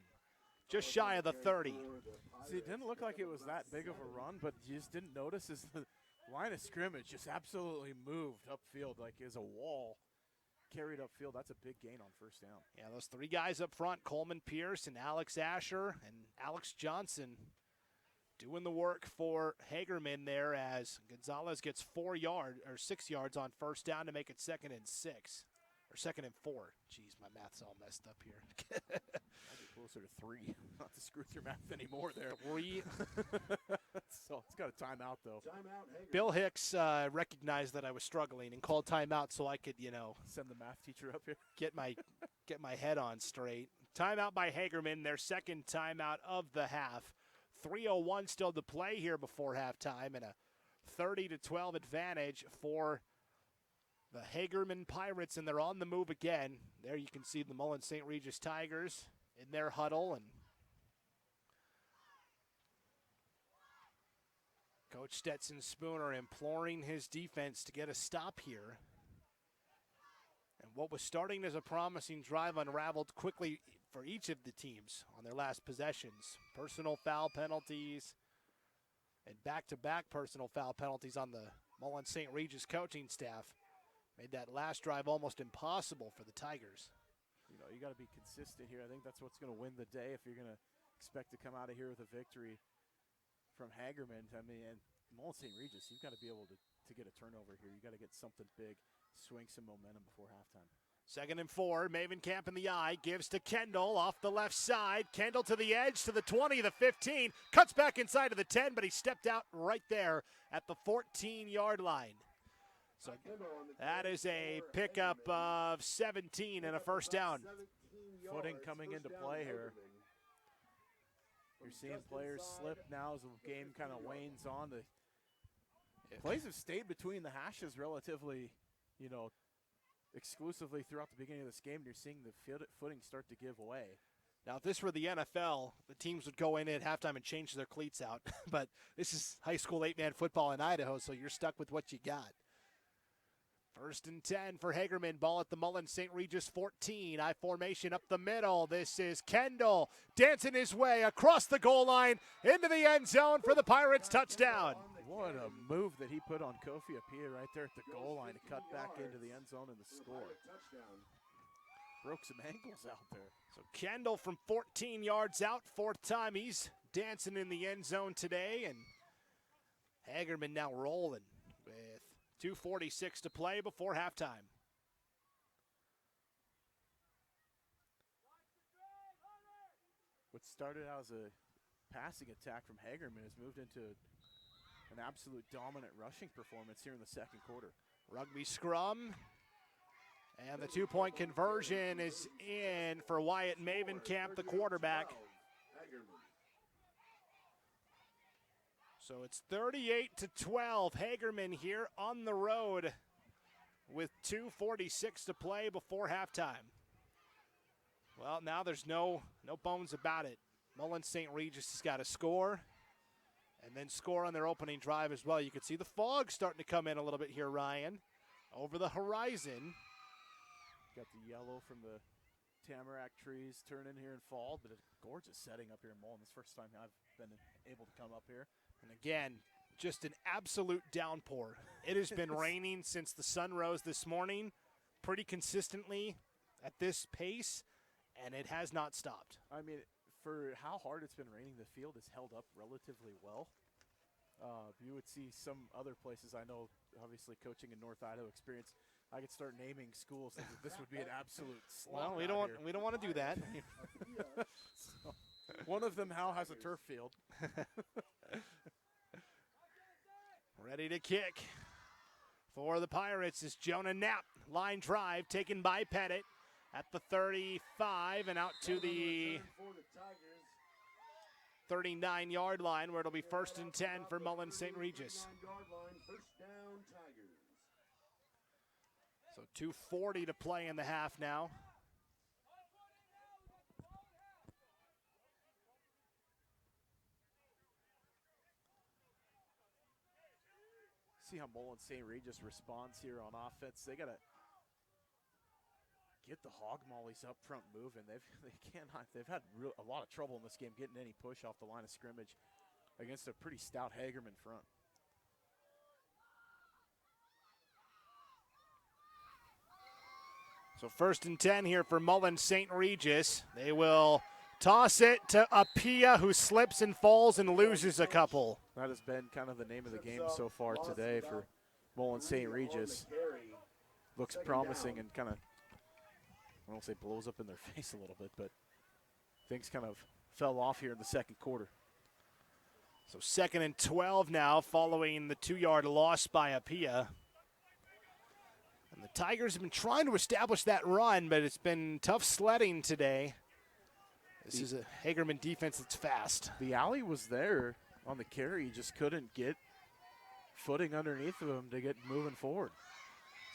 Just shy of the 30. See, it didn't look like it was that big of a run, but you just didn't notice as the line of scrimmage just absolutely moved upfield like as a wall. Carried upfield. That's a big gain on 1st down. Yeah, those 3 guys up front, Coleman Pierce and Alex Asher and Alex Johnson, doing the work for Hagerman there as Gonzalez gets 6 yards on 1st down to make it 2nd and 6. Or 2nd and 4. Jeez, my math's all messed up here. I'd be closer to 3. Not to screw with your math anymore there. 3. So it's got a timeout, though. Timeout, Hagerman. Bill Hicks recognized that I was struggling and called timeout so I could, send the math teacher up here. get my head on straight. Timeout by Hagerman, their 2nd timeout of the half. 3:01 still to play here before halftime, and a 30-12 advantage for the Hagerman Pirates, and they're on the move again. There you can see the Mullan St. Regis Tigers in their huddle, and Coach Stetson Spooner imploring his defense to get a stop here. And what was starting as a promising drive unraveled quickly for each of the teams on their last possessions. Personal foul penalties and back-to-back personal foul penalties on the Mullan St. Regis coaching staff made that last drive almost impossible for the Tigers. You know, you got to be consistent here. I think that's what's going to win the day if you're going to expect to come out of here with a victory from Hagerman. I mean, and Mullan St. Regis, you've got to be able to get a turnover here. You got to get something big, swing some momentum before halftime. 2nd and 4, Maven Camp in the eye, gives to Kendall off the left side. Kendall to the edge, to the 20, the 15, cuts back inside of the 10, but he stepped out right there at the 14-yard line. So that is a pickup of 17 and a first down. Footing coming into play here. You're seeing players slip now as the game kind of wanes on. The plays have stayed between the hashes relatively, you know, exclusively throughout the beginning of this game. You're seeing the footing start to give way. Now, if this were the NFL, the teams would go in at halftime and change their cleats out. But this is high school 8-man football in Idaho, so you're stuck with what you got. 1st and 10 for Hagerman. Ball at the Mullan St. Regis 14. I formation up the middle. This is Kendall dancing his way across the goal line into the end zone for the Pirates touchdown. What a move that he put on Kofi Apia right there at the goal line to cut back into the end zone and the score. Broke some ankles out there. So Kendall from 14 yards out, 4th time he's dancing in the end zone today, and Hagerman now rolling with 2:46 to play before halftime. What started out as a passing attack from Hagerman has moved into an absolute dominant rushing performance here in the second quarter. Rugby scrum. And the 2-point conversion is in for Wyatt Mavencamp, the quarterback. So it's 38-12. Hagerman here on the road with 2:46 to play before halftime. Well, now there's no bones about it. Mullan St. Regis has got to score and then score on their opening drive as well. You can see the fog starting to come in a little bit here, Ryan, over the horizon. Got the yellow from the tamarack trees turn in here and fall, but a gorgeous setting up here in Mullan. This is the first time I've been able to come up here. And again, just an absolute downpour. It has been raining since the sun rose this morning, pretty consistently at this pace, and it has not stopped. I mean, for how hard it's been raining, the field has held up relatively well. You would see some other places, I know, obviously coaching in North Idaho experience, I could start naming schools that this would be an absolute slump. Well, we don't want to do that. So, one of them now has a turf field. Ready to kick for the Pirates is Jonah Knapp. Line drive taken by Pettit at the 35 and out to the 39-yard line where it'll be 1st and 10 for Mullan St. Regis. So 2:40 to play in the half now. See how Mullan St. Regis responds here on offense. They got to get the hog mollies up front moving. They've had a lot of trouble in this game getting any push off the line of scrimmage against a pretty stout Hagerman front. So 1st and 10 here for Mullan St. Regis. They will toss it to Apia, who slips and falls and loses a couple. That has been kind of the name of the game so far today for Mullan St. Regis. Looks promising and kind of, I won't say blows up in their face a little bit, but things kind of fell off here in the second quarter. So 2nd and 12 now following the 2-yard loss by Apia. And the Tigers have been trying to establish that run, but it's been tough sledding today. This is a Hagerman defense that's fast. The alley was there on the carry. He just couldn't get footing underneath of him to get moving forward.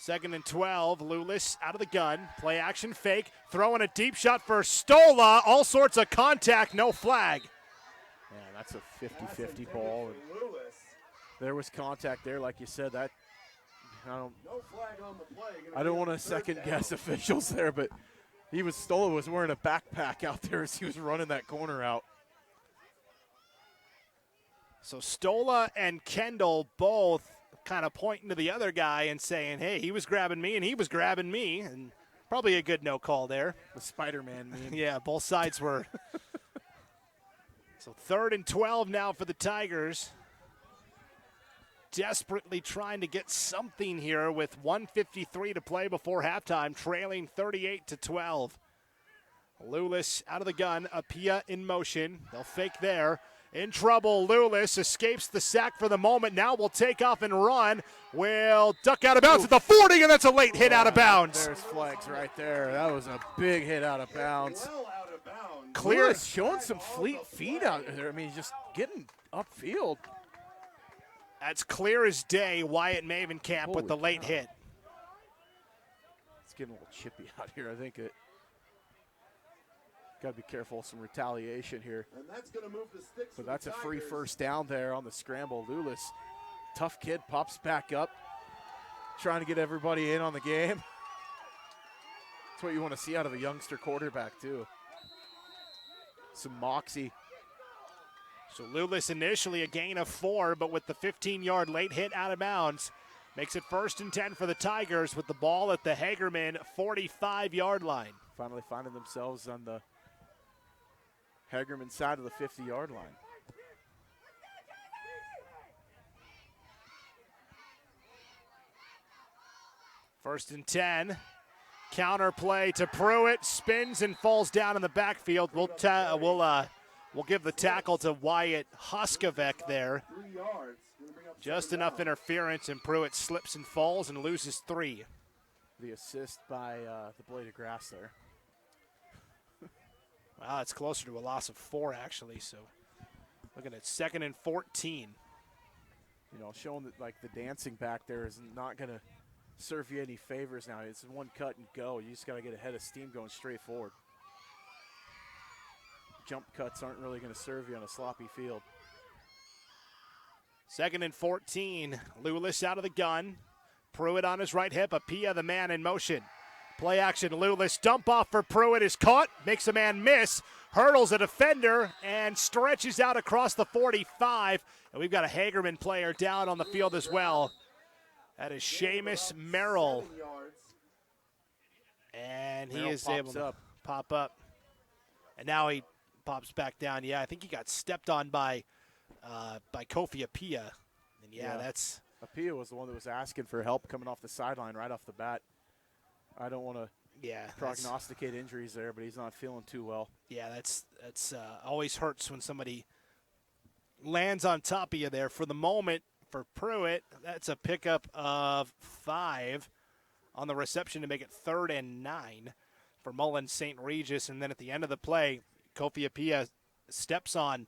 2nd and 12, Lulis out of the gun. Play action fake, throwing a deep shot for Stola. All sorts of contact, no flag. Yeah, that's a 50-50 ball. There was contact there, like you said. That No flag on the play. I don't want to second guess officials there, but Stola was wearing a backpack out there as he was running that corner out. So Stola and Kendall both kind of pointing to the other guy and saying, hey, he was grabbing me and he was grabbing me. And probably a good no call there. The Spider-Man meme. Yeah, both sides were. So 3rd and 12 now for the Tigers. Desperately trying to get something here with 1:53 to play before halftime, trailing 38-12. Lulis out of the gun, Apia in motion. They'll fake there. In trouble, Lulis escapes the sack for the moment. Now will take off and run. Will duck out of bounds at the 40, and that's a late hit out of bounds. There's flags right there. That was a big hit out of bounds. Well out of bounds. Clear. Lulis showing some fleet feet out there. I mean, just getting upfield. That's clear as day. Wyatt Mavenkamp with the late hit. It's getting a little chippy out here. I think it. Got to be careful of some retaliation here. And that's going to move the sticks. But that's a free first down there on the scramble. Lulis, tough kid, pops back up, trying to get everybody in on the game. That's what you want to see out of a youngster quarterback, too. Some moxie. So Lulis initially a gain of 4, but with the 15-yard late hit out of bounds, makes it 1st and 10 for the Tigers with the ball at the Hagerman 45-yard line. Finally finding themselves on the Hagerman side of the 50-yard line. First and 10. Counter play to Pruitt. Spins and falls down in the backfield. We'll give the tackle to Wyatt Hoskovec there. 3 yards. Just enough interference, and Pruitt slips and falls and loses 3. The assist by the blade of grass there. Wow, it's closer to a loss of 4, actually. So looking at 2nd and 14. You know, showing that, like, the dancing back there is not going to serve you any favors now. It's one cut and go. You just got to get ahead of steam going straight forward. Jump cuts aren't really going to serve you on a sloppy field. 2nd and 14. Lulis out of the gun. Pruitt on his right hip. Apia, the man in motion. Play action, Lulis. Dump off for Pruitt is caught. Makes a man miss. Hurdles a defender and stretches out across the 45. And we've got a Hagerman player down on the field as well. That is Seamus Merrill. And he is able to pop up. And now he pops back down. Yeah, I think he got stepped on by Kofi Apia. And that's... Apia was the one that was asking for help coming off the sideline right off the bat. I don't want to prognosticate injuries there, but he's not feeling too well. Yeah, that's always hurts when somebody lands on top of you there. For the moment, for Pruitt, that's a pickup of 5 on the reception to make it 3rd and 9 for Mullan St. Regis. And then at the end of the play, Kofi Apia steps on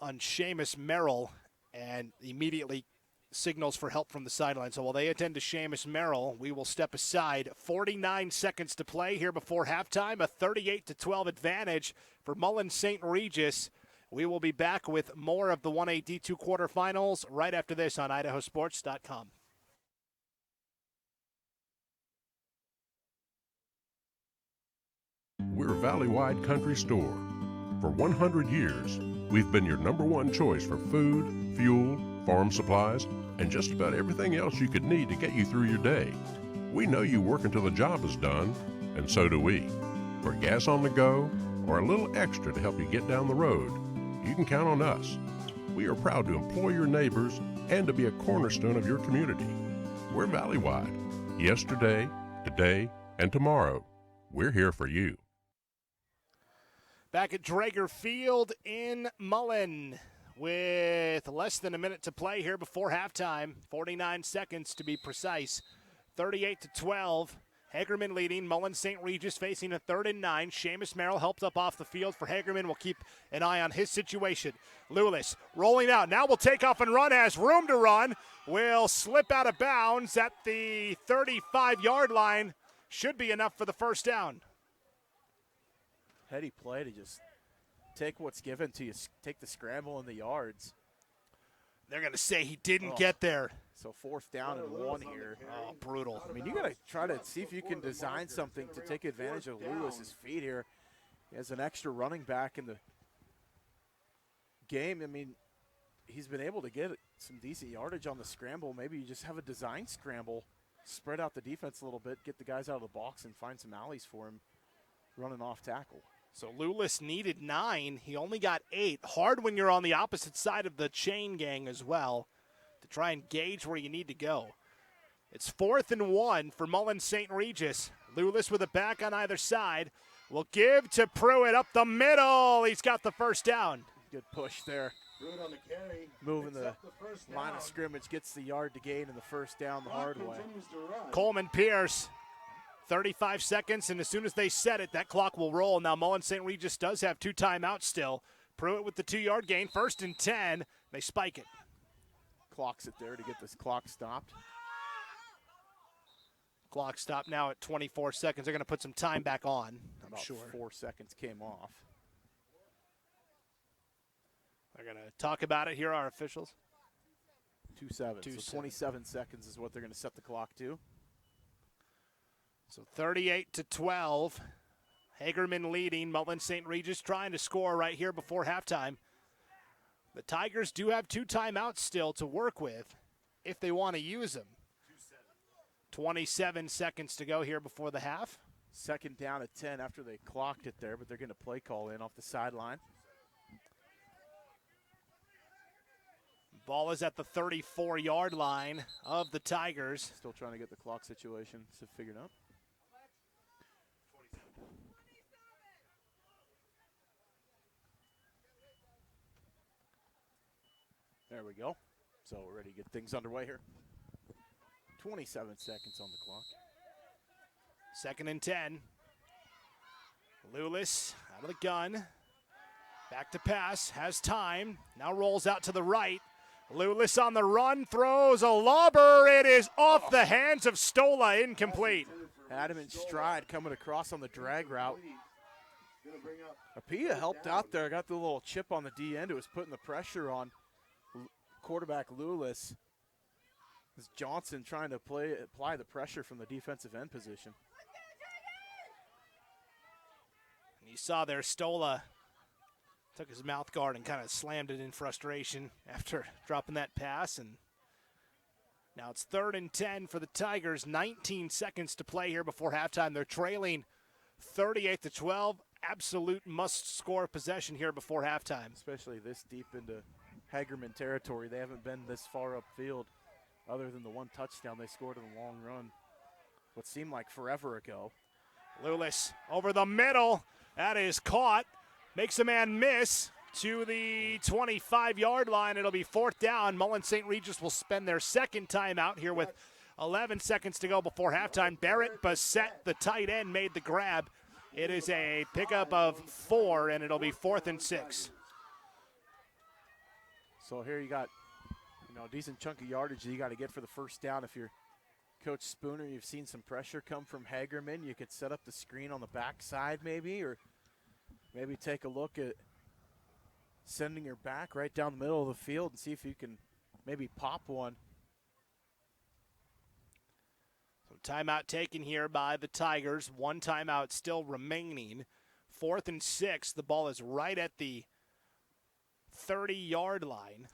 Seamus Merrill and immediately signals for help from the sideline. So while they attend to Seamus Merrill, we will step aside. 49 seconds to play here before halftime. A 38-12 advantage for Mullan St. Regis. We will be back with more of the 1A D2 quarterfinals right after this on IdahoSports.com. We're Valley-wide Country Store. For 100 years, we've been your #1 choice for food, fuel, farm supplies, and just about everything else you could need to get you through your day. We know you work until the job is done, and so do we. For gas on the go, or a little extra to help you get down the road, you can count on us. We are proud to employ your neighbors and to be a cornerstone of your community. We're Valley-wide. Yesterday, today, and tomorrow. We're here for you. Back at Drager Field in Mullan with less than a minute to play here before halftime. 49 seconds to be precise. 38-12. Hagerman leading. Mullan St. Regis facing a 3rd and 9. Seamus Merrill helped up off the field for Hagerman. We'll keep an eye on his situation. Lulis rolling out. Now will take off and run. Has room to run. Will slip out of bounds at the 35-yard line. Should be enough for the first down. Heady play to just take what's given to you, take the scramble and the yards. They're going to say he didn't get there. So 4th down and 1 here. Oh, brutal. I mean, you got to try to see if you can design something to take advantage of Lewis's feet here. He has an extra running back in the game. I mean, he's been able to get some decent yardage on the scramble. Maybe you just have a design scramble, spread out the defense a little bit, get the guys out of the box, and find some alleys for him running off tackle. So Lewis needed 9. He only got 8. Hard when you're on the opposite side of the chain gang as well to try and gauge where you need to go. It's 4th and 1 for Mullan St. Regis. Lewis with a back on either side will give to Pruitt up the middle. He's got the first down. Good push there. Pruitt on the carry. Moving the line of scrimmage, gets the yard to gain in the first down the hard way. Coleman Pierce, 35 seconds, and as soon as they set it, that clock will roll. Now Mullan St. Regis does have 2 timeouts still. Pruitt with the 2-yard gain, 1st and 10. They spike it. Clocks it there to get this clock stopped. Clock stopped now at 24 seconds. They're going to put some time back on, I'm About sure. 4 seconds came off. They're going to talk about it here, our officials. 2-7. So 27 seconds is what they're going to set the clock to. So 38-12. Hagerman leading. Mullan St. Regis trying to score right here before halftime. The Tigers do have 2 timeouts still to work with if they want to use them. 27 seconds to go here before the half. 2nd down at 10 after they clocked it there, but they're going to play call in off the sideline. Ball is at the 34-yard line of the Tigers. Still trying to get the clock situation figured out. There we go. So we're ready to get things underway here. 27 seconds on the clock. 2nd and 10. Lewis out of the gun. Back to pass. Has time. Now rolls out to the right. Lewis on the run. Throws a lobber. It is off the hands of Stola. Incomplete. Adam in stride coming across on the drag route. Apia helped out there. Got the little chip on the D end. It was putting the pressure on quarterback Lewis. It's Johnson trying to apply the pressure from the defensive end position. And you saw there Stola took his mouth guard and kind of slammed it in frustration after dropping that pass. And now it's 3rd and 10 for the Tigers. 19 seconds to play here before halftime. They're trailing 38-12. Absolute must-score possession here before halftime. Especially this deep into Hagerman territory. They haven't been this far upfield other than the 1 touchdown they scored in the long run what seemed like forever ago. Lewis over the middle. That is caught. Makes a man miss to the 25-yard line. It'll be 4th down. Mullan St. Regis will spend their 2nd timeout here with 11 seconds to go before halftime. Barrett Bassett, the tight end, made the grab. It is a pickup of 4, and it'll be 4th and 6. So here you got, a decent chunk of yardage that you got to get for the first down. If you're Coach Spooner, you've seen some pressure come from Hagerman. You could set up the screen on the backside maybe, or maybe take a look at sending your back right down the middle of the field and see if you can maybe pop one. So timeout taken here by the Tigers. 1 timeout still remaining. 4th and 6. The ball is right at the 30-yard line.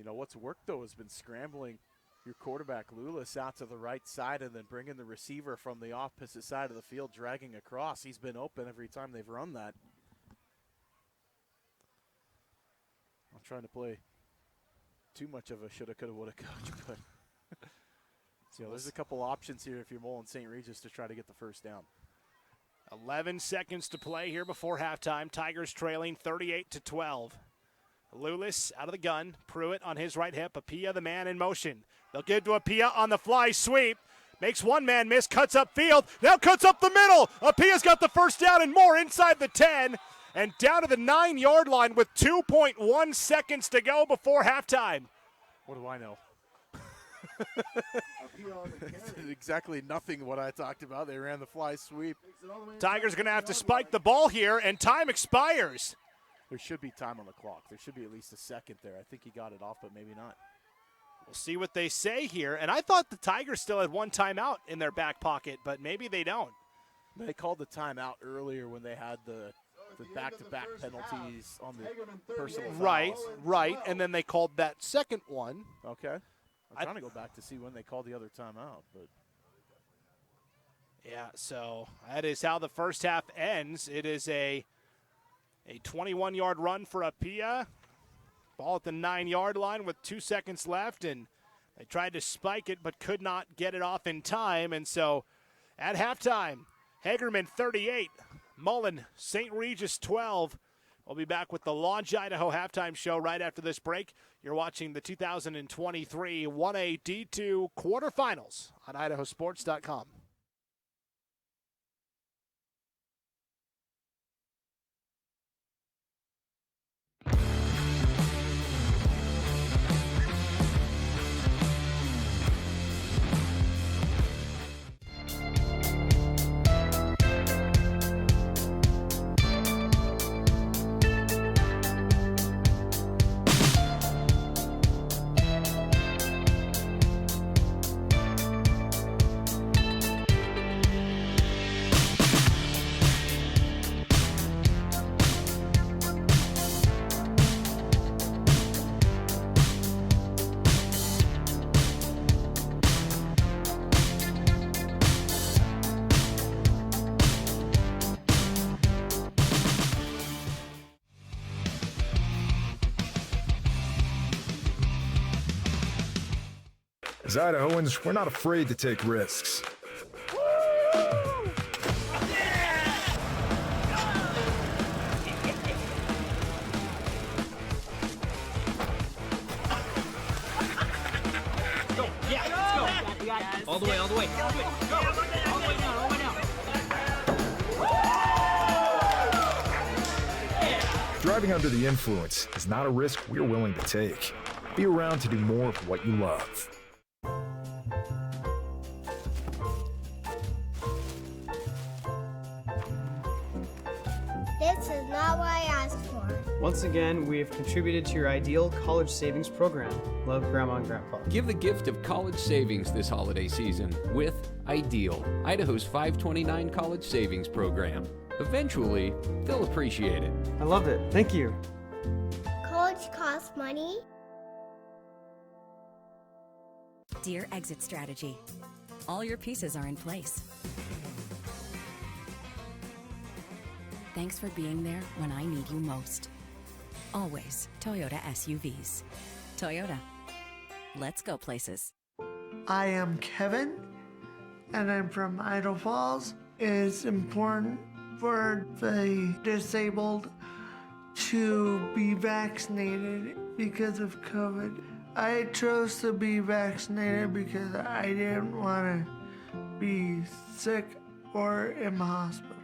What's worked, though, has been scrambling your quarterback Lewis out to the right side and then bringing the receiver from the opposite side of the field, dragging across. He's been open every time they've run that. I'm trying to play too much of a shoulda, coulda, woulda coach, but there's a couple options here if you're Mullan St. Regis to try to get the first down. 11 seconds to play here before halftime. Tigers trailing 38-12. Lewis out of the gun. Pruitt on his right hip. Apia, the man in motion. They'll give to Apia on the fly sweep. Makes one man miss. Cuts up field. Now cuts up the middle. Apia's got the first down and more inside the 10. And down to the 9-yard line with 2.1 seconds to go before halftime. What do I know? Exactly nothing what I talked about. They ran the fly sweep. Tigers going to have to spike the ball here, and time expires. There should be time on the clock. There should be at least a second there. I think he got it off, but maybe not. We'll see what they say here. And I thought the Tigers still had one timeout in their back pocket, but maybe they don't. They called the timeout earlier when they had the back-to-back penalties on the personal fouls. Right. And then they called that second one. Okay. I'm trying to go back to see when they called the other timeout, but yeah, so that is how the first half ends. It is a 21-yard run for Apia. Ball at the 9-yard line with 2 seconds left, and they tried to spike it but could not get it off in time. And so at halftime, Hagerman 38, Mullan, St. Regis 12. We'll be back with the Launch Idaho halftime show right after this break. You're watching the 2023 1A D2 quarterfinals on IdahoSports.com. As Idahoans, we're not afraid to take risks. All the way. Go. All the way down, all the way down. Driving under the influence is not a risk we're willing to take. Be around to do more of what you love. This is not what I asked for. Once again, we have contributed to your ideal college savings program. Love, Grandma and Grandpa. Give the gift of college savings this holiday season with Ideal, Idaho's 529 college savings program. Eventually, they'll appreciate it. I love it. Thank you. College costs money. Dear Exit Strategy, all your pieces are in place. Thanks for being there when I need you most. Always Toyota SUVs. Toyota. Let's go places. I am Kevin, and I'm from Idaho Falls. It's important for the disabled to be vaccinated because of COVID. I chose to be vaccinated because I didn't want to be sick or in the hospital.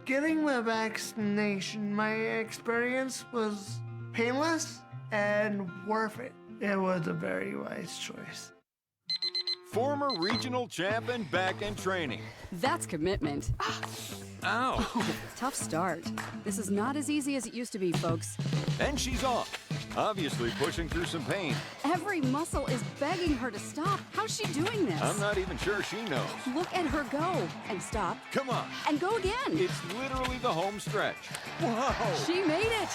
Getting the vaccination, my experience was painless and worth it. It was a very wise choice. Former regional champ and back in training. That's commitment. Ow. Oh, tough start. This is not as easy as it used to be, folks. And she's off, obviously pushing through some pain. Every muscle is begging her to stop. How's she doing this? I'm not even sure she knows. Look at her go. And stop. Come on. And go again. It's literally the home stretch. Whoa. She made it.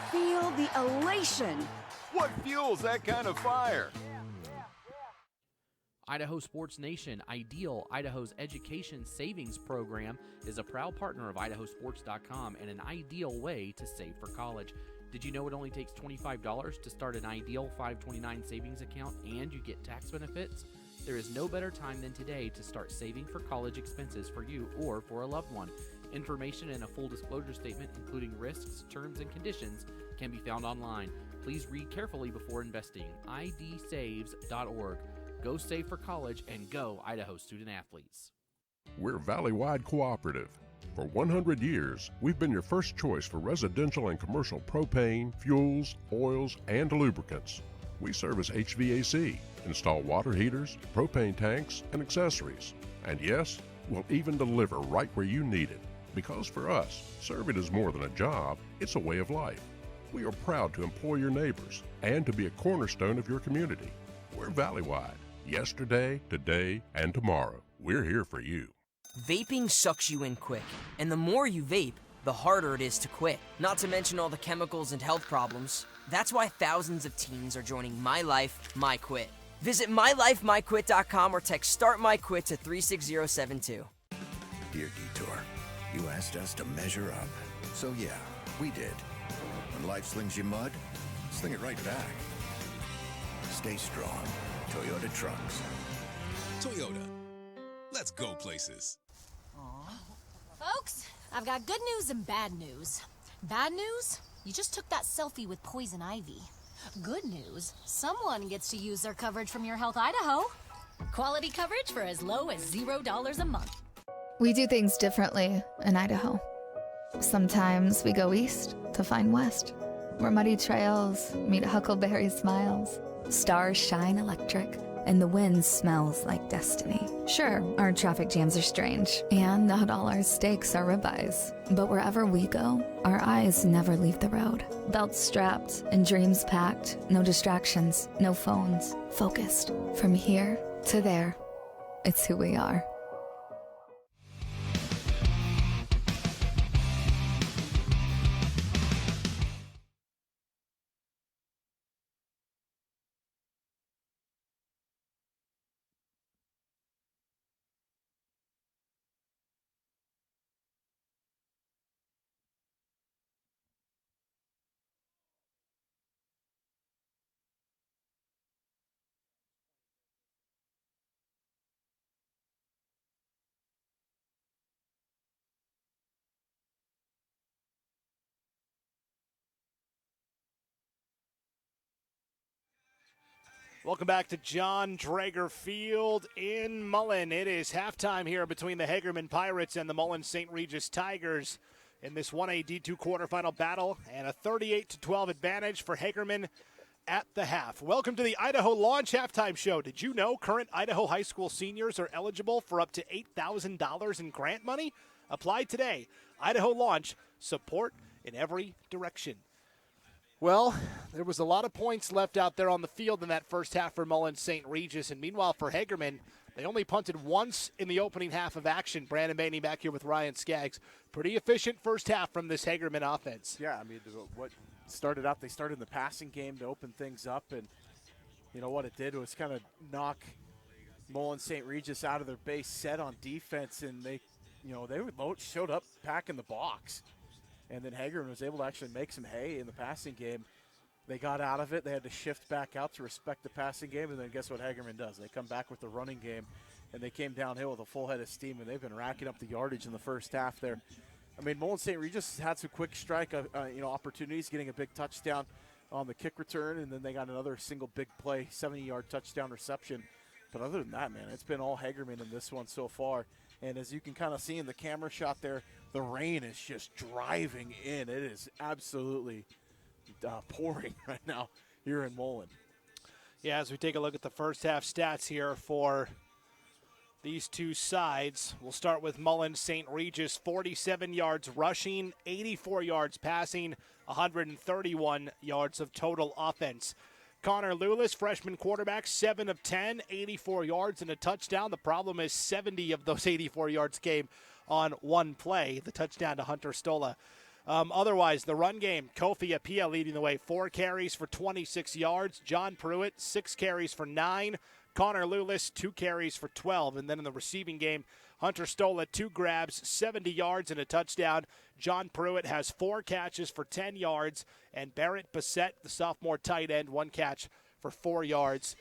Feel the elation. What fuels that kind of fire? Idaho Sports Nation, Ideal, Idaho's education savings program, is a proud partner of IdahoSports.com and an ideal way to save for college. Did you know it only takes $25 to start an Ideal 529 savings account and you get tax benefits? There is no better time than today to start saving for college expenses for you or for a loved one. Information and a full disclosure statement, including risks, terms, and conditions, can be found online. Please read carefully before investing. idsaves.org. Go save for college and go Idaho student athletes. We're Valley-wide cooperative. For 100 years, we've been your first choice for residential and commercial propane, fuels, oils, and lubricants. We service HVAC, install water heaters, propane tanks, and accessories. And yes, we'll even deliver right where you need it. Because for us, serving is more than a job, it's a way of life. We are proud to employ your neighbors and to be a cornerstone of your community. We're Valleywide. Yesterday, today, and tomorrow. We're here for you. Vaping sucks you in quick, and the more you vape, the harder it is to quit. Not to mention all the chemicals and health problems. That's why thousands of teens are joining My Life, My Quit. Visit mylifemyquit.com or text Start My Quit to 36072. Dear Detour, you asked us to measure up. So yeah, we did. When life slings you mud, sling it right back. Stay strong. Toyota Trucks. Toyota. Let's go places. Folks, I've got good news and bad news. Bad news? You just took that selfie with poison ivy. Good news, someone gets to use their coverage from Your Health Idaho. Quality coverage for as low as $0 a month. We do things differently in Idaho. Sometimes we go east to find west, where muddy trails meet huckleberry smiles. Stars shine electric, and the wind smells like destiny. Sure, our traffic jams are strange, and not all our steaks are ribeyes. But wherever we go, our eyes never leave the road. Belts strapped and dreams packed, no distractions, no phones, focused. From here to there, it's who we are. Welcome back to John Drager Field in Mullan. It is halftime here between the Hagerman Pirates and the Mullan St. Regis Tigers in this 1A D2 quarterfinal battle, and a 38-12 advantage for Hagerman at the half. Welcome to the Idaho Launch Halftime Show. Did you know current Idaho high school seniors are eligible for up to $8,000 in grant money? Apply today. Idaho Launch, support in every direction. Well, there was a lot of points left out there on the field in that first half for Mullan St. Regis, and meanwhile for Hagerman, they only punted once in the opening half of action. Brandon Bainey back here with Ryan Skaggs. Pretty efficient first half from this Hagerman offense. Yeah, I mean, what started out, they started in the passing game to open things up, and you know what it did was kind of knock Mullan St. Regis out of their base set on defense, and they showed up packing the box. And then Hagerman was able to actually make some hay in the passing game. They got out of it. They had to shift back out to respect the passing game. And then guess what Hagerman does? They come back with the running game, and they came downhill with a full head of steam, and they've been racking up the yardage in the first half there. I mean, Mullan St. Regis had some quick strike opportunities, getting a big touchdown on the kick return, and then they got another single big play, 70-yard touchdown reception. But other than that, man, it's been all Hagerman in this one so far. And as you can kind of see in the camera shot there, the rain is just driving in. It is absolutely pouring right now here in Mullan. Yeah, as we take a look at the first half stats here for these two sides, we'll start with Mullan St. Regis, 47 yards rushing, 84 yards passing, 131 yards of total offense. Connor Lulis, freshman quarterback, 7 of 10, 84 yards and a touchdown. The problem is 70 of those 84 yards came on one play, the touchdown to Hunter Stola. Otherwise, the run game, Kofi Apia leading the way, 4 carries for 26 yards. John Pruitt, 6 carries for 9. Connor Lulis, 2 carries for 12. And then in the receiving game, Hunter Stola, 2 grabs, 70 yards and a touchdown. John Pruitt has 4 catches for 10 yards. And Barrett Bassett, the sophomore tight end, 1 catch for 4 yards.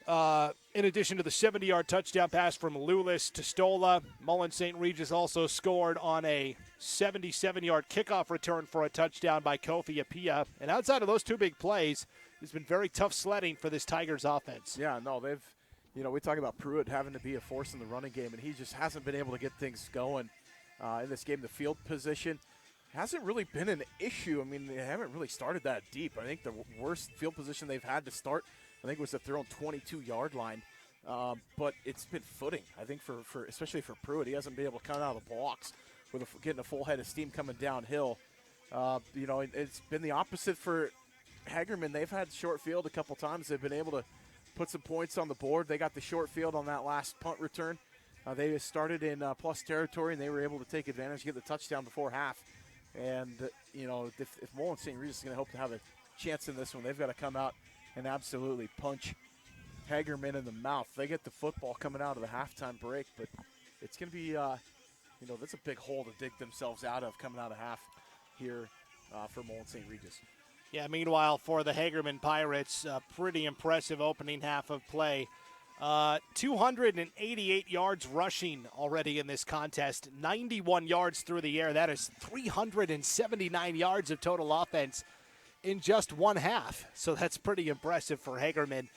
In addition to the 70-yard touchdown pass from Lulis to Stola, Mullan St. Regis also scored on a 77-yard kickoff return for a touchdown by Kofi Apia. And outside of those 2 big plays, it's been very tough sledding for this Tigers offense. Yeah, no, we talk about Pruitt having to be a force in the running game, and he just hasn't been able to get things going in this game. The field position hasn't really been an issue. I mean, they haven't really started that deep. I think the worst field position they've had to start, I think, was at their own 22-yard line. But it's been footing, I think, for especially for Pruitt. He hasn't been able to come out of the blocks with getting a full head of steam coming downhill. It's been the opposite for Hagerman. They've had short field a couple times. They've been able to put some points on the board. They got the short field on that last punt return. They started in plus territory, and they were able to take advantage, get the touchdown before half. And, if Mullan St. Regis is going to hope to have a chance in this one, they've got to come out and absolutely punch Hagerman in the mouth. They get the football coming out of the halftime break, but it's going to be, that's a big hole to dig themselves out of coming out of half here for Mullan St. Regis. Yeah, meanwhile, for the Hagerman Pirates, pretty impressive opening half of play. 288 yards rushing already in this contest, 91 yards through the air. That is 379 yards of total offense in just one half. So that's pretty impressive for Hagerman.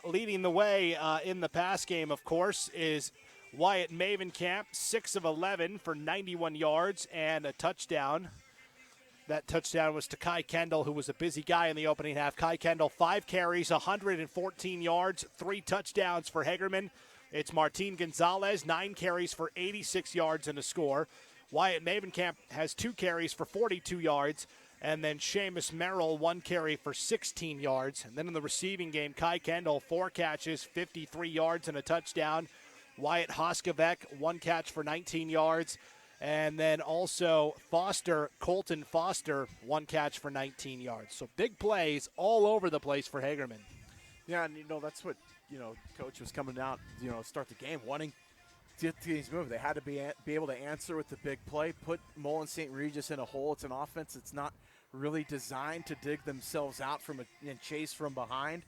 Leading the way in the pass game, of course, is Wyatt Mavenkamp, 6 of 11 for 91 yards and a touchdown. That touchdown was to Kai Kendall, who was a busy guy in the opening half. Kai Kendall, 5 carries, 114 yards, 3 touchdowns for Hagerman. It's Martin Gonzalez, 9 carries for 86 yards and a score. Wyatt Mavenkamp has 2 carries for 42 yards. And then Seamus Merrill, 1 carry for 16 yards. And then in the receiving game, Kai Kendall, 4 catches, 53 yards and a touchdown. Wyatt Hoskevek, 1 catch for 19 yards. And then also Colton Foster, 1 catch for 19 yards. So big plays all over the place for Hagerman. Yeah, and that's what, Coach was coming out, start the game, wanting to these moves. They had to be able to answer with the big play, put Mullan St. Regis in a hole. It's an offense that's not really designed to dig themselves out and chase from behind.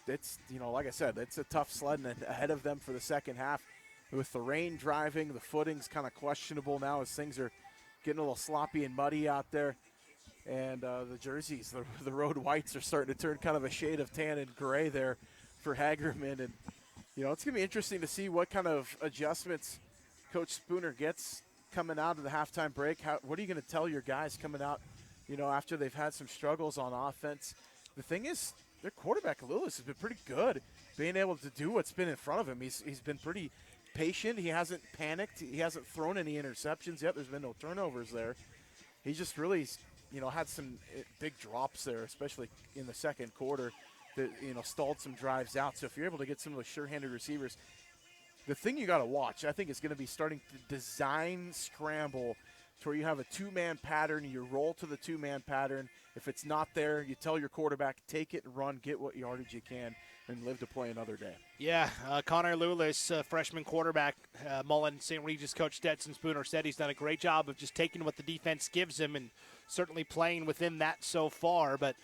It's, like I said, it's a tough sledding ahead of them for the second half. With the rain driving, the footing's kind of questionable now as things are getting a little sloppy and muddy out there. And the jerseys, the road whites are starting to turn kind of a shade of tan and gray there for Hagerman. And, it's going to be interesting to see what kind of adjustments Coach Spooner gets coming out of the halftime break. What are you going to tell your guys coming out, after they've had some struggles on offense? The thing is, their quarterback, Lewis, has been pretty good being able to do what's been in front of him. He's been pretty patient. He hasn't panicked. He hasn't thrown any interceptions yet. There's been no turnovers there. He just really, had some big drops there, especially in the second quarter that, stalled some drives out. So if you're able to get some of those sure-handed receivers, the thing you got to watch, I think, is going to be starting to design scramble to where you have a 2-man pattern. You roll to the 2-man pattern. If it's not there, you tell your quarterback, take it and run, get what yardage you can, and live to play another day. Yeah, Connor Lulis, freshman quarterback, Mullan St. Regis coach Stetson Spooner said he's done a great job of just taking what the defense gives him and certainly playing within that so far. But,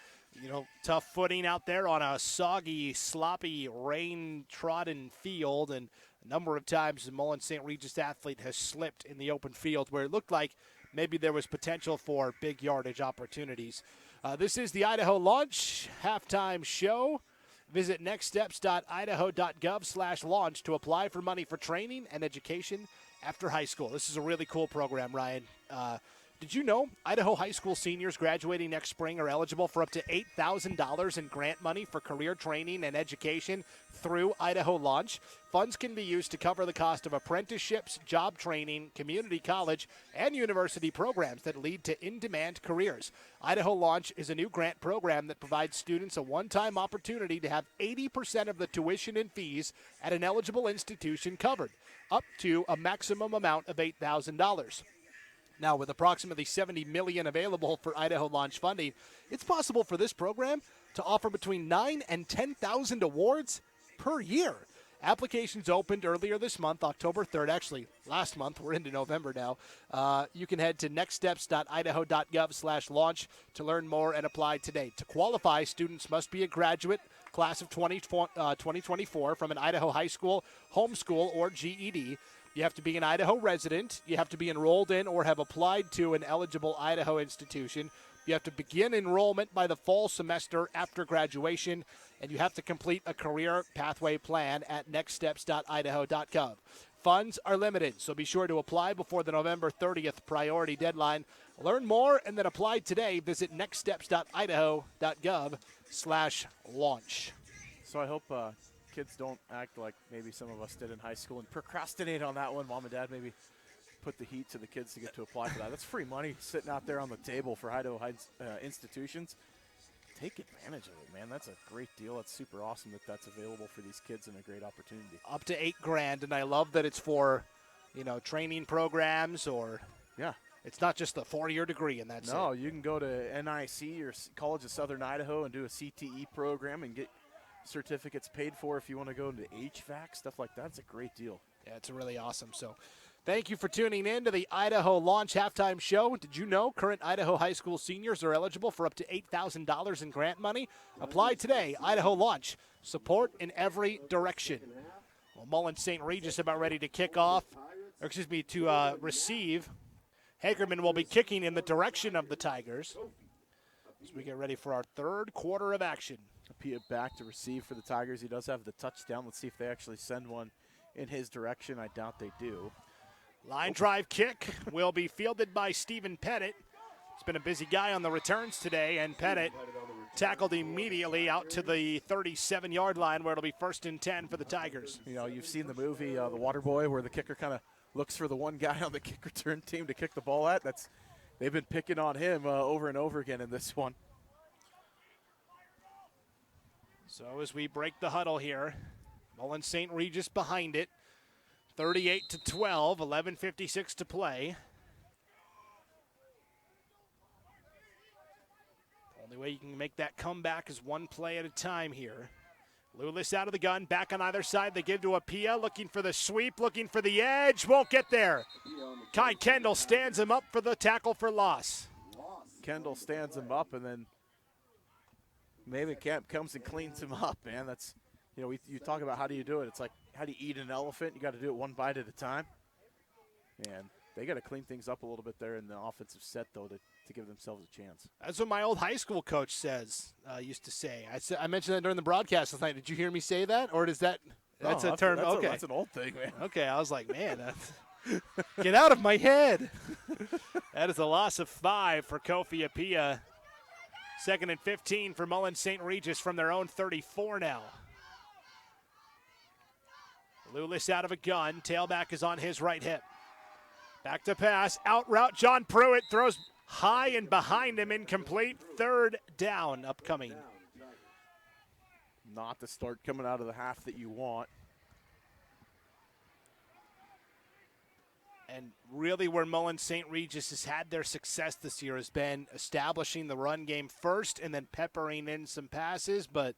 tough footing out there on a soggy, sloppy, rain-trodden field. And a number of times the Mullan St. Regis athlete has slipped in the open field where it looked like maybe there was potential for big yardage opportunities. This is the Idaho Launch halftime show. Visit nextsteps.idaho.gov/launch to apply for money for training and education after high school. This is a really cool program, Ryan. Did you know Idaho high school seniors graduating next spring are eligible for up to $8,000 in grant money for career training and education through Idaho Launch? Funds can be used to cover the cost of apprenticeships, job training, community college, and university programs that lead to in-demand careers. Idaho Launch is a new grant program that provides students a one-time opportunity to have 80% of the tuition and fees at an eligible institution covered, up to a maximum amount of $8,000. Now, with approximately $70 million available for Idaho Launch funding, it's possible for this program to offer between 9,000 and 10,000 awards per year. Applications opened earlier this month, October 3rd. Actually, last month. We're into November now. You can head to nextsteps.idaho.gov/launch to learn more and apply today. To qualify, students must be a graduate class of 2024 from an Idaho high school, homeschool, or GED. You have to be an Idaho resident. You have to be enrolled in or have applied to an eligible Idaho institution. You have to begin enrollment by the fall semester after graduation, and you have to complete a career pathway plan at nextsteps.idaho.gov. Funds are limited, so be sure to apply before the November 30th priority deadline. Learn more and then apply today. Visit nextsteps.idaho.gov/launch. So I hope kids don't act like maybe some of us did in high school and procrastinate on that one. Mom and Dad maybe put the heat to the kids to get to apply for that. That's free money sitting out there on the table for Idaho institutions. Take advantage of it, man. That's a great deal. That's super awesome that that's available for these kids and a great opportunity. Up to $8,000, and I love that it's for, training programs or. Yeah. It's not just a 4-year degree, and that's No, it. you can go to NIC or College of Southern Idaho and do a CTE program and get certificates paid for if you want to go into HVAC, stuff like that. It's a great deal. Yeah, it's really awesome. So thank you for tuning in to the Idaho Launch Halftime Show. Did you know current Idaho high school seniors are eligible for up to $8,000 in grant money? Apply today. Idaho Launch. Support in every direction. Well, Mullan St. Regis about ready to kick off, to receive. Hagerman will be kicking in the direction of the Tigers as we get ready for our third quarter of action. Pia back to receive for the Tigers. He does have the touchdown. Let's see if they actually send one in his direction. I doubt they do. Line drive kick will be fielded by Stephen Pettit. He's been a busy guy on the returns today, and Pettit tackled immediately out to the 37-yard line where it'll be 1st and 10 for the Tigers. You've seen the movie The Waterboy where the kicker kind of looks for the one guy on the kick return team to kick the ball at. They've been picking on him over and over again in this one. So as we break the huddle here, Mullan St. Regis behind it, 38-12, 11:56 to play. The only way you can make that comeback is one play at a time here. Lulis out of the gun, back on either side. They give to Apia, looking for the sweep, looking for the edge. Won't get there. Kai Kendall stands him up for the tackle for loss. Kendall stands him up, and then Maven Camp comes and cleans him up, man. That's, you talk about how do you do it. It's like, how do you eat an elephant? You got to do it one bite at a time. And they got to clean things up a little bit there in the offensive set, though, to give themselves a chance. That's what my old high school coach used to say. I mentioned that during the broadcast last night. Did you hear me say that? Or is that's a term? Okay. That's an old thing, man. Okay, I was like, man, get out of my head. That is a loss of 5 for Kofi Apia. 2nd and 15 for Mullan St. Regis from their own 34 now. Lulis out of a gun. Tailback is on his right hip. Back to pass. Out route. John Pruitt throws high and behind him. Incomplete. 3rd down upcoming. Not the start coming out of the half that you want. And really where Mullan St. Regis has had their success this year has been establishing the run game first and then peppering in some passes. But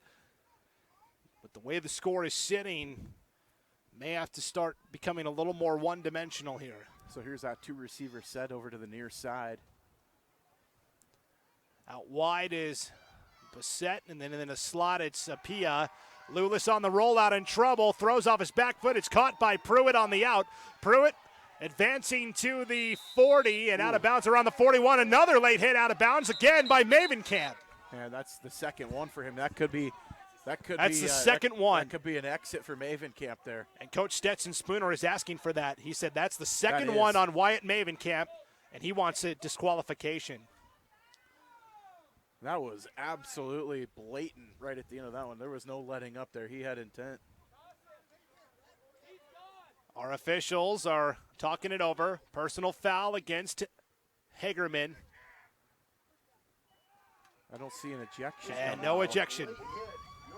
with the way the score is sitting, may have to start becoming a little more one-dimensional here. So here's that 2-receiver set over to the near side. Out wide is Bassett, and then in a slot it's Apia. Lulis on the rollout in trouble, throws off his back foot. It's caught by Pruitt on the out. Pruitt advancing to the 40 and out of bounds around the 41. Another late hit out of bounds again by Mavenkamp. And that's the second one for him. That's the second one. That could be an exit for Mavenkamp there. And Coach Stetson Spooner is asking for that. He said that's the second one on Wyatt Mavenkamp, and he wants a disqualification. That was absolutely blatant right at the end of that one. There was no letting up there. He had intent. Our officials are talking it over. Personal foul against Hagerman. I don't see an ejection. And no ejection.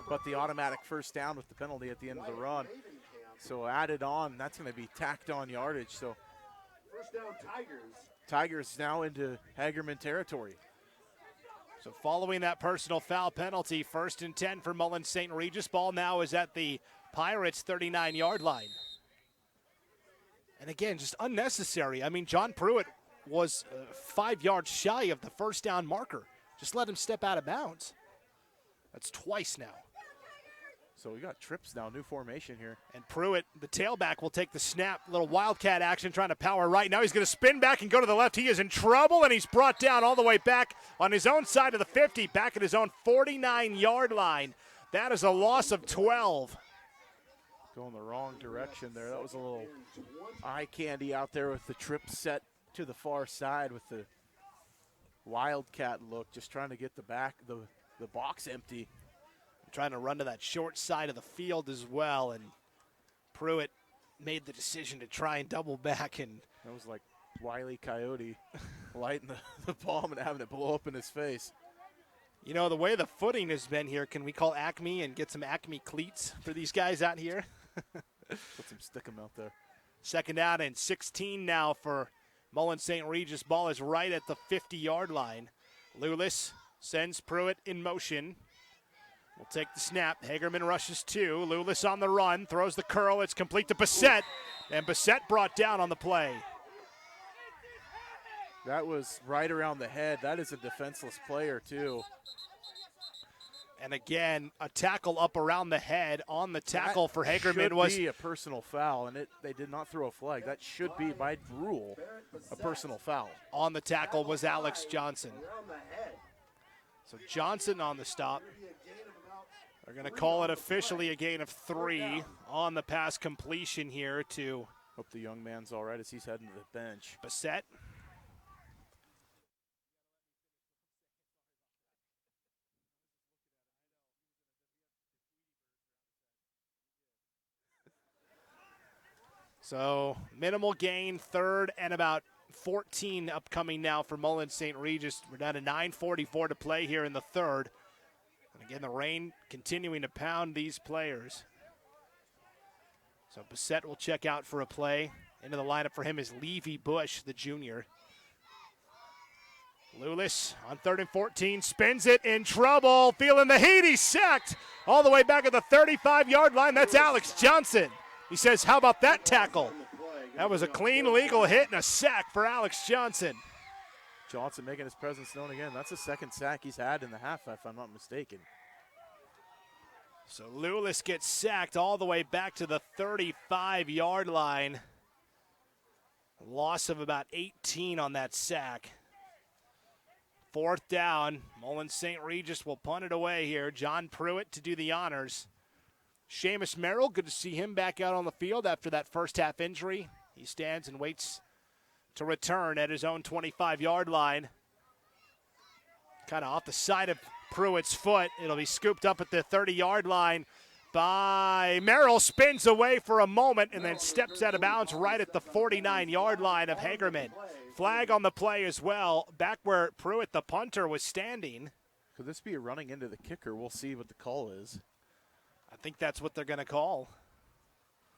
But the automatic first down with the penalty at the end of the run. So added on, that's going to be tacked on yardage. So first down Tigers. Tigers now into Hagerman territory. So following that personal foul penalty, 1st and 10 for Mullan St. Regis. Ball now is at the Pirates' 39-yard line. And again, just unnecessary. I mean, John Pruitt was 5 yards shy of the first down marker. Just let him step out of bounds. That's twice now. So we got trips now, new formation here. And Pruitt, the tailback, will take the snap. Little wildcat action, trying to power right. Now he's going to spin back and go to the left. He is in trouble, and he's brought down all the way back on his own side of the 50, back at his own 49-yard line. That is a loss of 12. Going the wrong direction there. That was a little eye candy out there with the trip set to the far side with the wildcat look, just trying to get the box empty. Trying to run to that short side of the field as well, and Pruitt made the decision to try and double back. And that was like Wile E. Coyote lighting the bomb and having it blow up in his face. You know, the way the footing has been here, can we call Acme and get some Acme cleats for these guys out here? Put some stickum out there. Second down and 16 now for Mullan St. Regis. Ball is right at the 50-yard line. Lewis sends Pruitt in motion. Will take the snap. Hagerman rushes two. Lewis on the run, throws the curl. It's complete to Bassett, and Bassett brought down on the play. That was right around the head. That is a defenseless player, too. And again, a tackle up around the head on the tackle for Hagerman was be a personal foul, and they did not throw a flag. That should be, by rule, a personal foul. On the tackle was Alex Johnson. So Johnson on the stop. They're going to call it officially a gain of 3 on the pass completion here to. Hope the young man's all right as he's heading to the bench. Bassett. So minimal gain, 3rd and about 14 upcoming now for Mullan St. Regis. We're down to 9:44 to play here in the 3rd. And again, the rain continuing to pound these players. So Bassett will check out for a play. Into the lineup for him is Levy Bush, the junior. Lewis on 3rd and 14, spins it, in trouble, feeling the heat. He's sacked all the way back at the 35-yard line. That's Alex Johnson. He says, how about that tackle? That was a clean, legal hit and a sack for Alex Johnson. Johnson making his presence known again. That's the 2nd sack he's had in the half, if I'm not mistaken. So Lewis gets sacked all the way back to the 35-yard line. Loss of about 18 on that sack. 4th down. Mullan St. Regis will punt it away here. John Pruitt to do the honors. Seamus Merrill, good to see him back out on the field after that first half injury. He stands and waits to return at his own 25-yard line. Kind of off the side of Pruitt's foot. It'll be scooped up at the 30-yard line by Merrill. Spins away for a moment and then steps out of bounds right at the 49-yard line of Hagerman. Flag on the play as well, back where Pruitt, the punter, was standing. Could this be a running into the kicker? We'll see what the call is. I think that's what they're going to call.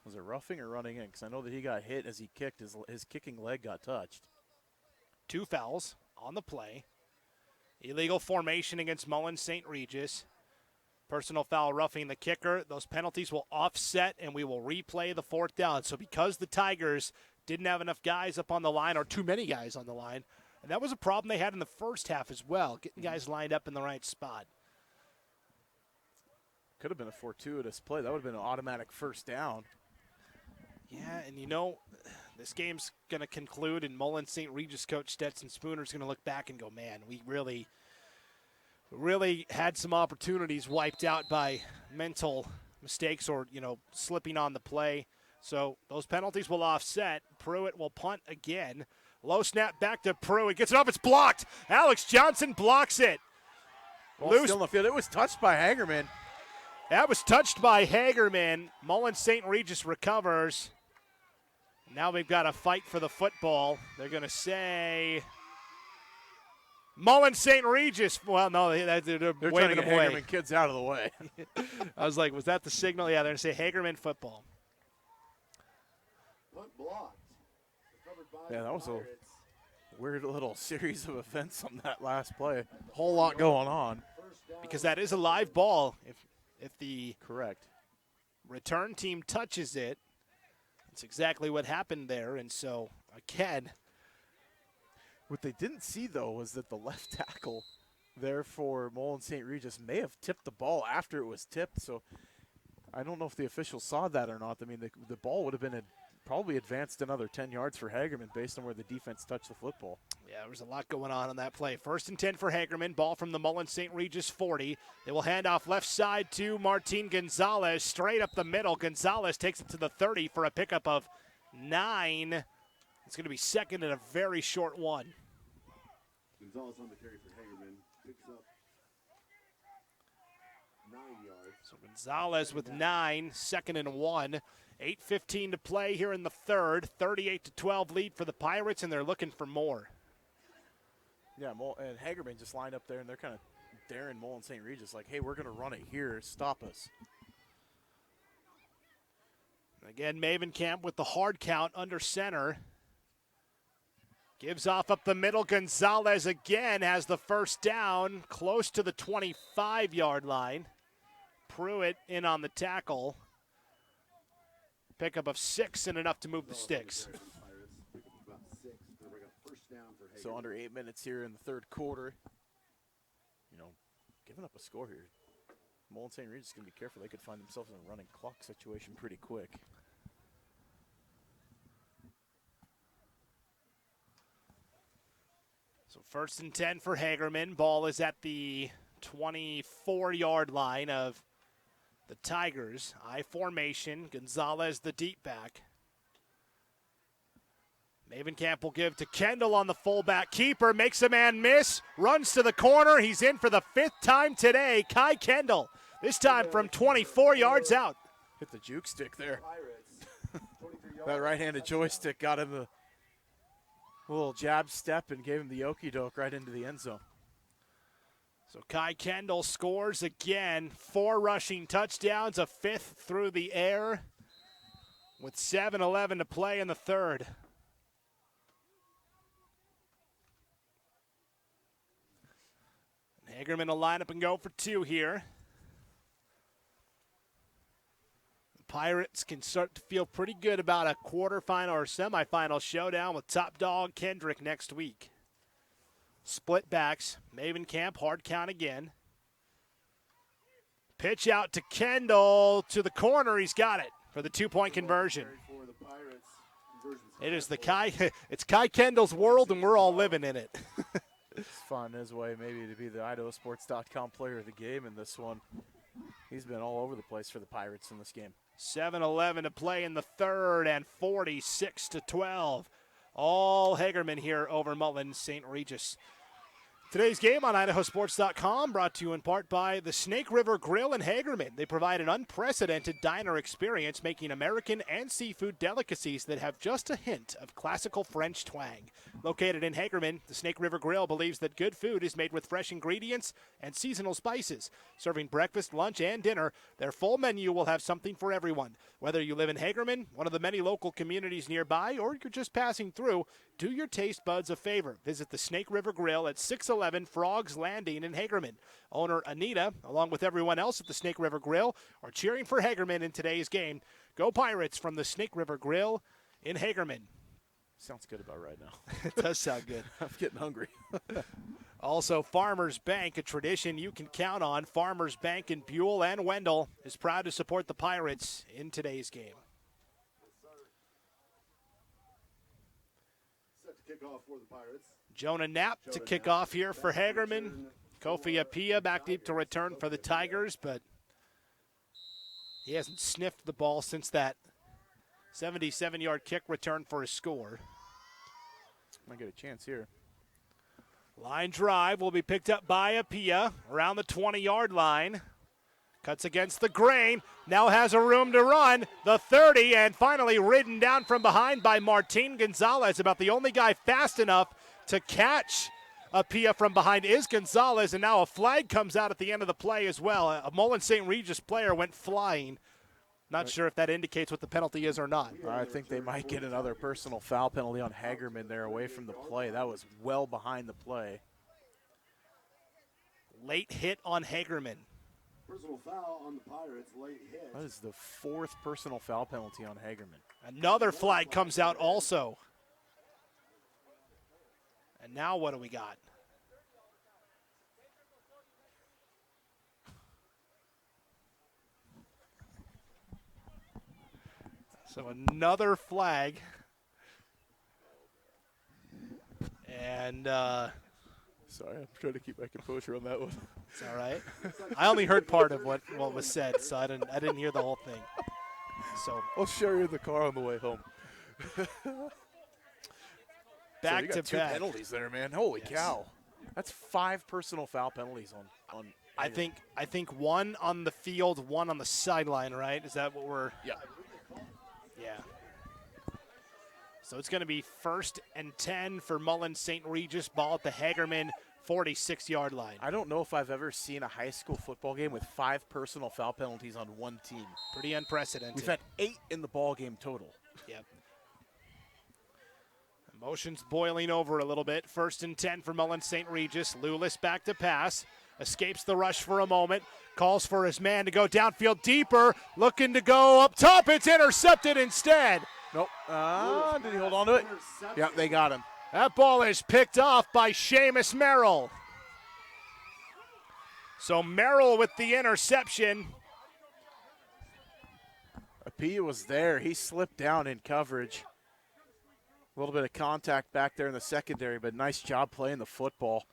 Was it roughing or running in? Because I know that he got hit as he kicked. His kicking leg got touched. 2 fouls on the play. Illegal formation against Mullan St. Regis. Personal foul roughing the kicker. Those penalties will offset, and we will replay the 4th down. So because the Tigers didn't have enough guys up on the line, or too many guys on the line, and that was a problem they had in the first half as well, getting guys lined up in the right spot. Could have been a fortuitous play. That would have been an automatic 1st down. Yeah, and you know, this game's going to conclude, and Mullan St. Regis coach Stetson Spooner's going to look back and go, man, we really had some opportunities wiped out by mental mistakes or, slipping on the play. So those penalties will offset. Pruitt will punt again. Low snap back to Pruitt. Gets it up. It's blocked. Alex Johnson blocks it. Still in the field. It was touched by Hagerman. That was touched by Hagerman. Mullan St. Regis recovers. Now we've got a fight for the football. They're going to say Mullan St. Regis. Well, no, they're trying to waving get away. Hagerman kids out of the way. I was like, was that the signal? Yeah, they're going to say Hagerman football. Yeah, that was a weird little series of events on that last play. Whole lot going on. Because that is a live ball. If the correct return team touches it, it's exactly what happened there. And so, again, what they didn't see, though, was that the left tackle there for Mullan St. Regis may have tipped the ball after it was tipped. So I don't know if the officials saw that or not. I mean, the ball would have been probably advanced another 10 yards for Hagerman based on where the defense touched the football. Yeah, there was a lot going on that play. 1st and 10 for Hagerman. Ball from the Mullan St. Regis 40. They will hand off left side to Martin Gonzalez. Straight up the middle. Gonzalez takes it to the 30 for a pickup of 9. It's going to be 2nd and a very short one. Gonzalez on the carry for Hagerman. Picks up 9 yards. So Gonzalez with 9, 2nd and 1. 8:15 to play here in the third. 38-12 lead for the Pirates, and they're looking for more. Yeah, and Hagerman just lined up there, and they're kind of daring Mullan St. Regis like, hey, we're going to run it here. Stop us. Again, Mavenkamp with the hard count under center. Gives off up the middle. Gonzalez again has the first down, close to the 25-yard line. Pruitt in on the tackle. Pickup of 6 and enough to move the sticks. So under 8 minutes here in the third quarter. You know, giving up a score here. Mullan St. Regis is going to be careful. They could find themselves in a running clock situation pretty quick. So 1st and 10 for Hagerman. Ball is at the 24-yard line of the Tigers. I formation. Gonzalez the deep back. Mavenkamp will give to Kendall on the fullback keeper. Makes a man miss. Runs to the corner. He's in for the 5th time today. Kai Kendall. This time from 24 yards out. Hit the juke stick there. That right-handed joystick got him the little jab step and gave him the okey-doke right into the end zone. So Kai Kendall scores again. 4 rushing touchdowns, a 5th through the air with 7:11 to play in the third. Hagerman will line up and go for 2 here. The Pirates can start to feel pretty good about a quarterfinal or semifinal showdown with top dog Kendrick next week. Split backs. Mavenkamp, hard count again. Pitch out to Kendall to the corner. He's got it for the 2-point conversion. It is it's Kai Kendall's world, and we're all living in it. It's fun his way maybe to be the IdahoSports.com player of the game in this one. He's been all over the place for the Pirates in this game. 7:11 to play in the third and 46-12. All Hagerman here over Mullan St. Regis. Today's game on IdahoSports.com brought to you in part by the Snake River Grill in Hagerman. They provide an unprecedented diner experience, making American and seafood delicacies that have just a hint of classical French twang. Located in Hagerman, the Snake River Grill believes that good food is made with fresh ingredients and seasonal spices. Serving breakfast, lunch, and dinner, their full menu will have something for everyone. Whether you live in Hagerman, one of the many local communities nearby, or you're just passing through, do your taste buds a favor. Visit the Snake River Grill at 611 Frogs Landing in Hagerman. Owner Anita, along with everyone else at the Snake River Grill, are cheering for Hagerman in today's game. Go Pirates from the Snake River Grill in Hagerman. Sounds good about right now. It does sound good. I'm getting hungry. Also, Farmers Bank, a tradition you can count on. Farmers Bank in Buell and Wendell is proud to support the Pirates in today's game. Set to kick off for the Pirates. Jonah Knapp to kick off here for Hagerman. Kofi Apia back deep to return for the Tigers, but he hasn't sniffed the ball since that 77-yard kick return for a score. Might get a chance here. Line drive will be picked up by Apia around the 20-yard line. Cuts against the grain. Now has a room to run. The 30, and finally ridden down from behind by Martin Gonzalez. About the only guy fast enough to catch Apia from behind is Gonzalez, and now a flag comes out at the end of the play as well. A Mullan St. Regis player went flying. Not sure if that indicates what the penalty is or not. I think they might get another personal foul penalty on Hagerman there away from the play. That was well behind the play. Late hit on Hagerman. Personal foul on the Pirates, late hit. That is the 4th personal foul penalty on Hagerman. Another flag comes out also. And now what do we got? So another flag. And sorry, I'm trying to keep my composure on that one. It's all right. I only heard part of what was said, so I didn't hear the whole thing. So I'll show you in the car on the way home. Back so you got to two back. penalties there, man. Holy cow. That's 5 personal foul penalties on I think one on the field, one on the sideline, right? Is that what we're? Yeah. Yeah. So it's going to be 1st and 10 for Mullan St. Regis. Ball at the Hagerman 46-yard line. I don't know if I've ever seen a high school football game with 5 personal foul penalties on one team. Pretty unprecedented. We've had 8 in the ball game total. Yep. Emotions boiling over a little bit. 1st and 10 for Mullan St. Regis. Lulis back to pass. Escapes the rush for a moment. Calls for his man to go downfield deeper. Looking to go up top. It's intercepted instead. Nope. Did he hold on to it? Yep, they got him. That ball is picked off by Seamus Merrill. So Merrill with the interception. Apia was there. He slipped down in coverage. A little bit of contact back there in the secondary, but nice job playing the football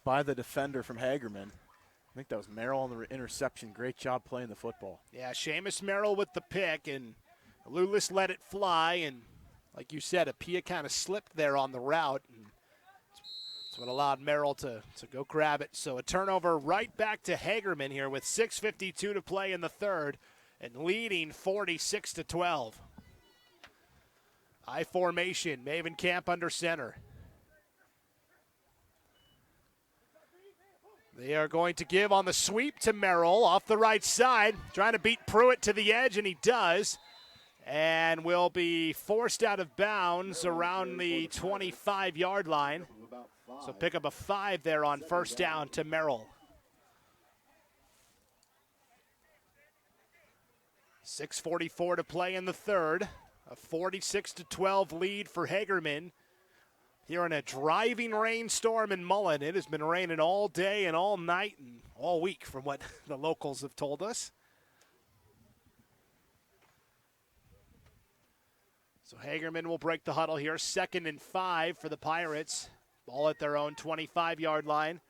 by the defender from Hagerman. I think that was Merrill on the interception. Great job playing the football. Yeah, Seamus Merrill with the pick, and Lulis let it fly, and like you said, Apia kind of slipped there on the route, and that's what allowed Merrill to go grab it. So a turnover right back to Hagerman here with 6:52 to play in the third, and leading 46-12. I formation, Maven Camp under center. They are going to give on the sweep to Merrill off the right side, trying to beat Pruitt to the edge, and he does. And will be forced out of bounds around the 25-yard line. So pick up a 5 there on 1st down to Merrill. 6:44 to play in the third. A 46-12 lead for Hagerman. Here in a driving rainstorm in Mullan. It has been raining all day and all night and all week from what the locals have told us. So Hagerman will break the huddle here. 2nd and 5 for the Pirates. Ball at their own 25-yard line.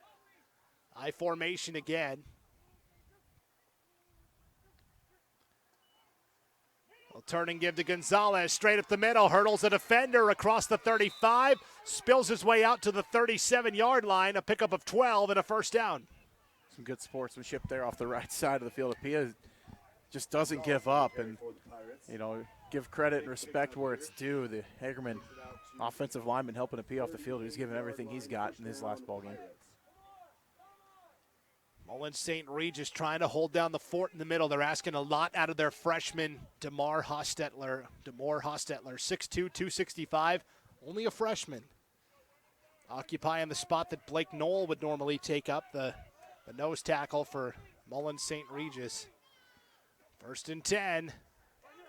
I formation again. They'll turn and give to Gonzalez. Straight up the middle. Hurdles a defender across the 35. Spills his way out to the 37-yard line. A pickup of 12 and a 1st down. Some good sportsmanship there off the right side of the field. Apia just doesn't give up, and, give credit and respect where it's due. The Hagerman offensive lineman helping Apia off the field. He's given everything he's got in his last ball game. Mullan St. Regis trying to hold down the fort in the middle. They're asking a lot out of their freshman, DeMar Hostetler. 6'2", 265, only a freshman. Occupying the spot that Blake Knoll would normally take up, the nose tackle for Mullan St. Regis. 1st and 10.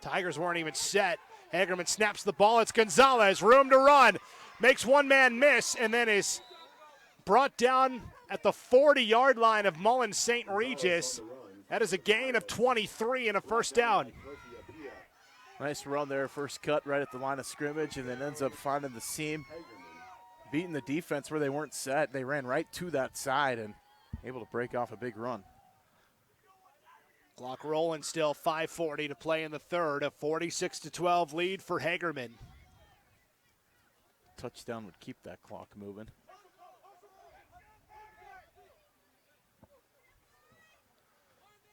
Tigers weren't even set. Hagerman snaps the ball. It's Gonzalez. Room to run. Makes one man miss and then is brought down at the 40-yard line of Mullan St. Regis. That is a gain of 23 and a 1st down. Nice run there. First cut right at the line of scrimmage, and then ends up finding the seam. Beating the defense where they weren't set. They ran right to that side and able to break off a big run. Clock rolling still, 5:40 to play in the third. A 46-12 lead for Hagerman. Touchdown would keep that clock moving.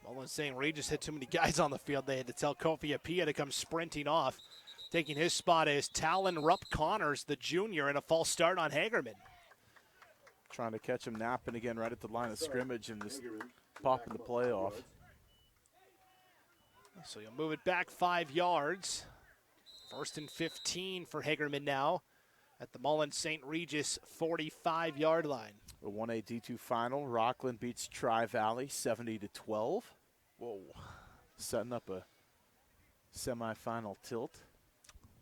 Mullan St. Regis hit too many guys on the field. They had to tell Kofi Apia to come sprinting off. Taking his spot is Talon Rupp-Connors, the junior, and a false start on Hagerman. Trying to catch him napping again right at the line of scrimmage and just popping the play off. So you'll move it back 5 yards. 1st and 15 for Hagerman now at the Mullan St. Regis 45-yard line. A 1A D2 final. Rockland beats Tri-Valley 70-12. Whoa. Setting up a semifinal tilt.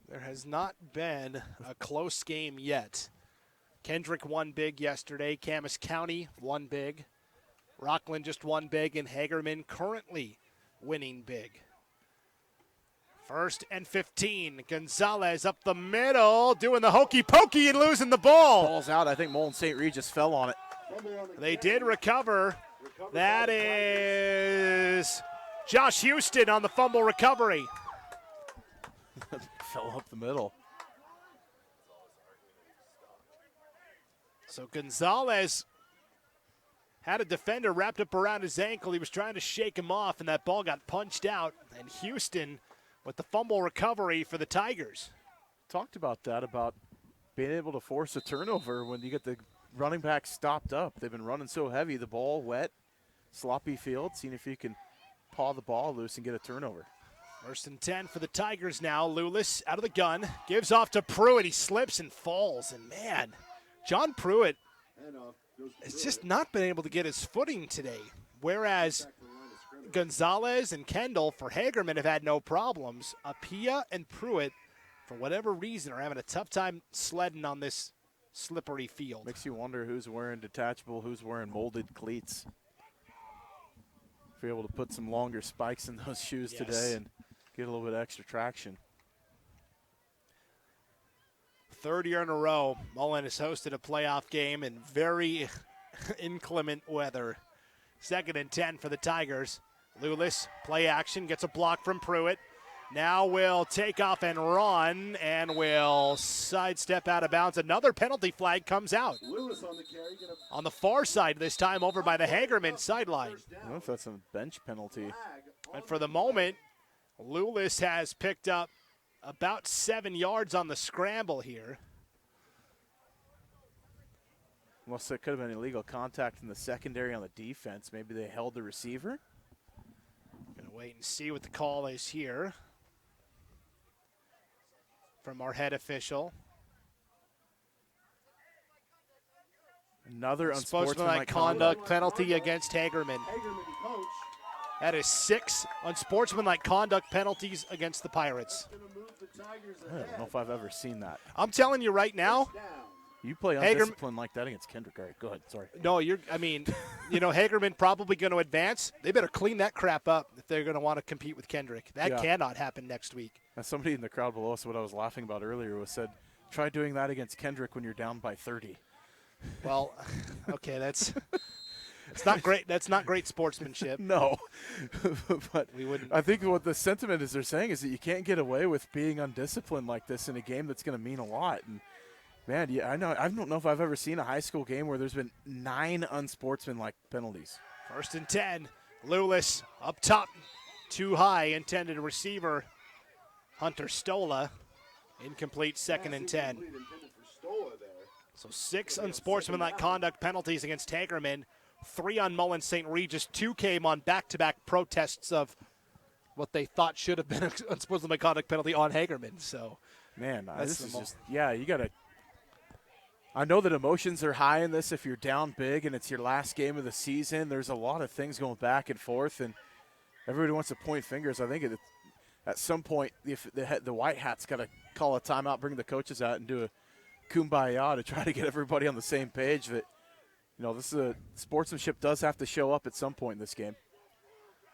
There has not been a close game yet. Kendrick won big yesterday. Camas County won big. Rockland just won big, and Hagerman currently winning big. 1st and 15. Gonzalez up the middle, doing the hokey pokey and losing the ball. Ball's out. I think Mullan St. Regis fell on it. They did recover. That is Josh Houston on the fumble recovery. Fell up the middle. So Gonzalez had a defender wrapped up around his ankle. He was trying to shake him off, and that ball got punched out. And Houston with the fumble recovery for the Tigers. Talked about that, about being able to force a turnover when you get the running back stopped up. They've been running so heavy, the ball wet, sloppy field, seeing if you can paw the ball loose and get a turnover. 1st and 10 for the Tigers now. Lewis out of the gun, gives off to Pruitt. He slips and falls, and man, John Pruitt has just not been able to get his footing today, whereas Gonzalez and Kendall for Hagerman have had no problems. Apia and Pruitt, for whatever reason, are having a tough time sledding on this slippery field. Makes you wonder who's wearing detachable, who's wearing molded cleats. If you're able to put some longer spikes in those shoes today and get a little bit extra traction. 3rd year in a row, Mullan has hosted a playoff game in very inclement weather. 2nd and 10 for the Tigers. Lewis, play action, gets a block from Pruitt. Now will take off and run and will sidestep out of bounds. Another penalty flag comes out. Lewis on the carry. On the far side this time, over by the Hagerman sideline. I don't know if that's a bench penalty. And for the moment, Lewis has picked up about 7 yards on the scramble here. Well, so it could have been illegal contact in the secondary on the defense. Maybe they held the receiver. Gonna wait and see what the call is here from our head official. Another unsportsmanlike conduct penalty against Hagerman. That is 6 unsportsmanlike conduct penalties against the Pirates. I don't know if I've ever seen that. I'm telling you right now. You play undisciplined like that against Kendrick. All right, go ahead. Sorry. No, Hagerman probably going to advance. They better clean that crap up if they're going to want to compete with Kendrick. That cannot happen next week. Now, somebody in the crowd below us, what I was laughing about earlier, was said, try doing that against Kendrick when you're down by 30. Well, okay, it's not great. That's not great sportsmanship. No, but we wouldn't. I think what the sentiment is they're saying is that you can't get away with being undisciplined like this in a game that's going to mean a lot. And man, I don't know if I've ever seen a high school game where there's been 9 unsportsmanlike penalties. 1st and 10. Lewis up top, too high. Intended receiver, Hunter Stola. Incomplete. 2nd and 10. So 6 unsportsmanlike conduct penalties against Hagerman. 3 on Mullan St. Regis. 2 came on back-to-back protests of what they thought should have been an unsportsmanlike conduct penalty on Hagerman. So, man, this is just, you got to. I know that emotions are high in this if you're down big and it's your last game of the season. There's a lot of things going back and forth, and everybody wants to point fingers. I think at some point the White Hat's got to call a timeout, bring the coaches out, and do a kumbaya to try to get everybody on the same page that, this is sportsmanship does have to show up at some point in this game.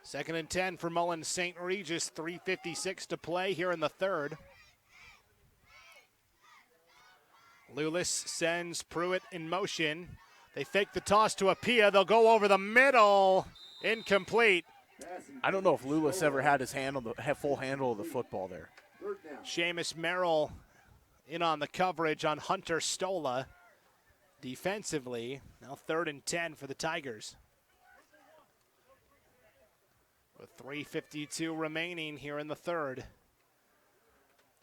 2nd and 10 for Mullan St. Regis. 3:56 to play here in the 3rd. Lewis sends Pruitt in motion. They fake the toss to Apia. They'll go over the middle. Incomplete. I don't know if Lewis ever had his full handle of the football there. Seamus Merrill in on the coverage on Hunter Stola. Defensively, now 3rd and 10 for the Tigers. With 3:52 remaining here in the 3rd.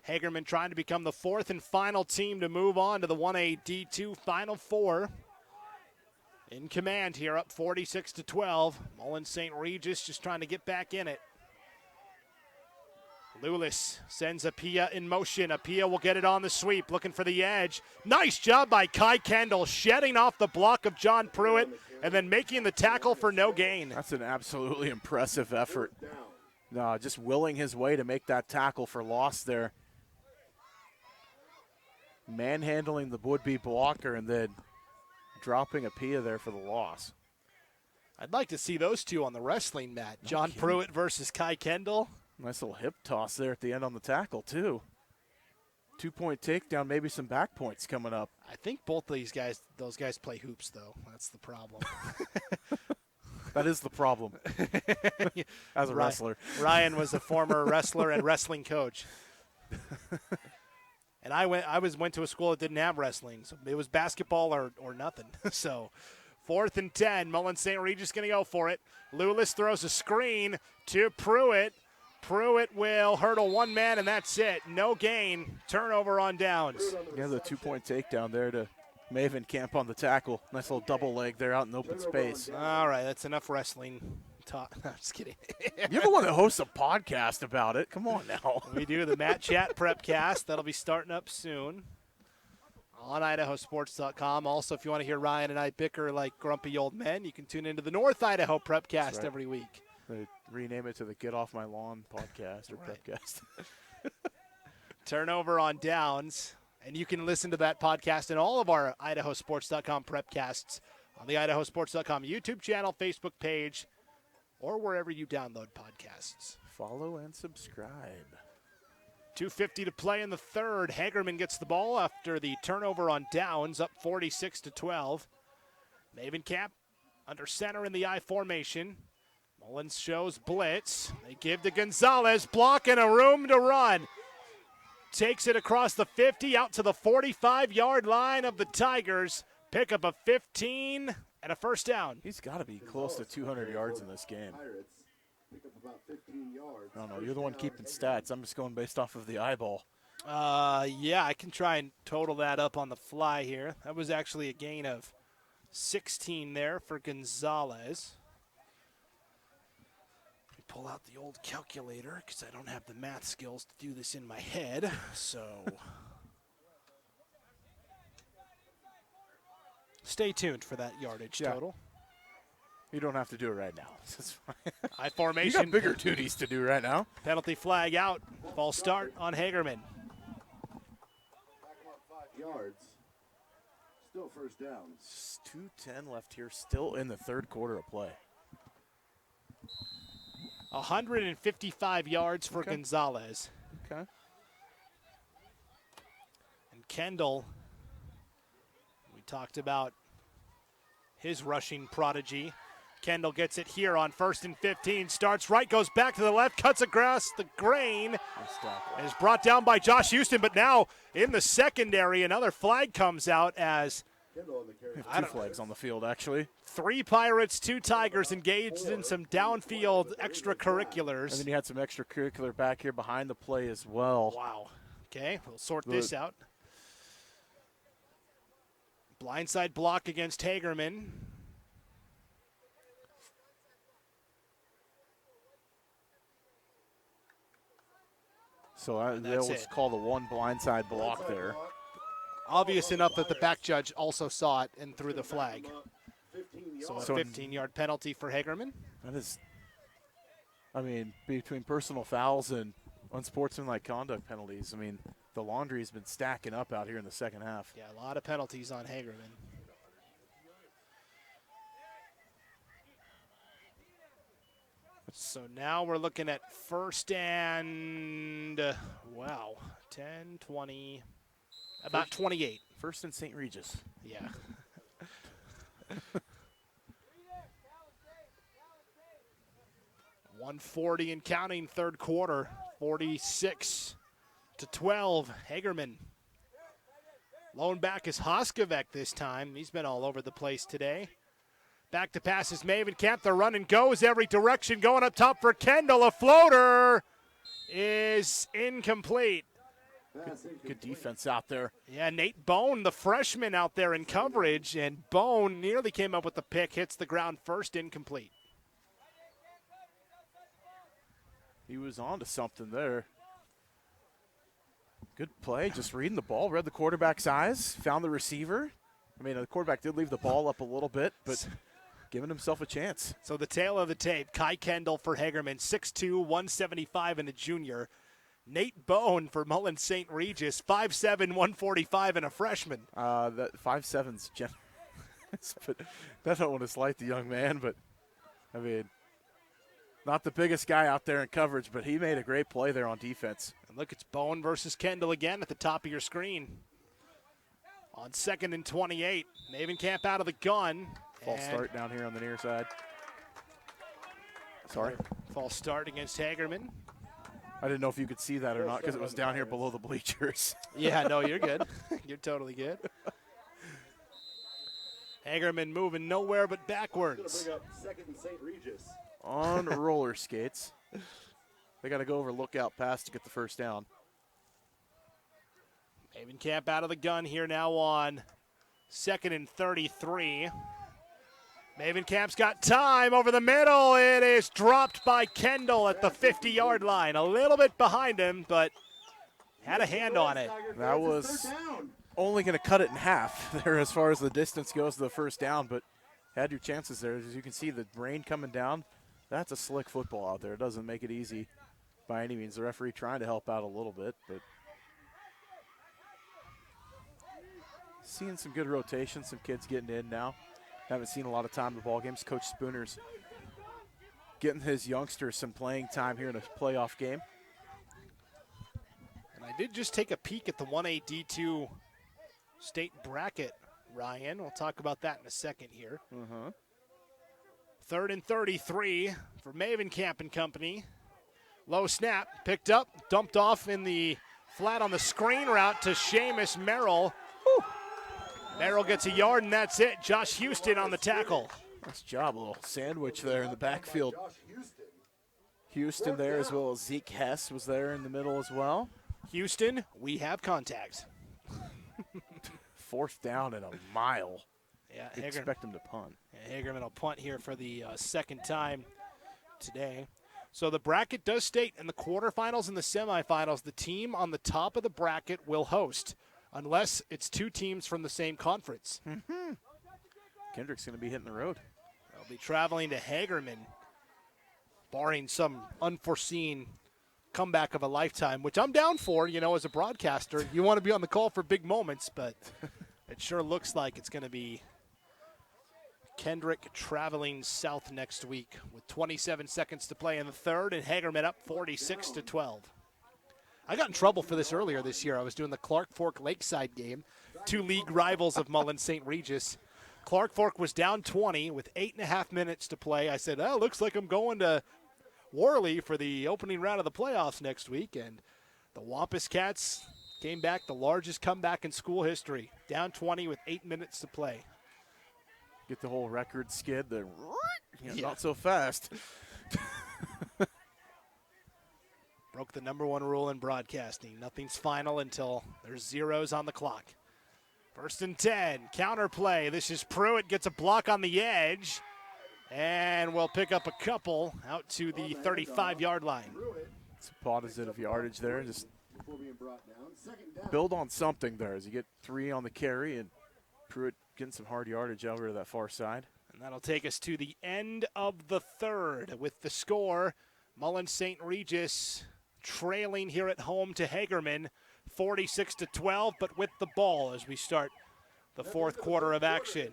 Hagerman trying to become the 4th and final team to move on to the 1A D2 Final Four. In command here, up 46-12. Mullan St. Regis just trying to get back in it. Lewis sends Apia in motion. Apia will get it on the sweep, looking for the edge. Nice job by Kai Kendall, shedding off the block of John Pruitt and then making the tackle for no gain. That's an absolutely impressive effort. Just willing his way to make that tackle for loss there. Manhandling the would-be blocker and then dropping Apia there for the loss. I'd like to see those two on the wrestling mat. John Pruitt versus Kai Kendall. Nice little hip toss there at the end on the tackle, too. 2-point takedown, maybe some back points coming up. I think both of those guys play hoops, though. That's the problem. That is the problem as a wrestler. Ryan was a former wrestler and wrestling coach. And I went to a school that didn't have wrestling, so it was basketball or nothing. So 4th and 10. Mullan St. Regis going to go for it. Lewis throws a screen to Pruitt. Pruitt will hurdle one man, and that's it. No gain. Turnover on downs. Yeah, the 2-point takedown there to Maven Camp on the tackle. Nice little double leg there out in open space. All right, that's enough wrestling talk. No, I'm just kidding. You're the one that hosts a podcast about it. Come on now. We do the Matt Chat Prepcast. That'll be starting up soon on IdahoSports.com. Also, if you want to hear Ryan and I bicker like grumpy old men, you can tune into the North Idaho Prepcast every week. They rename it to the Get Off My Lawn podcast or Prepcast. Turnover on downs. And you can listen to that podcast and all of our IdahoSports.com Prepcasts on the IdahoSports.com YouTube channel, Facebook page, or wherever you download podcasts. Follow and subscribe. 2:50 to play in the third. Hagerman gets the ball after the turnover on downs, up 46-12. Maven Camp under center in the I formation. Mullins shows blitz. They give to Gonzalez, block and a room to run. Takes it across the 50, out to the 45-yard line of the Tigers. Pick up a 15 and a first down. He's got to be close to 200 yards in this game. Pick up about 15 yards. I don't know. You're the one keeping stats. I'm just going based off of the eyeball. Yeah, I can try and total that up on the fly here. That was actually a gain of 16 there for Gonzalez. Pull out the old calculator because I don't have the math skills to do this in my head. So stay tuned for that yardage total. You don't have to do it right now. That's fine. I formation. You got bigger duties to do right now. Penalty flag out. False start on Hagerman. 5 yards. Still first down. 2:10 left here, still in the third quarter of play. 155 yards for Gonzalez. Okay. And Kendall, we talked about his rushing prodigy. Kendall gets it here on 1st and 15. Starts right, goes back to the left, cuts across the grain. Is brought down by Josh Houston, but now in the secondary, another flag comes out as Two flags on the field, actually. 3 Pirates, 2 Tigers engaged in some downfield extracurriculars. And then you had some extracurricular back here behind the play as well. Wow. Okay, we'll sort this out. Blindside block against Hagerman. So they always call the one blindside block there. Obvious enough that the back judge also saw it and threw the flag. So a 15-yard penalty for Hagerman. That is, I mean, between personal fouls and unsportsmanlike conduct penalties, I mean, the laundry has been stacking up out here in the second half. Yeah, a lot of penalties on Hagerman. So now we're looking at 1st and, 10, 20, about 28. 1st and St. Regis. Yeah. $140 and counting, third quarter, 46-12. Hagerman. Lone back is Hoskovec this time. He's been all over the place today. Back to pass is Maven Camp. The run and goes every direction. Going up top for Kendall. A floater is incomplete. Good defense out there. Yeah, Nate Bone, the freshman out there in coverage, and Bone nearly came up with the pick. Hits the ground first, incomplete. He was on to something there. Good play, just reading the ball, read the quarterback's eyes, found the receiver. I mean, the quarterback did leave the ball up a little bit, but giving himself a chance. So the tail of the tape, Kai Kendall for Hagerman, 6'2", 175 and a junior. Nate Bone for Mullan St. Regis, 5'7", 145 and a freshman. That 5'7's generous, but I don't want to slight the young man, but, I mean, not the biggest guy out there in coverage, but he made a great play there on defense. And look, it's Bone versus Kendall again at the top of your screen. On 2nd and 28, Maven Camp out of the gun. False start down here on the near side. Sorry. False start against Hagerman. I didn't know if you could see that or not because it was down here below the bleachers. Yeah, no, you're good. You're totally good. Hagerman moving nowhere but backwards. Bring up second and St. Regis. On roller skates. They got to go over lookout pass to get the first down. Camp out of the gun here now on 2nd and 33. Camp's got time over the middle. It is dropped by Kendall at the 50-yard line. A little bit behind him, but had a hand on it. That was only going to cut it in half there as far as the distance goes to the first down, but had your chances there. As you can see, the rain coming down. That's a slick football out there. It doesn't make it easy by any means. The referee trying to help out a little bit, but seeing some good rotation, some kids getting in now. Haven't seen a lot of time in the ball games. Coach Spooner's getting his youngsters some playing time here in a playoff game. And I did just take a peek at the 1A D2 state bracket, Ryan. We'll talk about that in a second here. 3rd and 33 for Camp and company. Low snap, picked up, dumped off in the flat on the screen route to Seamus Merrill. Merrill gets a yard, and that's it. Josh Houston on the tackle. Nice job, a little sandwich there in the backfield. Houston there, as well as Zeke Hess was there in the middle as well. Houston, we have contacts. 4th down and a mile. Yeah, expect him to punt. Yeah, Hagerman will punt here for the second time today. So the bracket does state in the quarterfinals and the semifinals, the team on the top of the bracket will host, unless it's two teams from the same conference. Kendrick's going to be hitting the road. They'll be traveling to Hagerman, barring some unforeseen comeback of a lifetime, which I'm down for, as a broadcaster. You want to be on the call for big moments, but it sure looks like it's going to be Kendrick traveling south next week with 27 seconds to play in the third, and Hagerman up 46-12. I got in trouble for this earlier this year. I was doing the Clark Fork Lakeside game, two league rivals of Mullan St. Regis. Clark Fork was down 20 with 8.5 minutes to play. I said, looks like I'm going to Worley for the opening round of the playoffs next week, and the Wampus Cats came back, the largest comeback in school history, down 20 with 8 minutes to play. Get the whole record skid there. Not so fast. Broke the number one rule in broadcasting. Nothing's final until there's zeros on the clock. 1st and 10, counter play. This is Pruitt, gets a block on the edge, and we'll pick up a couple out to the 35-yard line. It's a positive yardage there. Just build on something there as you get 3 on the carry, and Pruitt getting some hard yardage over to that far side. And that'll take us to the end of the third with the score. Mullan St. Regis trailing here at home to Hagerman, 46-12, but with the ball as we start the fourth quarter of action.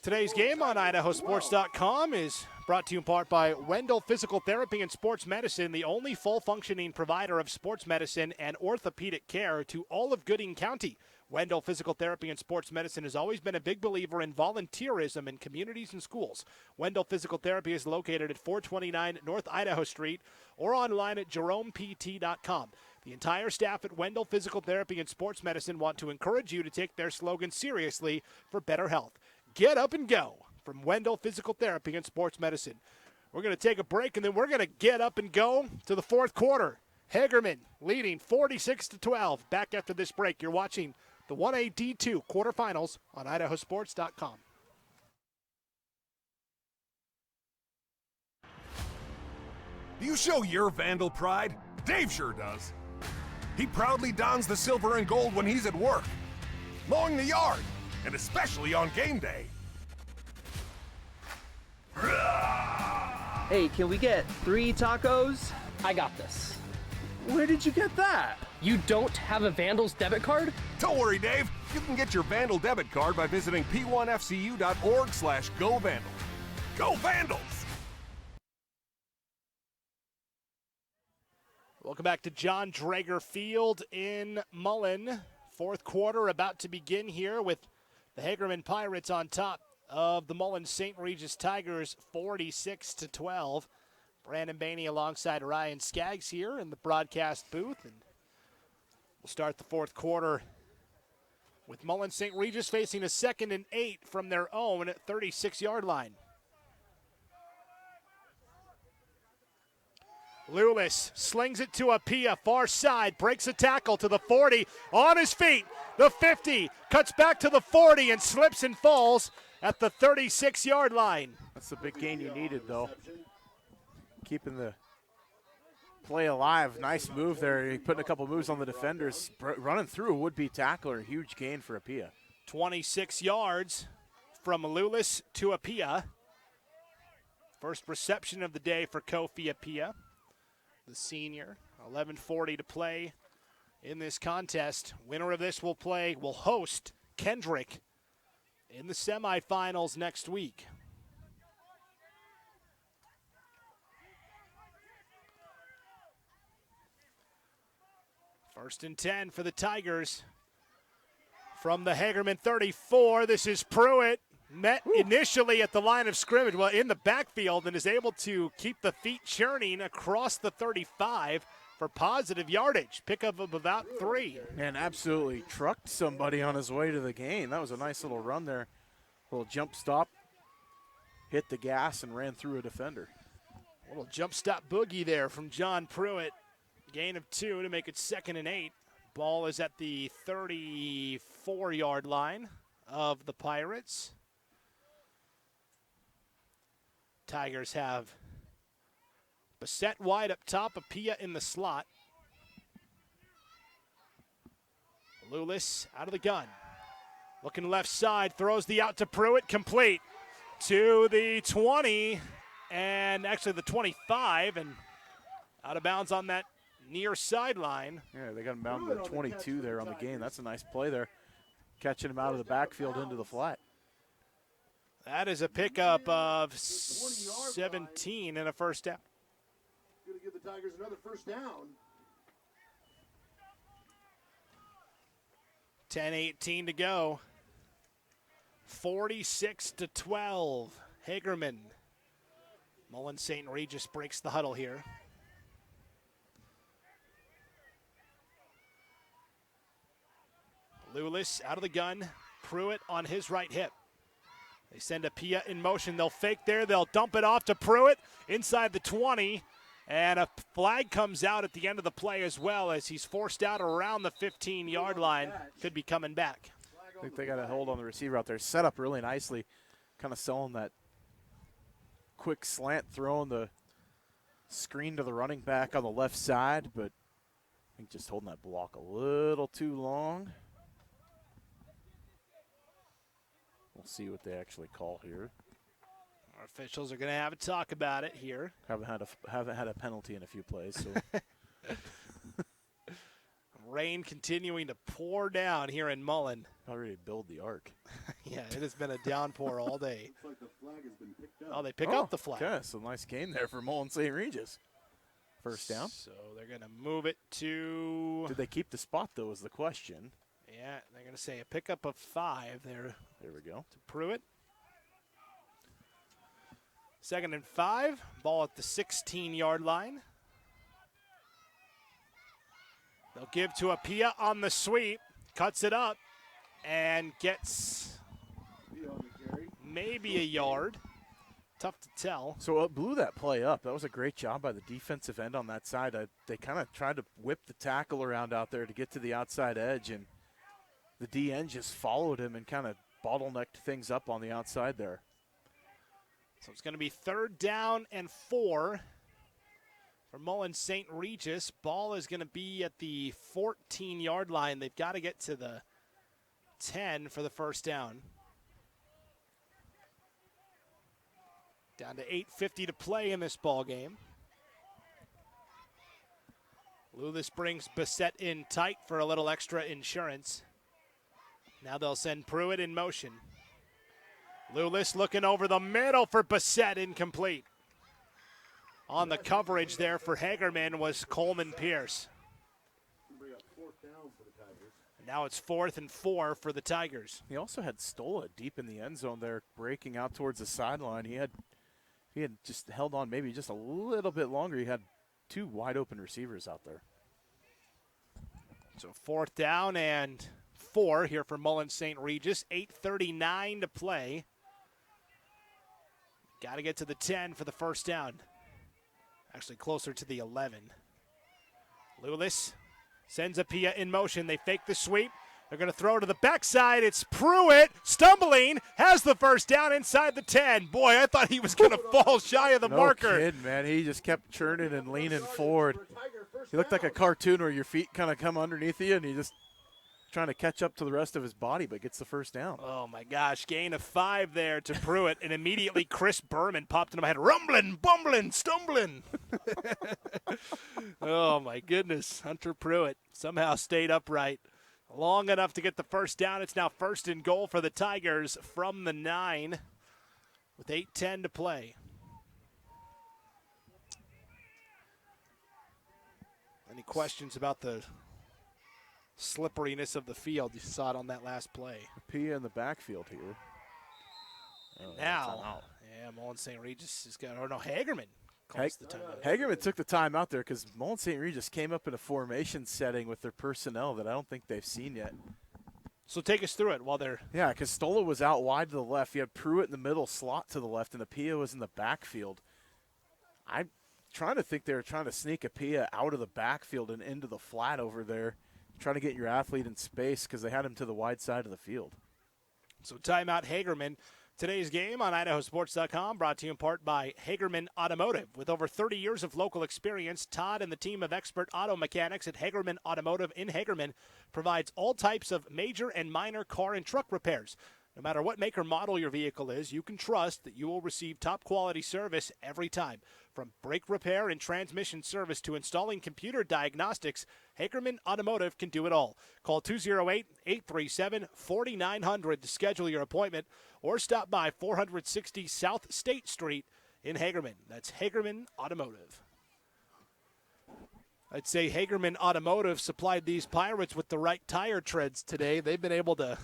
Today's game on IdahoSports.com is brought to you in part by Wendell Physical Therapy and Sports Medicine, the only full-functioning provider of sports medicine and orthopedic care to all of Gooding County. Wendell Physical Therapy and Sports Medicine has always been a big believer in volunteerism in communities and schools. Wendell Physical Therapy is located at 429 North Idaho Street or online at jeromept.com. The entire staff at Wendell Physical Therapy and Sports Medicine want to encourage you to take their slogan seriously for better health. Get up and go from Wendell Physical Therapy and Sports Medicine. We're going to take a break, and then we're going to get up and go to the fourth quarter. Hagerman leading 46-12. Back after this break, you're watching the 1A D2 quarterfinals on IdahoSports.com. Do you show your Vandal pride? Dave sure does. He proudly dons the silver and gold when he's at work, mowing the yard, and especially on game day. Hey, can we get 3 tacos? I got this. Where did you get that? You don't have a Vandals debit card? Don't worry, Dave. You can get your Vandal debit card by visiting p1fcu.org/govandals. Go Vandals! Welcome back to John Drager Field in Mullan. Fourth quarter about to begin here with the Hagerman Pirates on top of the Mullan St. Regis Tigers, 46-12. Brandon Bainey alongside Ryan Skaggs here in the broadcast booth. And we'll start the fourth quarter with Mullan St. Regis facing a 2nd and 8 from their own 36-yard line. Lewis slings it to Apia, far side, breaks a tackle to the 40, on his feet, the 50, cuts back to the 40 and slips and falls at the 36-yard line. That's the big gain you needed, though. Keeping the play alive. Nice move there. He putting a couple moves on the defenders. Running through a would-be tackler. Huge gain for Apia. 26 yards from Lewis to Apia. First reception of the day for Kofi Apia, the senior. 11:40 to play in this contest. Winner of this will host Kendrick in the semifinals next week. First and 10 for the Tigers. From the Hagerman 34, this is Pruitt. Met initially at the line of scrimmage, in the backfield, and is able to keep the feet churning across the 35 for positive yardage. Pickup of about 3. And absolutely trucked somebody on his way to the gain. That was a nice little run there. Little jump stop, hit the gas, and ran through a defender. Little jump stop boogie there from John Pruitt. Gain of 2 to make it 2nd and 8. Ball is at the 34-yard line of the Pirates. Tigers have Bassett wide up top, Apia in the slot. Lewis out of the gun. Looking left side, throws the out to Pruitt, complete to the 20, and actually the 25, and out of bounds on that near sideline. Yeah, they got him bound to the 22 there on the game. That's a nice play there. Catching him out of the backfield into the flat. That is a pickup of 17 and a first down. Going to give the Tigers another first down. 10:18 to go. 46-12. Hagerman. Mullan St. Regis breaks the huddle here. Lewis out of the gun. Pruitt on his right hip. They send Apia in motion. They'll fake there. They'll dump it off to Pruitt inside the 20. And a flag comes out at the end of the play as well as he's forced out around the 15-yard line. Could be coming back. I think they got a hold on the receiver out there. Set up really nicely. Kind of selling that quick slant, throwing the screen to the running back on the left side. But I think just holding that block a little too long. We'll see what they actually call here. Our officials are going to have a talk about it here. Haven't had a penalty in a few plays. So. Rain continuing to pour down here in Mullan. Already build the arc. Yeah, it has been a downpour all day. Looks like the flag has been picked up. Oh, they pick up the flag. Okay, so nice game there for Mullan St. Regis. First down. So they're going to move it to... Did they keep the spot, though, is the question. Yeah, they're going to say a pickup of 5 there. There we go. To Pruitt. 2nd and 5. Ball at the 16-yard line. They'll give to Apia on the sweep. Cuts it up and gets maybe a yard. Tough to tell. So it blew that play up. That was a great job by the defensive end on that side. They kind of tried to whip the tackle around out there to get to the outside edge, and the DN just followed him and kind of bottlenecked things up on the outside there. So it's going to be 3rd down and 4 for Mullan St. Regis. Ball is going to be at the 14-yard line. They've got to get to the 10 for the first down. Down to 8:50 to play in this ball game. Lewis brings Bassett in tight for a little extra insurance. Now they'll send Pruitt in motion. Lewis looking over the middle for Bassett, incomplete. On the coverage there for Hagerman was Coleman Pierce. And now it's 4th and 4 for the Tigers. He also had Stola deep in the end zone there, breaking out towards the sideline. He had just held on maybe just a little bit longer. He had 2 wide open receivers out there. So 4th down and 4 here for Mullan St. Regis. 8:39 to play. Got to get to the 10 for the first down. Actually, closer to the 11. Lewis sends Apia in motion. They fake the sweep. They're going to throw to the backside. It's Pruitt stumbling, has the first down inside the 10. Boy, I thought he was going to fall shy of the marker. No kidding, man. He just kept churning and leaning forward. He looked like a cartoon where your feet kind of come underneath you, and he just trying to catch up to the rest of his body, but gets the first down. Oh, my gosh. Gain of 5 there to Pruitt, and immediately Chris Berman popped into my head. Rumbling, bumbling, stumbling. Oh, my goodness. Hunter Pruitt somehow stayed upright long enough to get the first down. It's now 1st and goal for the Tigers from the 9 with 8:10 to play. Any questions about the slipperiness of the field? You saw it on that last play. Apia in the backfield here. And now, Mullan St. Regis has got, Hagerman calls the timeout. Hagerman took the time out there because Mullan St. Regis came up in a formation setting with their personnel that I don't think they've seen yet. So take us through it while they're... Yeah, because Stola was out wide to the left. You had Pruitt in the middle slot to the left, and Apia was in the backfield. I'm trying to think they were trying to sneak Apia out of the backfield and into the flat over there, trying to get your athlete in space because they had him to the wide side of the field. So timeout Hagerman. Today's game on IdahoSports.com brought to you in part by Hagerman Automotive. With over 30 years of local experience, Todd and the team of expert auto mechanics at Hagerman Automotive in Hagerman provides all types of major and minor car and truck repairs. No matter what make or model your vehicle is, you can trust that you will receive top quality service every time. From brake repair and transmission service to installing computer diagnostics, Hagerman Automotive can do it all. Call 208-837-4900 to schedule your appointment or stop by 460 South State Street in Hagerman. That's Hagerman Automotive. I'd say Hagerman Automotive supplied these Pirates with the right tire treads today. They've been able to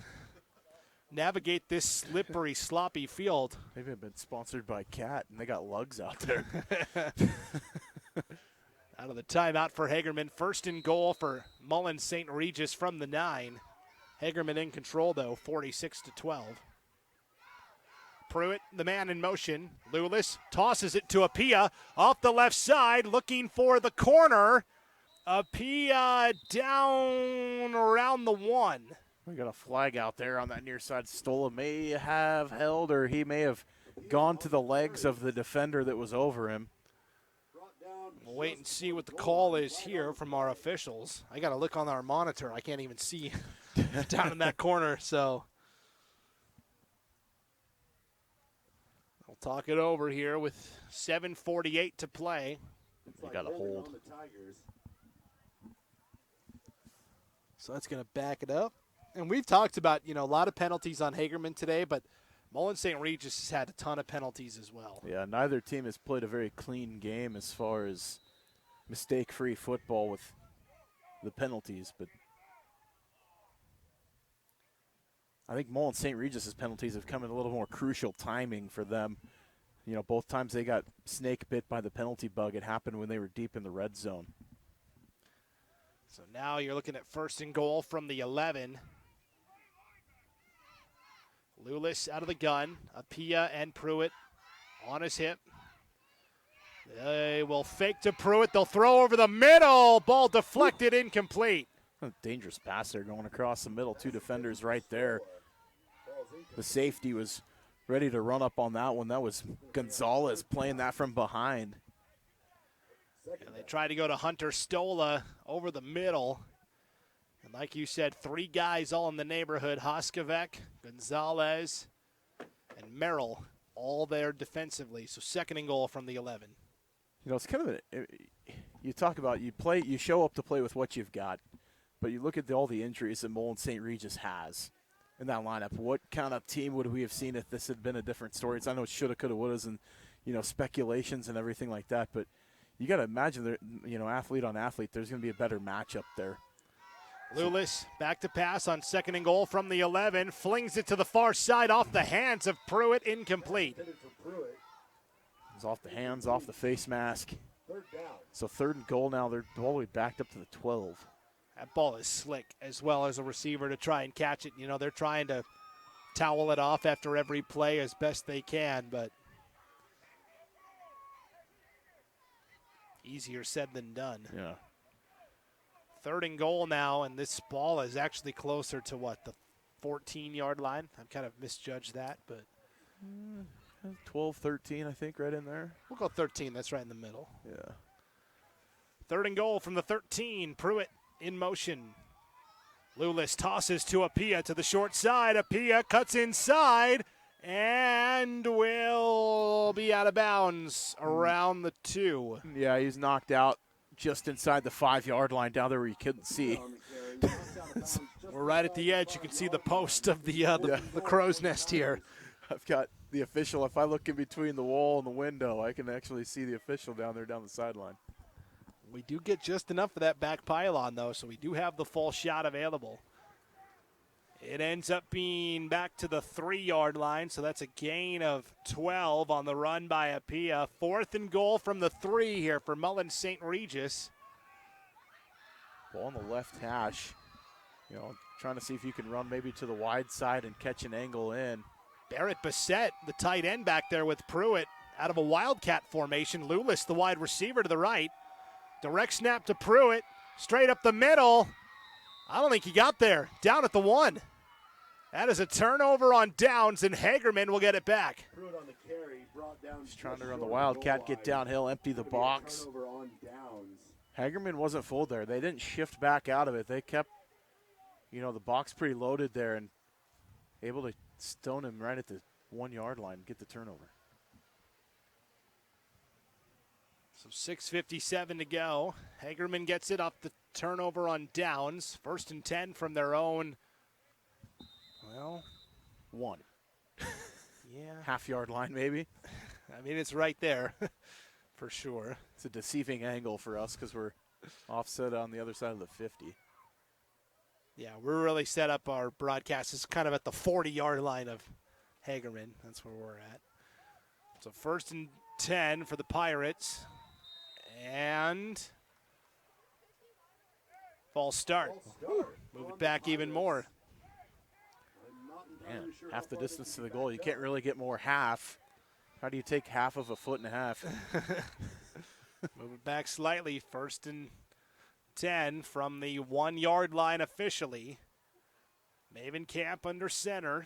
navigate this slippery, sloppy field. They've been sponsored by Cat, and they got lugs out there. Out of the timeout for Hagerman. 1st and goal for Mullan St. Regis from the 9. Hagerman in control, though, 46-12. Pruitt, the man in motion. Lewis tosses it to Apia off the left side, looking for the corner. Apia down around the 1. We got a flag out there on that near side. Stola may have held, or he may have gone to the legs of the defender that was over him. We'll wait and see what the call is here from our officials. I got to look on our monitor. I can't even see down in that corner, so I'll talk it over here with 7:48 to play. You got to hold. So that's going to back it up. And we've talked about, a lot of penalties on Hagerman today, but Mullan St. Regis has had a ton of penalties as well. Yeah, neither team has played a very clean game as far as mistake-free football with the penalties, but I think Mullan St. Regis' penalties have come in a little more crucial timing for them. Both times they got snake bit by the penalty bug, it happened when they were deep in the red zone. So now you're looking at 1st and goal from the 11. Lewis out of the gun. Apia and Pruitt on his hip. They will fake to Pruitt. They'll throw over the middle. Ball deflected, incomplete. A dangerous pass there going across the middle. 2 defenders right there. The safety was ready to run up on that one. That was Gonzalez playing that from behind. And they tried to go to Hunter Stola over the middle. And like you said, 3 guys all in the neighborhood. Hoskevek, Gonzalez, and Merrill all there defensively. So 2nd and goal from the 11. It's kind of you talk about you show up to play with what you've got, but you look at all the injuries that Mullan St. Regis has in that lineup. What kind of team would we have seen if this had been a different story? I know it shoulda, coulda, wouldas, and speculations and everything like that, but you got to imagine that athlete on athlete, there's going to be a better matchup there. Lewis back to pass on 2nd and goal from the 11. Flings it to the far side off the hands of Pruitt. Incomplete. It's off the hands, off the face mask. So 3rd and goal now. They're all the way backed up to the 12. That ball is slick as well as a receiver to try and catch it. You know, they're trying to towel it off after every play as best they can, but easier said than done. Yeah. 3rd and goal now, and this ball is actually closer to what, the 14-yard line? I've kind of misjudged that, but 12, 13, I think, right in there. We'll go 13. That's right in the middle. Yeah. 3rd and goal from the 13. Pruitt in motion. Lulis tosses to Apia to the short side. Apia cuts inside and will be out of bounds around the 2. Yeah, he's knocked out just inside the 5-yard line down there where you couldn't see. We're right at the edge. You can see the post of the crow's nest here. I've got the official. If I look in between the wall and the window, I can actually see the official down there down the sideline. We do get just enough of that back pylon, though, so we do have the full shot available. It ends up being back to the 3-yard line, so that's a gain of 12 on the run by Apia. 4th and goal from the 3 here for Mullan St. Regis. Ball on the left hash. You know, trying to see if you can run maybe to the wide side and catch an angle in. Barrett Bassett, the tight end back there with Pruitt, out of a wildcat formation. Lulis, the wide receiver to the right. Direct snap to Pruitt, straight up the middle. I don't think he got there. Down at the 1. That is a turnover on downs, and Hagerman will get it back. Pruitt on the carry, brought down. He's trying to run the wildcat, get downhill, empty the box. Hagerman wasn't full there. They didn't shift back out of it. They kept, you know, the box pretty loaded there and able to stone him right at the 1-yard line and get the turnover. So 6:57 to go. Hagerman gets it off the turnover on downs. 1st and 10 from their own, 1. Yeah. Half-yard line maybe. I mean, it's right there for sure. It's a deceiving angle for us because we're offset on the other side of the 50. Yeah, we're really set up our broadcast is kind of at the 40-yard line of Hagerman. That's where we're at. So 1st and 10 for the Pirates. And false start. Move it back even more. Man, half the distance to the goal. You can't really get more half. How do you take half of a 1.5 feet? Move it back slightly. 1st and 10 from the 1-yard line officially. Maven Camp under center.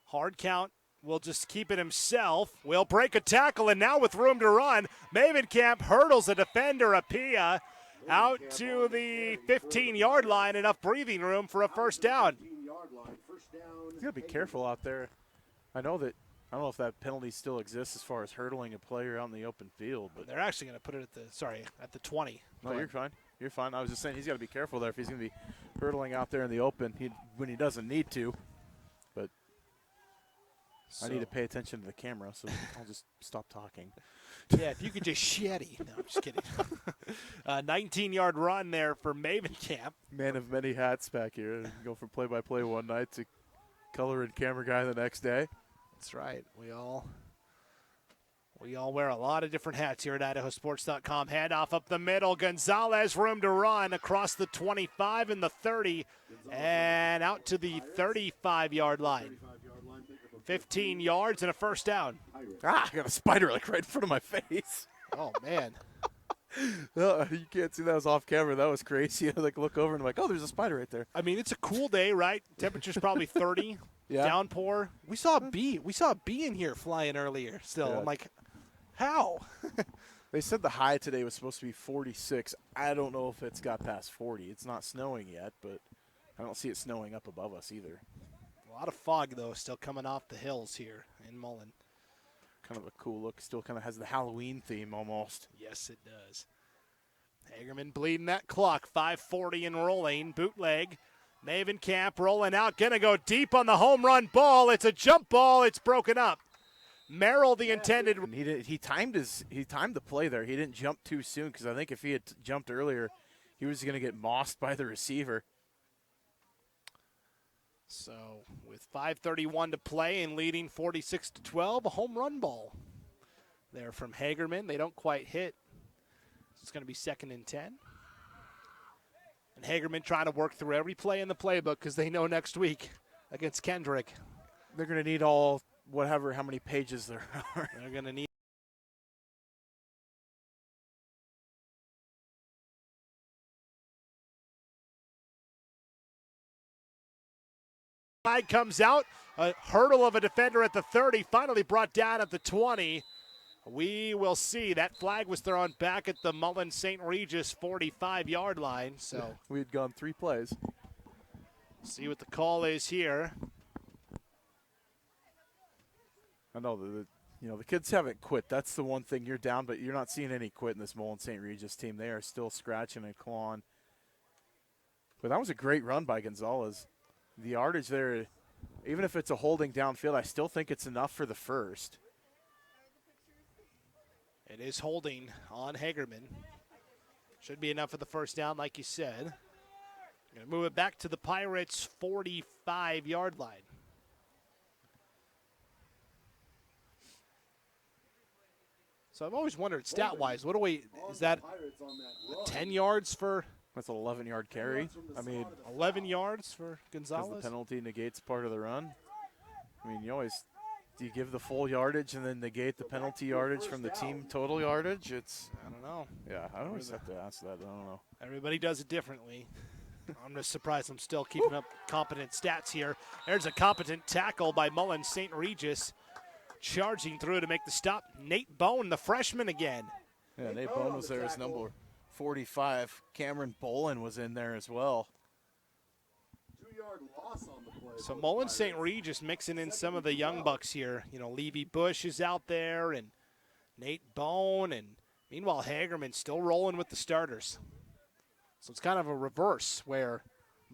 Hard count. Will just keep it himself. Will break a tackle, and now with room to run, Mavenkamp hurdles a defender, Apia, out to the 15-yard line. Enough breathing room for a 1st down. You gotta be careful out there. I don't know if that penalty still exists as far as hurdling a player out in the open field, but they're actually going to put it at the 20. No, you're fine. You're fine. I was just saying he's got to be careful there if he's going to be hurdling out there in the open when he doesn't need to. But I need to pay attention to the camera, so I'll just stop talking. Yeah, if you could just shetty. No, I'm just kidding. 19-yard run there for Mavenkamp. Man of many hats back here. Go from play-by-play one night to color and camera guy the next day. That's right. We all wear a lot of different hats here at IdahoSports.com. Handoff up the middle. Gonzalez, room to run across the 25 and the 30 and out to the 35-yard line. 15 yards and a 1st down. I got a spider like right in front of my face. Oh, man. You can't see that was off camera. That was crazy. I look over and I'm like, oh, there's a spider right there. I mean, it's a cool day, right? Temperature's probably 30. Yeah. Downpour. We saw a bee. We saw a bee in here flying earlier still. Yeah. I'm like, how? They said the high today was supposed to be 46. I don't know if it's got past 40. It's not snowing yet, but I don't see it snowing up above us either. A lot of fog, though, still coming off the hills here in Mullan. Kind of a cool look. Still kind of has the Halloween theme almost. Yes, it does. Hagerman bleeding that clock. 5:40 and rolling. Bootleg. Mavenkamp rolling out. Going to go deep on the home run ball. It's a jump ball. It's broken up. Merrill, the intended. He timed the play there. He didn't jump too soon because I think if he had jumped earlier, he was going to get mossed by the receiver. So with 5:31 to play and leading 46-12, a home run ball there from Hagerman. They don't quite hit. It's going to be 2nd and 10. Hagerman trying to work through every play in the playbook because they know next week against Kendrick. They're going to need all, whatever, how many pages there are. They're going to need. Flag comes out, a hurdle of a defender at the 30, finally brought down at the 20. We will see. That flag was thrown back at the Mullan St. Regis 45-yard line. So we had gone 3 plays. See what the call is here. I know the kids haven't quit. That's the one thing. You're down, but you're not seeing any quit in this Mullan St. Regis team. They are still scratching and clawing. But that was a great run by Gonzalez. The yardage there, even if it's a holding downfield, I still think it's enough for the first. It is holding on Hagerman. Should be enough for the first down, like you said. Going to move it back to the Pirates' 45-yard line. So I've always wondered, stat-wise, is that 10 yards for? That's an 11-yard carry. I mean, 11 yards for Gonzalez? Because the penalty negates part of the run. I mean, do you give the full yardage and then negate the penalty yardage from the team total yardage? I don't know. Yeah, I always have to ask that. I don't know. Everybody does it differently. I'm just surprised I'm still keeping up competent stats here. There's a competent tackle by Mullan St. Regis. Charging through to make the stop. Nate Bone, the freshman again. Yeah, Nate Bone was there as number 45. Cameron Bolin was in there as well. 2-yard loss on the play. So Mullan St. Regis mixing in some of the young bucks here. You know, Levy Bush is out there and Nate Bone. And meanwhile, Hagerman still rolling with the starters. So it's kind of a reverse where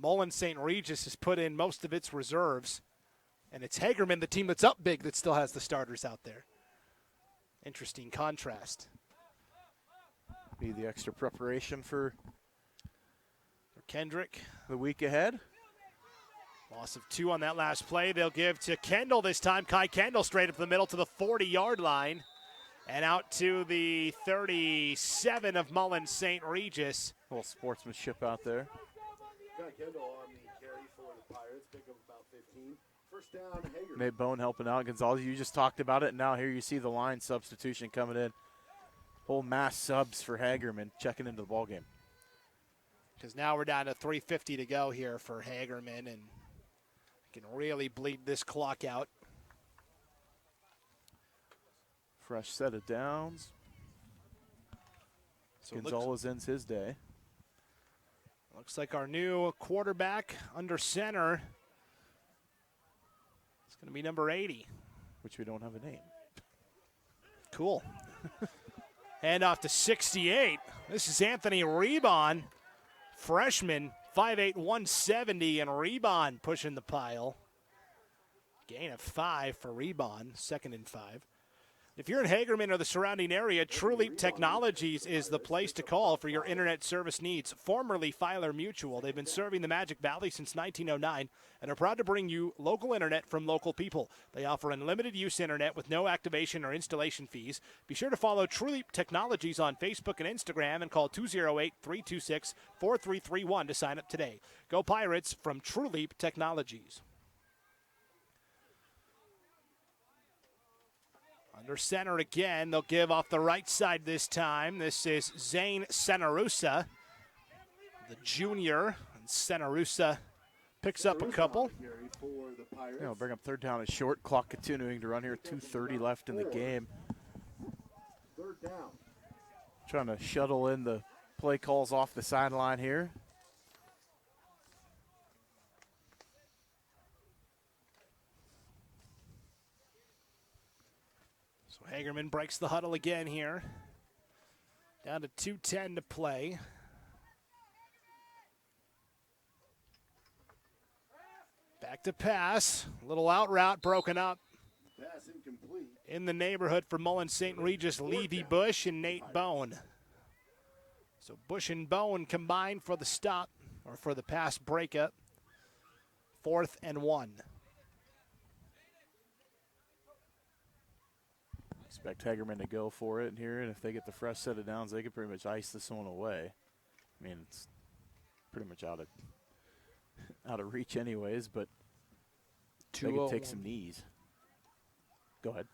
Mullan St. Regis has put in most of its reserves. And it's Hagerman, the team that's up big, that still has the starters out there. Interesting contrast. Need the extra preparation for Kendrick. The week ahead. Loss of 2 on that last play. They'll give to Kendall this time. Kai Kendall straight up the middle to the 40-yard line. And out to the 37 of Mullan St. Regis. A little sportsmanship out there. Kai Kendall on the carry for the Pirates. Pick up about 15. First down, Hagerman. Nate Bone helping out. Gonzalez, you just talked about it. And now here you see the line substitution coming in. Whole mass subs for Hagerman checking into the ballgame. Because now we're down to 3:50 to go here for Hagerman. And can really bleed this clock out. Fresh set of downs. So Gonzalez ends his day. Looks like our new quarterback under center. It's going to be number 80. Which we don't have a name. Cool. Hand off to 68. This is Anthony Rebon, freshman, 5'8", 170, and Rebon pushing the pile. Gain of 5 for Rebon, 2nd and 5. If you're in Hagerman or the surrounding area, TrueLeap Technologies is the place to call for your internet service needs. Formerly Filer Mutual, they've been serving the Magic Valley since 1909 and are proud to bring you local internet from local people. They offer unlimited use internet with no activation or installation fees. Be sure to follow TrueLeap Technologies on Facebook and Instagram and call 208-326-4331 to sign up today. Go Pirates from TrueLeap Technologies. Under center again. They'll give off the right side this time. This is Zane Senarusa, the junior. And Senarusa picks up a couple. We'll bring up 3rd down and short. Clock continuing to run here. 2:30 left in the game. 3rd down. Trying to shuttle in the play calls off the sideline here. So Hagerman breaks the huddle again here. Down to 2:10 to play. Back to pass. A little out route broken up. Pass incomplete. In the neighborhood for Mullan St. Regis, Levy Bush and Nate Bone. So Bush and Bone combined for the stop, or for the pass breakup. 4th and 1. Expect Hagerman to go for it here, and if they get the fresh set of downs, they can pretty much ice this one away. I mean, it's pretty much out of reach anyways, but they could take some knees. Go ahead.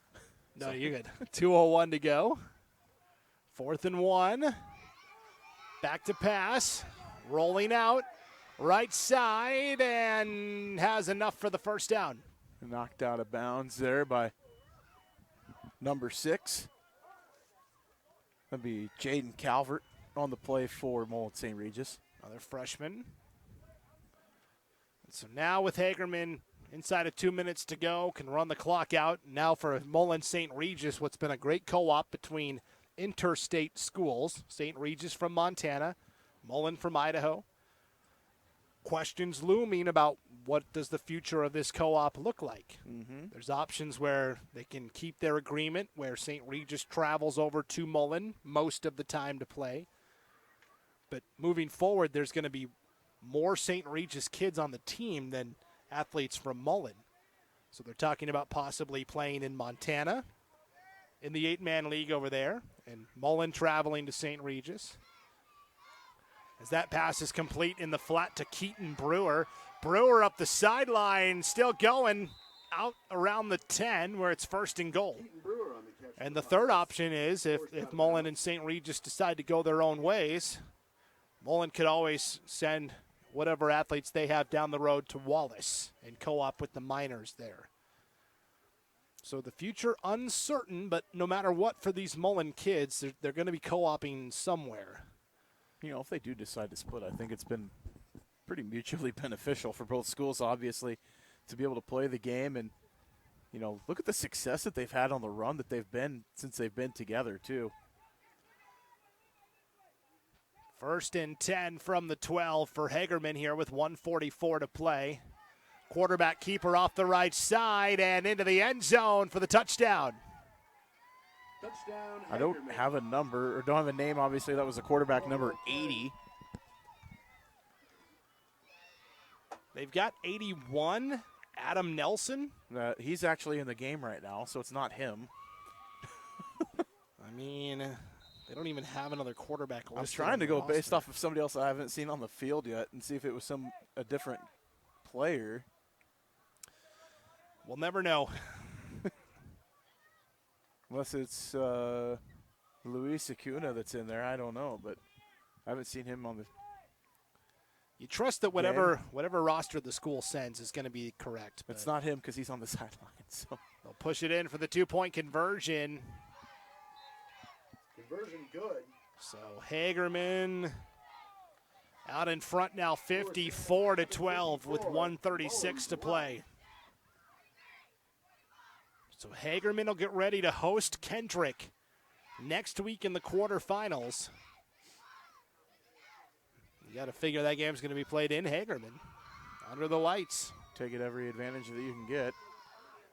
No, you're good. 2:01 to go. 4th and 1. Back to pass. Rolling out. Right side, and has enough for the first down. Knocked out of bounds there by number 6. That'd be Jaden Calvert on the play for Mullan St. Regis. Another freshman. And so now with Hagerman inside of 2 minutes to go, can run the clock out. Now for Mullan St. Regis, what's been a great co-op between interstate schools. St. Regis from Montana, Mullan from Idaho. Questions looming about what does the future of this co-op look like. There's options where they can keep their agreement, where St. Regis travels over to Mullan most of the time to play. But moving forward, there's going to be more St. Regis kids on the team than athletes from Mullan. So they're talking about possibly playing in Montana in the 8-man league over there, and Mullan traveling to St. Regis. As that pass is complete in the flat to Keaton Brewer. Brewer up the sideline, still going out around the 10 where it's 1st and goal. And the third option is if Mullan and St. Regis decide to go their own ways, Mullan could always send whatever athletes they have down the road to Wallace and co-op with the minors there. So the future uncertain, but no matter what for these Mullan kids, they're going to be co-oping somewhere. You know, if they do decide to split, I think it's been pretty mutually beneficial for both schools, obviously, to be able to play the game. And, you know, look at the success that they've had on the run that they've been since they've been together, too. 1st and 10 from the 12 for Hagerman here with 1:44 to play. Quarterback keeper off the right side and into the end zone for the touchdown. I don't have a number, or don't have a name, obviously. That was the quarterback, number 80. They've got 81, Adam Nelson. He's actually in the game right now, so it's not him. I mean, they don't even have another quarterback listed. I was trying to go based off of somebody else I haven't seen on the field yet and see if it was a different player. We'll never know. Unless it's Luis Acuna that's in there. I don't know, but I haven't seen him on the. You trust that whatever roster the school sends is going to be correct. It's not him because he's on the sideline. So they'll push it in for the 2-point conversion. Conversion good. So Hagerman out in front now, 54-12 with 1:36 to play. So Hagerman will get ready to host Kendrick next week in the quarterfinals. You got to figure that game's going to be played in Hagerman, under the lights. Take it every advantage that you can get.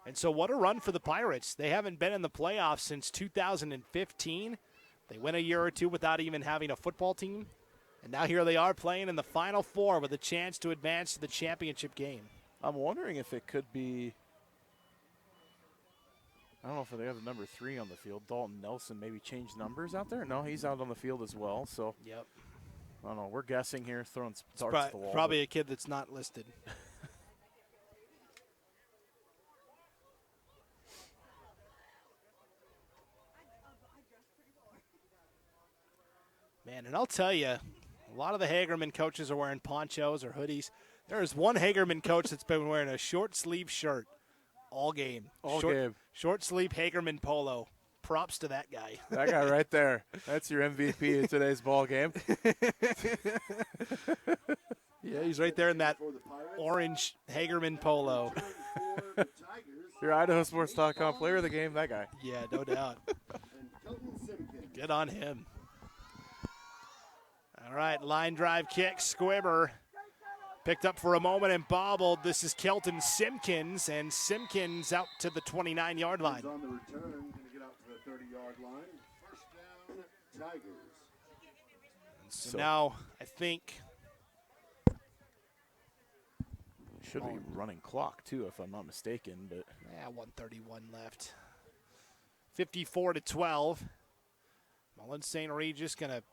And so what a run for the Pirates. They haven't been in the playoffs since 2015. They went a year or two without even having a football team. And now here they are playing in the Final Four with a chance to advance to the championship game. I'm wondering if it could be, I don't know if they have the number 3 on the field. Dalton Nelson maybe changed numbers out there. No, he's out on the field as well. So yep. I don't know. We're guessing here, throwing darts at the wall. Probably a kid that's not listed. Man, and I'll tell you, a lot of the Hagerman coaches are wearing ponchos or hoodies. There is one Hagerman coach that's been wearing a short sleeve shirt all game. Short sleeve Hagerman polo. Props to that guy. That guy right there. That's your MVP in today's ball game. Yeah, he's right there in that orange Hagerman polo. Your IdahoSports.com player of the game, that guy. Yeah, no doubt. Good on him. All right, line drive kick, Squibber. Picked up for a moment and bobbled. This is Kelton Simpkins, and Simpkins out to the 29-yard line. On the return, going to get out to the 30-yard line. First down, Tigers. So now I think should be running clock too, if I'm not mistaken. But 1:31 left. 54-12. Mullan St. Regis going to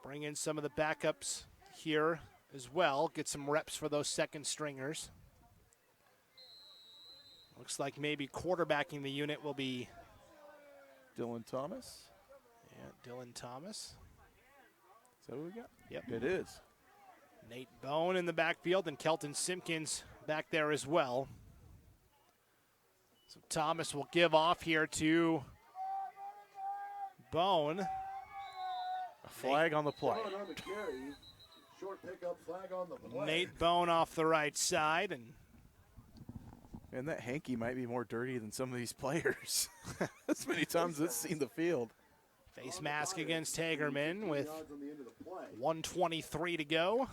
bring in some of the backups here as well. Get some reps for those second stringers. Looks like maybe quarterbacking the unit will be Dylan Thomas. Yeah, Dylan Thomas. Is that what we got? Yep. It is. Nate Bone in the backfield and Kelton Simpkins back there as well. So Thomas will give off here to Bone. A flag on the play. Short pickup, flag on the play. Nate Bone off the right side. And that hanky might be more dirty than some of these players. As many times it's seen the field. Face mask against Hagerman with 1:23 to go.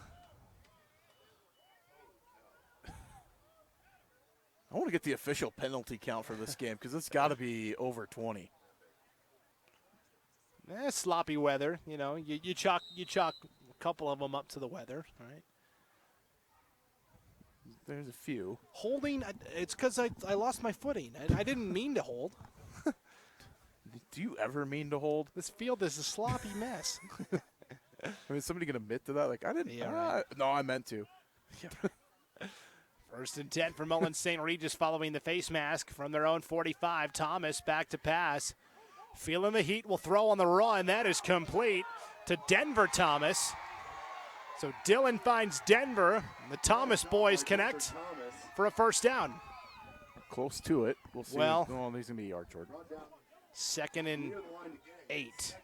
I want to get the official penalty count for this game because it's got to be over 20. Sloppy weather, you know. You chalk a couple of them up to the weather, right? There's a few. Holding, it's because I lost my footing. I didn't mean to hold. Do you ever mean to hold? This field is a sloppy mess. I mean, is somebody going to admit to that? Like, I didn't. Yeah, right. No, I meant to. First and 10 for Mullan St. Regis following the face mask from their own 45. Thomas back to pass. Feeling the heat, will throw on the run. That is complete to Denver Thomas. So Dylan finds Denver. The Thomas boys connect for a first down. Close to it. We'll see. Well, he's going to be a yard short. 2nd and 8.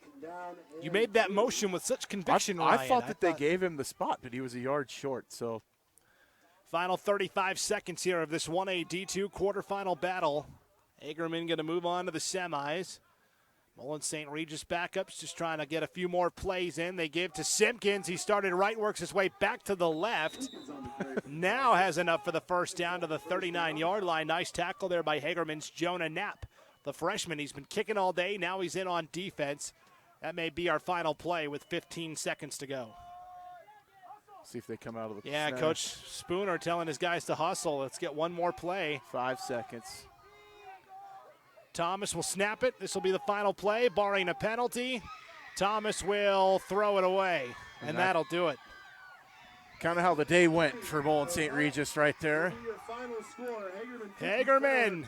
You made that motion with such conviction, Ryan. I thought that they gave him the spot, but he was a yard short. So, final 35 seconds here of this 1A D2 quarterfinal battle. Hagerman going to move on to the semis. Mullan St. Regis backups just trying to get a few more plays in. They give to Simpkins. He started right, works his way back to the left. Now has enough for the first down to the 39-yard line. Nice tackle there by Hagerman's Jonah Knapp. The freshman, he's been kicking all day. Now he's in on defense. That may be our final play with 15 seconds to go. See if they come out of the Yeah, center. Coach Spooner telling his guys to hustle. Let's get one more play. 5 seconds. Thomas will snap it. This will be the final play, barring a penalty. Thomas will throw it away, and that'll do it. Kind of how the day went for Mullan St. Regis right there. Hagerman,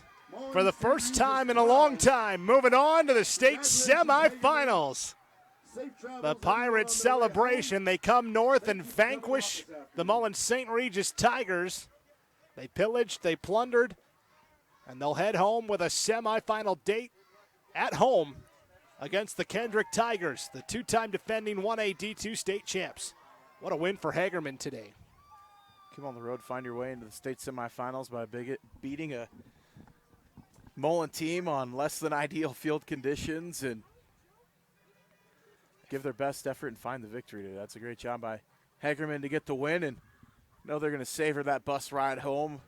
for the first time in a long time, moving on to the state semifinals. The Pirates celebration. They come north and vanquish the Mullan St. Regis Tigers. They pillaged, they plundered, and they'll head home with a semifinal date at home against the Kendrick Tigers, the two-time defending 1A D2 state champs. What a win for Hagerman today. Come on the road, find your way into the state semifinals by beating a Mullan team on less than ideal field conditions and give their best effort and find the victory today. That's a great job by Hagerman to get the win, and know they're going to savor that bus ride home.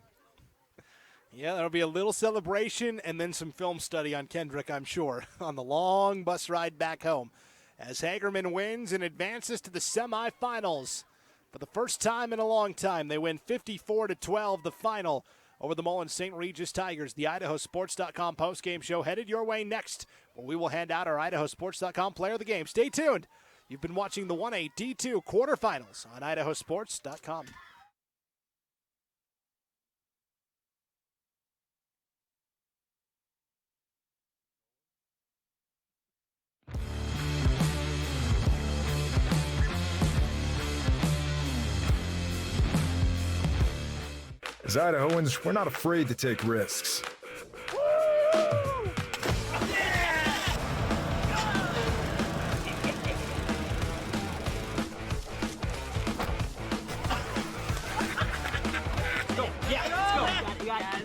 Yeah, there'll be a little celebration and then some film study on Kendrick, I'm sure, on the long bus ride back home. As Hagerman wins and advances to the semifinals. For the first time in a long time, they win 54-12, the final over the Mullan St. Regis Tigers. The IdahoSports.com postgame show headed your way next, where we will hand out our IdahoSports.com player of the game. Stay tuned. You've been watching the 1A D2 quarterfinals on IdahoSports.com. As Idahoans, we're not afraid to take risks.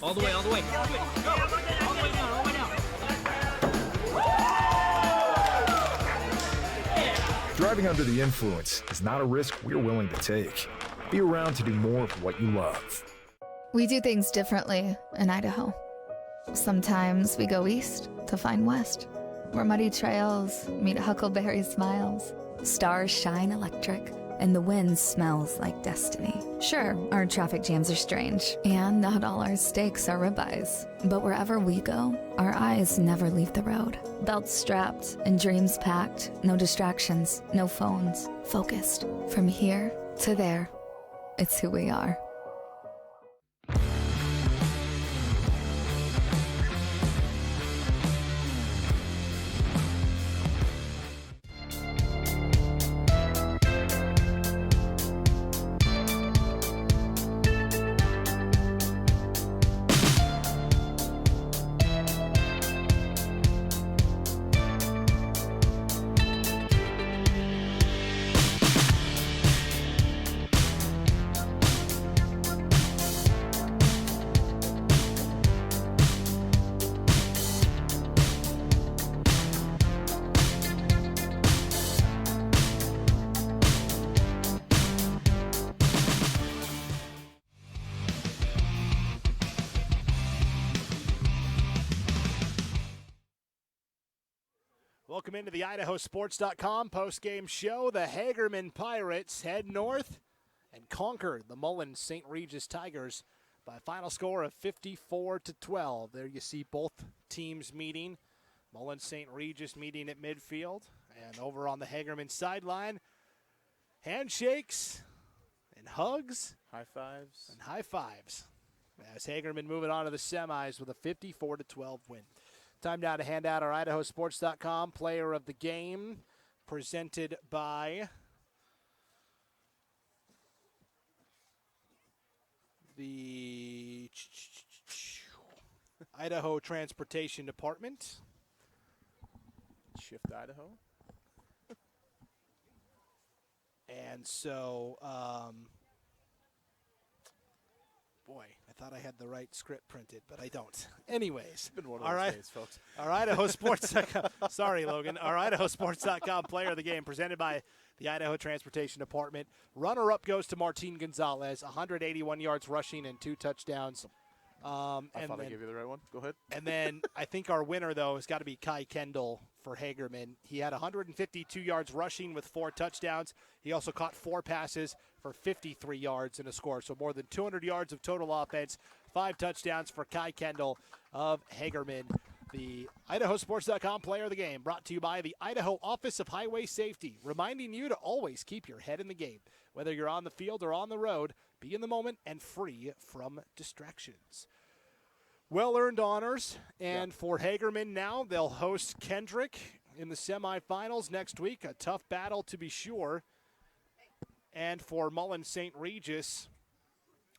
All the way, all the way. Go. All the way down, all the way down. Driving under the influence is not a risk we're willing to take. Be around to do more of what you love. We do things differently in Idaho. Sometimes we go east to find west, where muddy trails meet huckleberry smiles. Stars shine electric, and the wind smells like destiny. Sure, our traffic jams are strange, and not all our steaks are ribeyes. But wherever we go, our eyes never leave the road. Belts strapped and dreams packed, no distractions, no phones. Focused from here to there, it's who we are. Welcome into the IdahoSports.com post-game show. The Hagerman Pirates head north and conquer the Mullan St. Regis Tigers by a final score of 54-12. There you see both teams meeting. Mullan St. Regis meeting at midfield. And over on the Hagerman sideline, handshakes and hugs. High fives. And high fives. As Hagerman moving on to the semis with a 54-12 win. Time now to hand out our IdahoSports.com Player of the Game, presented by the Idaho Transportation Department. Shift Idaho. And so, boy, I thought I had the right script printed, but I don't. Anyways, it's been one of those days, folks. Our IdahoSports.com. Sorry, Logan. Our IdahoSports.com Player of the Game, presented by the Idaho Transportation Department. Runner-up goes to Martin Gonzalez, 181 yards rushing and 2 touchdowns. I thought I gave you the right one. Go ahead. And then I think our winner, though, has got to be Kai Kendall for Hagerman. He had 152 yards rushing with 4 touchdowns. He also caught 4 passes for 53 yards and a score. So more than 200 yards of total offense, 5 touchdowns for Kai Kendall of Hagerman. The IdahoSports.com Player of the Game, brought to you by the Idaho Office of Highway Safety, reminding you to always keep your head in the game. Whether you're on the field or on the road, be in the moment and free from distractions. Well-earned honors, and for Hagerman now, they'll host Kendrick in the semifinals next week. A tough battle to be sure. And for Mullan St. Regis,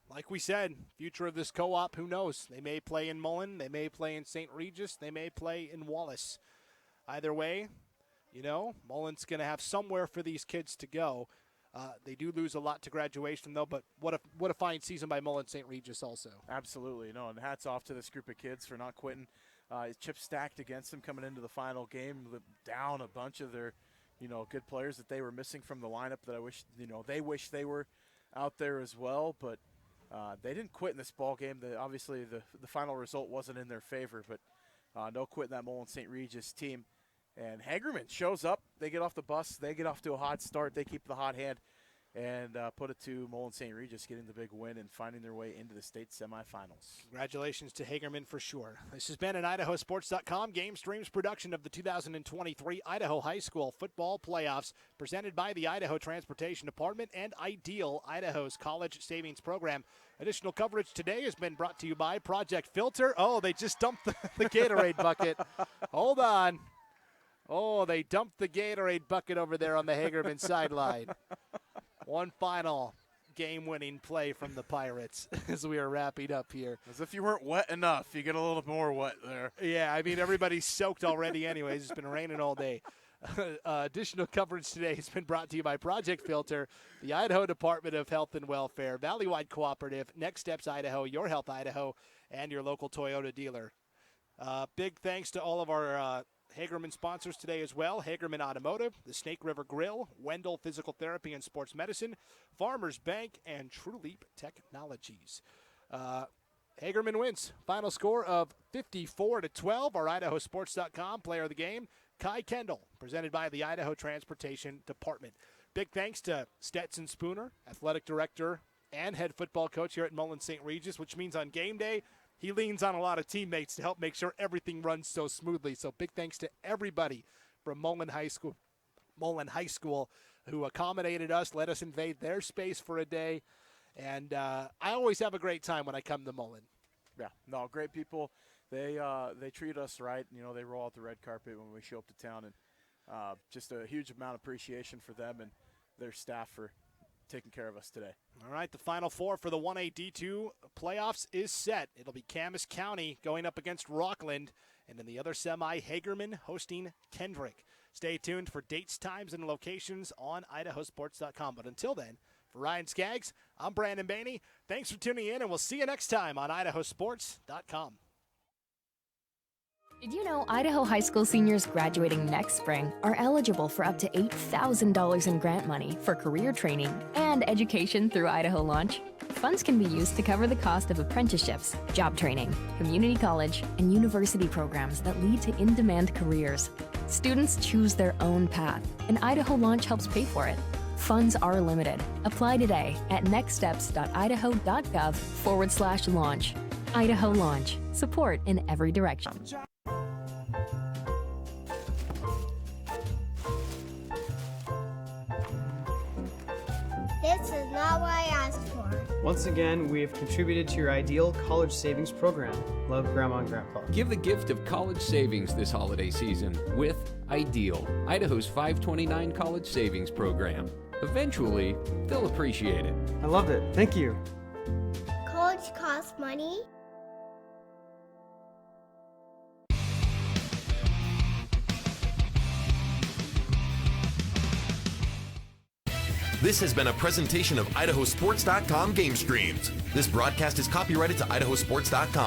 like we said, future of this co-op, who knows? They may play in Mullan, they may play in St. Regis, they may play in Wallace. Either way, you know, Mullan's going to have somewhere for these kids to go. They do lose a lot to graduation, though, but what a fine season by Mullan St. Regis also. Absolutely. No, and hats off to this group of kids for not quitting. Chip stacked against them coming into the final game, down a bunch of their, good players that they were missing from the lineup that I wish, they wish they were out there as well, but they didn't quit in this ball game. Obviously, the final result wasn't in their favor, but no quitting that Mullan St. Regis team. And Hagerman shows up. They get off the bus. They get off to a hot start. They keep the hot hand and put it to Mullan St. Regis getting the big win and finding their way into the state semifinals. Congratulations to Hagerman for sure. This has been an IdahoSports.com GameStreams production of the 2023 Idaho High School Football Playoffs, presented by the Idaho Transportation Department and Ideal, Idaho's college savings program. Additional coverage today has been brought to you by Project Filter. Oh, they just dumped the Gatorade bucket. Hold on. Oh, they dumped the Gatorade bucket over there on the Hagerman sideline. One final game-winning play from the Pirates as we are wrapping up here. As if you weren't wet enough. You get a little more wet there. Yeah, I mean, everybody's soaked already anyways. It's been raining all day. Additional coverage today has been brought to you by Project Filter, the Idaho Department of Health and Welfare, Valleywide Cooperative, Next Steps Idaho, Your Health Idaho, and your local Toyota dealer. Big thanks to all of our Hagerman sponsors today as well. Hagerman Automotive, the Snake River Grill, Wendell Physical Therapy and Sports Medicine, Farmers Bank, and True Leap Technologies. Hagerman wins. Final score of 54-12. Our IdahoSports.com Player of the Game, Kai Kendall, presented by the Idaho Transportation Department. Big thanks to Stetson Spooner, Athletic Director and Head Football Coach here at Mullan St. Regis, which means on game day, he leans on a lot of teammates to help make sure everything runs so smoothly. So big thanks to everybody from Mullan High School who accommodated us, let us invade their space for a day. And I always have a great time when I come to Mullan. Yeah, no, great people. They treat us right. You know, they roll out the red carpet when we show up to town, and just a huge amount of appreciation for them and their staff for taking care of us today. All right, the Final Four for the 1A D2 playoffs is set. It'll be Camas County going up against Rockland, and in the other semi, Hagerman hosting Kendrick. Stay tuned for dates, times, and locations on IdahoSports.com. But until then, for Ryan Skaggs, I'm Brandon Baney. Thanks for tuning in, and we'll see you next time on IdahoSports.com. Did you know Idaho high school seniors graduating next spring are eligible for up to $8,000 in grant money for career training and education through Idaho Launch? Funds can be used to cover the cost of apprenticeships, job training, community college, and university programs that lead to in-demand careers. Students choose their own path, and Idaho Launch helps pay for it. Funds are limited. Apply today at nextsteps.idaho.gov/launch. Idaho Launch. Support in every direction. This is not what I asked for. Once again, we have contributed to your ideal college savings program. Love, Grandma and Grandpa. Give the gift of college savings this holiday season with Ideal, Idaho's 529 college savings program. Eventually, they'll appreciate it. I loved it. Thank you. College costs money. This has been a presentation of IdahoSports.com GameStreams. This broadcast is copyrighted to IdahoSports.com.